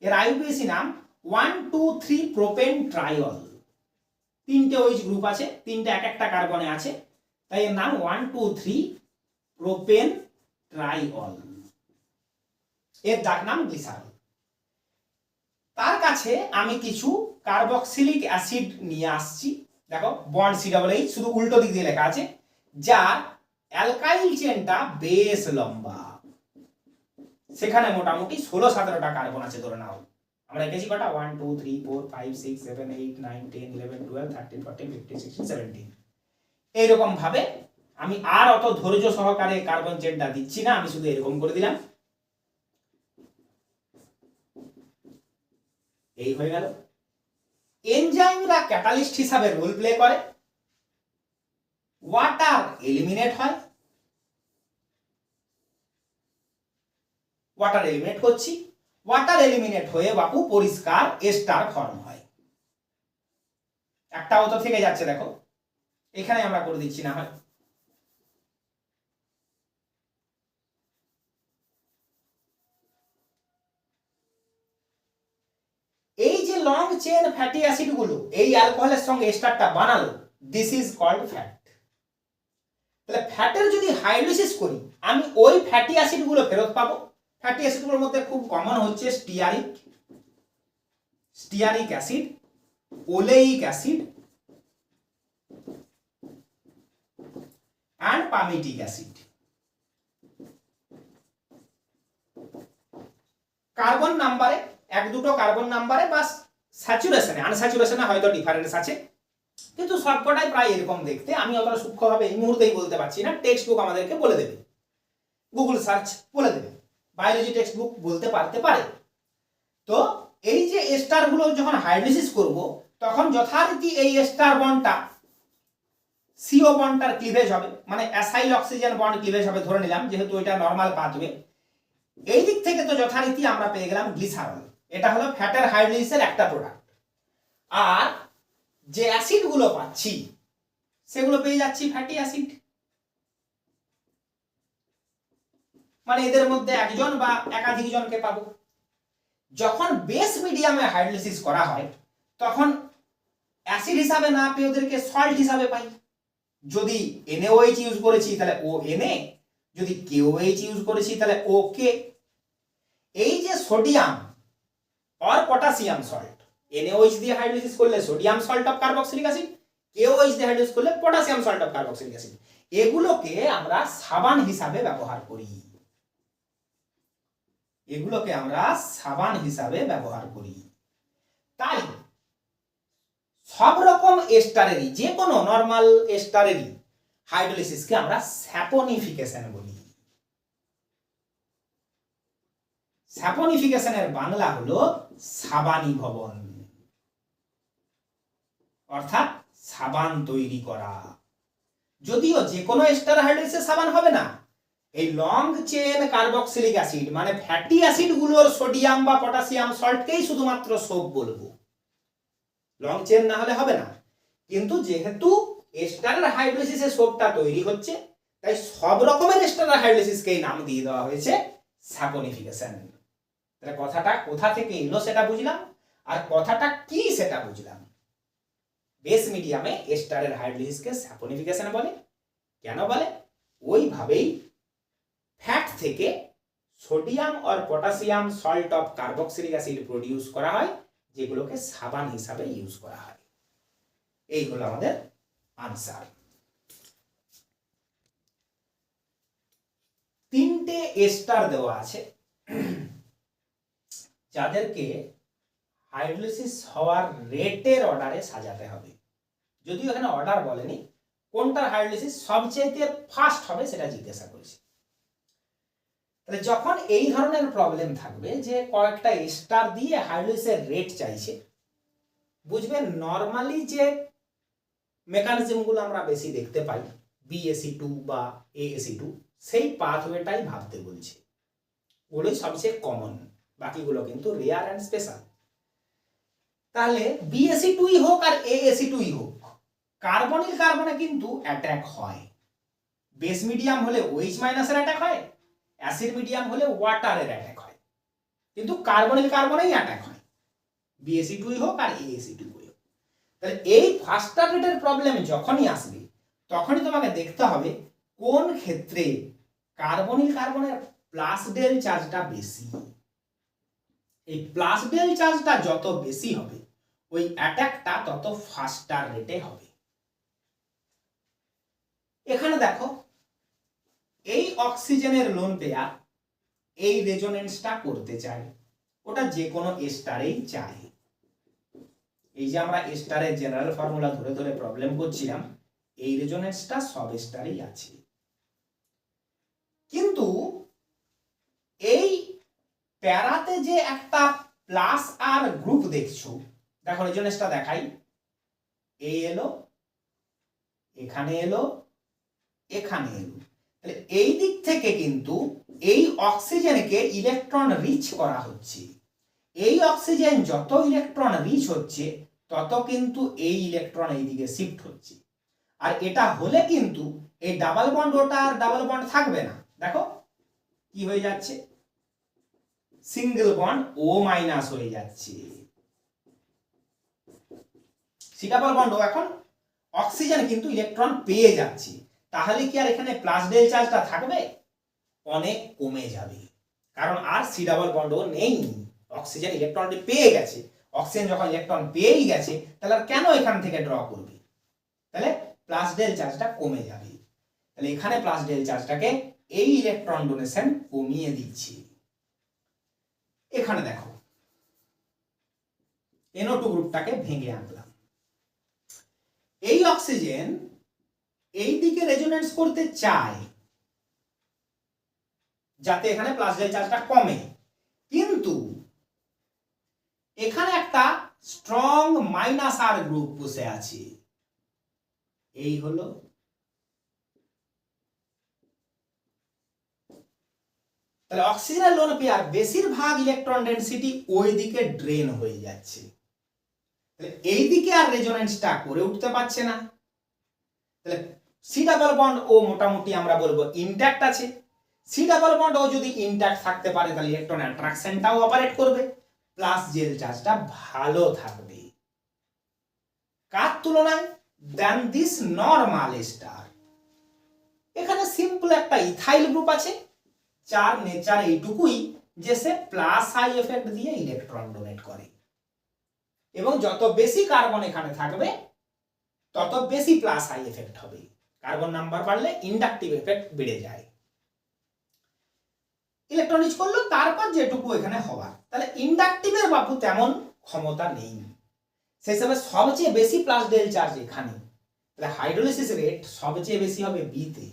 Speaker 1: এর আইইউপিএসি নাম 1,2,3 প্রোপেন ট্রাইঅল। 3টে ওইচ গ্রুপ আছে, 3টে এক একটা কার্বনে আছে, তাই এর নাম 1,2,3 প্রোপেন ট্রাইঅল। এর ডাক নাম গ্লিসারল। তার কাছে আমি কিছু কার্বক্সিলিক অ্যাসিড নিয়ে আসছি। দেখো বন্ড COOH শুধু উল্টো দিক দিয়ে লেখা আছে, যার অ্যালকাইল চেনটা বেশ লম্বা। সেখানে মোটামুটি 16-17টা কার্বন আছে ধরে নাও। আমরা এঁকেছি কটা? 1 2 3 4 5 6 7 8 9 10 11 12 13 14 15 16 17। এইরকম ভাবে আমি আর অত ধৈর্য সহকারে কার্বন চেনটা দিচ্ছি না, আমি শুধু এরকম করে দিলাম। এই হয়ে গেল। এনজাইমরা ক্যাটালিস্ট হিসাবে রোল প্লে করে, ওয়াটার এলিমিনেট হয়। ওয়াটার এলিমিনেট করছি, ওয়াটার এলিমিনেট হয়ে বাপু পরিষ্কার এস্টার ফর্ম হয়। একটাও তো থেকে যাচ্ছে, দেখো এখানে আমরা করে দিচ্ছি না হয়। এই যে লং চেন ফ্যাটি অ্যাসিড গুলো এই অ্যালকোহলের সঙ্গে এস্টারটা বানালো, দিস ইজ কল্ড ফ্যাট। তাহলে ফ্যাটের যদি হাইড্রোলিসিস করি, আমি ওই ফ্যাটি অ্যাসিড গুলো ফেরত পাবো। ফ্যাটি অ্যাসিড গুলোর মধ্যে খুব কমন হচ্ছে stearic acid, oleic acid and palmitic acid. Carbon নাম্বারে এক দুটো কার্বন নাম্বারে বা স্যাচুরেশনে, আনস্যাচুরেশনে হয়তো ডিফারেন্স আছে, কিন্তু সবকটাই প্রায় এরকম দেখতে। আমি অতটা সূক্ষ্মভাবে এই মুহূর্তেই বলতে পারছি না, টেক্সট বুক আমাদেরকে বলে দেবে, গুগল সার্চ বলে দেবে, বায়োলজি টেক্সট বুক বলতে পারতে পারে। তো এই যে এস্টার গুলো যখন হাইড্রোলিসিস করব, তখন যথারীতি এই এস্টার বন্ডটা সিও বন্ডটার ক্লিভেজ হবে, মানে অ্যাসাইল অক্সিজেন বন্ড ক্লিভেজ হবে ধরে নিলাম, যেহেতু এটা নরমাল পাথওয়ে। এই দিক থেকে তো যথারীতি আমরা পেয়ে গেলাম গ্লিসারল। এটা হলো ফ্যাটের হাইড্রোলিসিসের একটা প্রোডাক্ট। আর যে অ্যাসিড গুলো পাচ্ছি সেগুলো পেয়ে যাচ্ছি ফ্যাটি অ্যাসিড। মানে এদের মধ্যে একজন বা একাধিক জনকে পাবো। যখন বেস মিডিয়ামে হাইড্রোলিসিস করা হয়, তখন অ্যাসিড হিসাবে না পেয়ে ওদেরকে সল্ট হিসাবে পাই। যদি NaOH ইউজ করেছি তাহলে ONa, যদি KOH ইউজ করেছি তাহলে OK। এই যে সোডিয়াম আর পটাশিয়াম সল্ট, NaOH দিয়ে হাইড্রোলিসিস করলে sodium salt of carboxylic acid, KOH দিয়ে হাইড্রোলিসিস করলে potassium salt of carboxylic acid. এগুলোকে আমরা সাবান হিসাবে ব্যবহার করি। তাই সব রকম এস্টারেরই, যে কোনো নরমাল এস্টারেরই হাইড্রোলিসিসকে আমরা স্যাপোনিফিকেশন বলি। স্যাপোনিফিকেশনের বাংলা হলো সাবানীভবন, অর্থাৎ সাবান তৈরি করা। যদিও যে কোনো এস্টার হাইড্রোলিসিসে সাবান হবে না, এই লং চেন কার্বক্সিলিক অ্যাসিড মানে ফ্যাটি অ্যাসিড গুলোর সোডিয়াম বা পটাশিয়াম সল্টকেই শুধুমাত্র সোপ বলবো, লং চেন না হলে হবে না। কিন্তু যেহেতু এস্টারের হাইড্রোলিসিসে সোপটা তৈরি হচ্ছে, তাই সব রকমের এস্টারের হাইড্রোলিসিসকেই নাম দিয়ে দেওয়া হয়েছে স্যাপোনিফিকেশন। তাহলে কথাটা কোথা থেকে এলো সেটা বুঝলাম, আর কথাটা কি সেটা বুঝলাম। বেস মিডিয়ামে এস্টারের হাইড্রোলিসিসকে স্যাপোনিফিকেশন বলে। কেন বলে? ওইভাবেই ফ্যাট থেকে সোডিয়াম আর potassium salt of carboxylic acid produce করা হয়, যেগুলোকে সাবান হিসাবে ইউজ করা হয়। এই হলো আমাদের আনসার। 3টে এস্টার দেওয়া আছে যাদেরকে হাইড্রোলিসিস হওয়ার রেটের অর্ডারে সাজাতে হবে। যদিও এখানে অর্ডার বলেনি, কোনটার হাইড্রোলিসিস সবচেয়ে ফাস্ট হবে সেটা জিজ্ঞাসা করেছি। তাহলে যখন এই ধরনের প্রবলেম থাকবে যে কয়েকটা এস্টার দিয়ে হাইড্রোলিসিসের রেট চাইছে, বুঝবে নরমালি যে মেকানিজমগুলো আমরা বেশি দেখতে পাই BAC2 বা AAC2 সেই পাথওয়েটাই ভাবতে বলছে, ওগুলোই সবচেয়ে কমন, বাকিগুলো কিন্তু রেয়ার অ্যান্ড স্পেশাল। তাহলে BAC2ই হোক আর AAC2ই হোক, কার্বনিল কার্বনে কিন্তু অ্যাটাক হয়। বেস মিডিয়াম হলে OH মাইনাসের অ্যাটাক হয়, অ্যাসিড মিডিয়াম হলে ওয়াটারের অ্যাটাক হয়, কিন্তু কার্বনিল কার্বনেই অ্যাটাক হয়, BAC2ই হোক আর AAC2ই হোক। তাহলে এই ফার্স্ট রেটের প্রবলেম যখনই আসবে তখনই তোমাকে দেখতে হবে কোন ক্ষেত্রে কার্বনিল কার্বনের প্লাস ডেল চার্জটা বেশি। এই প্লাস ডেল চার্জটা যত বেশি হবে ওই অ্যাটাকটা তত ফাস্টার রেটে হবে। এখানে দেখো এই অক্সিজেনের লোন পেয়ার এই রেজোনেন্সটা করতে চায়, ওটা যে কোনো স্টারেই চায়। এই যে আমরা স্টারের জেনারেল ফর্মুলা ধরে ধরে প্রবলেম করছিলাম, এই রেজোনেন্সটা সব স্টারেই আছে। কিন্তু এই প্যারাতে যে একটা প্লাস আর গ্রুপ দেখছো, দেখো রেজোনেন্সটা দেখাই, এই এলো, এখানে এলো, এখানে এলো। তাহলে এই দিক থেকে কিন্তু এই অক্সিজেনকে ইলেকট্রন রিচ করা হচ্ছে। এই অক্সিজেন যত ইলেকট্রন রিচ হচ্ছে তত কিন্তু এই ইলেকট্রন এইদিকে শিফট হচ্ছে। আর এটা হলে কিন্তু এই ডাবল বন্ড ওটা আর ডাবল বন্ড থাকবে না, দেখো কি হয়ে যাচ্ছে, সিঙ্গেল বন্ড O মাইনাস হয়ে যাচ্ছে। সি ডাবল বন্ড ও এখন অক্সিজেন কিন্তু ইলেকট্রন পেয়ে যাচ্ছে, তাহলে কি আর এখানে প্লাস ডেল চার্জটা থাকবে? অনেক কমে যাবে, কারণ আর সি ডাবল বন্ড ও নেই, অক্সিজেন ইলেকট্রনটি পেয়ে গেছে। অক্সিজেন যখন ইলেকট্রন পেয়েই গেছে তাহলে আর কেন এখান থেকে ড্র করবে? তাহলে প্লাস ডেল চার্জটা কমে যাবে। তাহলে এখানে প্লাস ডেল চার্জটাকে এই ইলেকট্রন ডোনেশন কমিয়ে দিচ্ছে। এখানে দেখো NO2 গ্রুপটাকে ভেঙে আনলাম, এই অক্সিজেন এই দিকে রেজোনেন্স করতে চায় যাতে এখানে প্লাস ডেল চার্জটা কমে, কিন্তু এখানে একটা স্ট্রং মাইনাস আর গ্রুপ বসে আছে, এই হলো। তাহলে অক্সিজেনের লোন পেয়ার বেশিরভাগ ইলেকট্রন ডেনসিটি ওই দিকে ড্রেন হয়ে যাচ্ছে, তাহলে এই দিকে আর রেজোনেন্সটা করে উঠতে পারছে না। তাহলে সি ডাবল বন্ড ও মোটামুটি আমরা বলবো ইনট্যাক্ট আছে। সি ডাবল বন্ড ও যদি ইনট্যাক্ট থাকতে পারে তাহলে ইলেকট্রন অ্যাট্রাকশনটাও অপারেট করবে, প্লাস জেল চার্জটা ভালো থাকবে। কার তুলনায়? দেন দিস নরমাল স্টার। এখানে সিম্পল একটা ইথাইল গ্রুপ আছে, যার নেচার এইটুকুই যে সে প্লাস আই এফেক্ট দিয়ে ইলেকট্রন ডোনেট করে, এবং যত বেশি কার্বন এখানে থাকবে তত বেশি প্লাস আই এফেক্ট হবে। কার্বন নাম্বার বাড়লে ইন্ডাকটিভ এফেক্ট বেড়ে যায়, ইলেকট্রন রিচ করলো, তারপর যেটুকু এখানে হওয়ার। তাহলে ইন্ডাকটিভের বাবু তেমন ক্ষমতা নেই, সেই হিসাবে সবচেয়ে বেশি প্লাস ডেল চার্জ এখানে, তাহলে হাইড্রোলিসিস রেট সবচেয়ে বেশি হবে বিতে।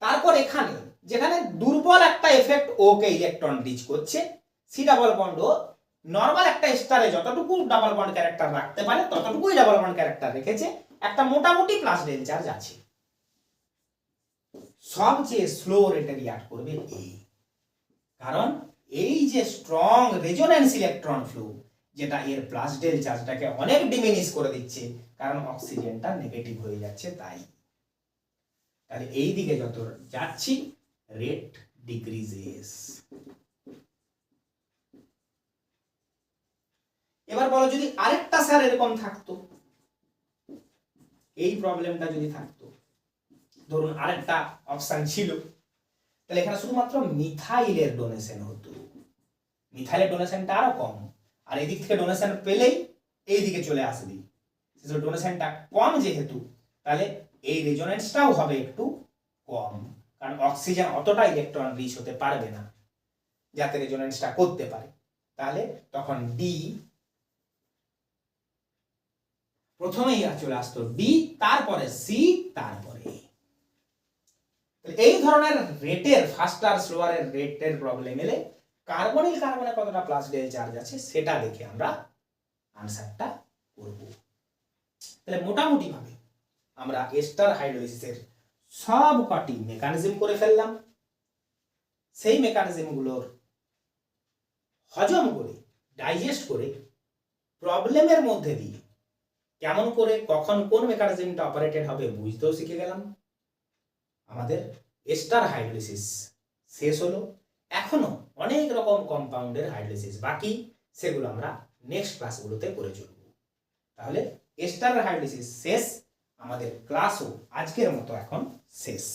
Speaker 1: তারপর এখানে যেখানে দুর্বল একটা এফেক্ট ওকে ইলেকট্রন রিচ করছে, সি ডাবল বন্ড ও নরমাল একটা স্টারে যতটুকু ডাবল বন্ড ক্যারেক্টার রাখতে পারে ততটুকুই ডাবল বন্ড ক্যারেক্টার রেখেছে, একটা মোটামুটি প্লাস ডেল চার্জ আছে। সবচেয়ে স্লো রেটে রিঅ্যাক্ট করবে এই, কারণ এই যে স্ট্রং রেজোনেন্স ইলেকট্রন ফ্লো যেটা এর প্লাস ডেল চার্জটাকে অনেক ডিমিনিশ করে দিচ্ছে, কারণ অক্সিজেনটা নেগেটিভ হয়ে যাচ্ছে তাই। তাহলে এই দিকে যত যাচ্ছি রেট ডিক্রিজেস। এবার বলো যদি আরেকটা স্যার এরকম থাকতো, এই প্রবলেমটা যদি থাকতো, ধরুন আরেকটা অপশন ছিল, তাহলে এখানে শুধুমাত্র মিথাইলের ডোনেশন হতো, মিথাইলের ডোনেশনটা আরো কম, আর এই দিক থেকে ডোনেশন পেলেই এই দিকে চলে আসবে, ডোনেশনটা কম যেহেতু তাহলে এই রেজোনেন্সটাও হবে একটু কম, কারণ অক্সিজেন অতটা ইলেকট্রন রিচ হতে পারবে না যাতে রেজোনেন্সটা করতে পারে। তাহলে তখন ডি প্রথমেই চলে আসতো, ডি তারপরে সি তারপরে। এই ধরনের রেটের ফাস্টার স্লোয়ারের রেটের প্রবলেম এলে কার্বনিল কার্বনে কতটা প্লাস ডেল চার্জ আছে সেটা দেখে আমরা আনসারটা করব। তাহলে মোটামুটি ভাবে আমরা এস্টার হাইড্রোলাইসিসের সব কটি মেকানিজম করে ফেললাম। সেই মেকানিজমগুলোর হজম করে ডাইজেস্ট করে প্রবলেমের মধ্যে দিয়ে কেমন করে কখন কোন মেকানিজমটা অপারেটেড হবে বুঝতেও শিখে গেলাম। আমাদের এস্টার হাইড্রোলাইসিস শেষ হলো। এখনো অনেক রকম কম্পাউন্ডের হাইড্রোলাইসিস বাকি, সেগুলো আমরা নেক্সট ক্লাসগুলোতে করে চলব। তাহলে এস্টার হাইড্রোলাইসিস শেষ, আমাদের ক্লাসও আজকের মতো এখন শেষ।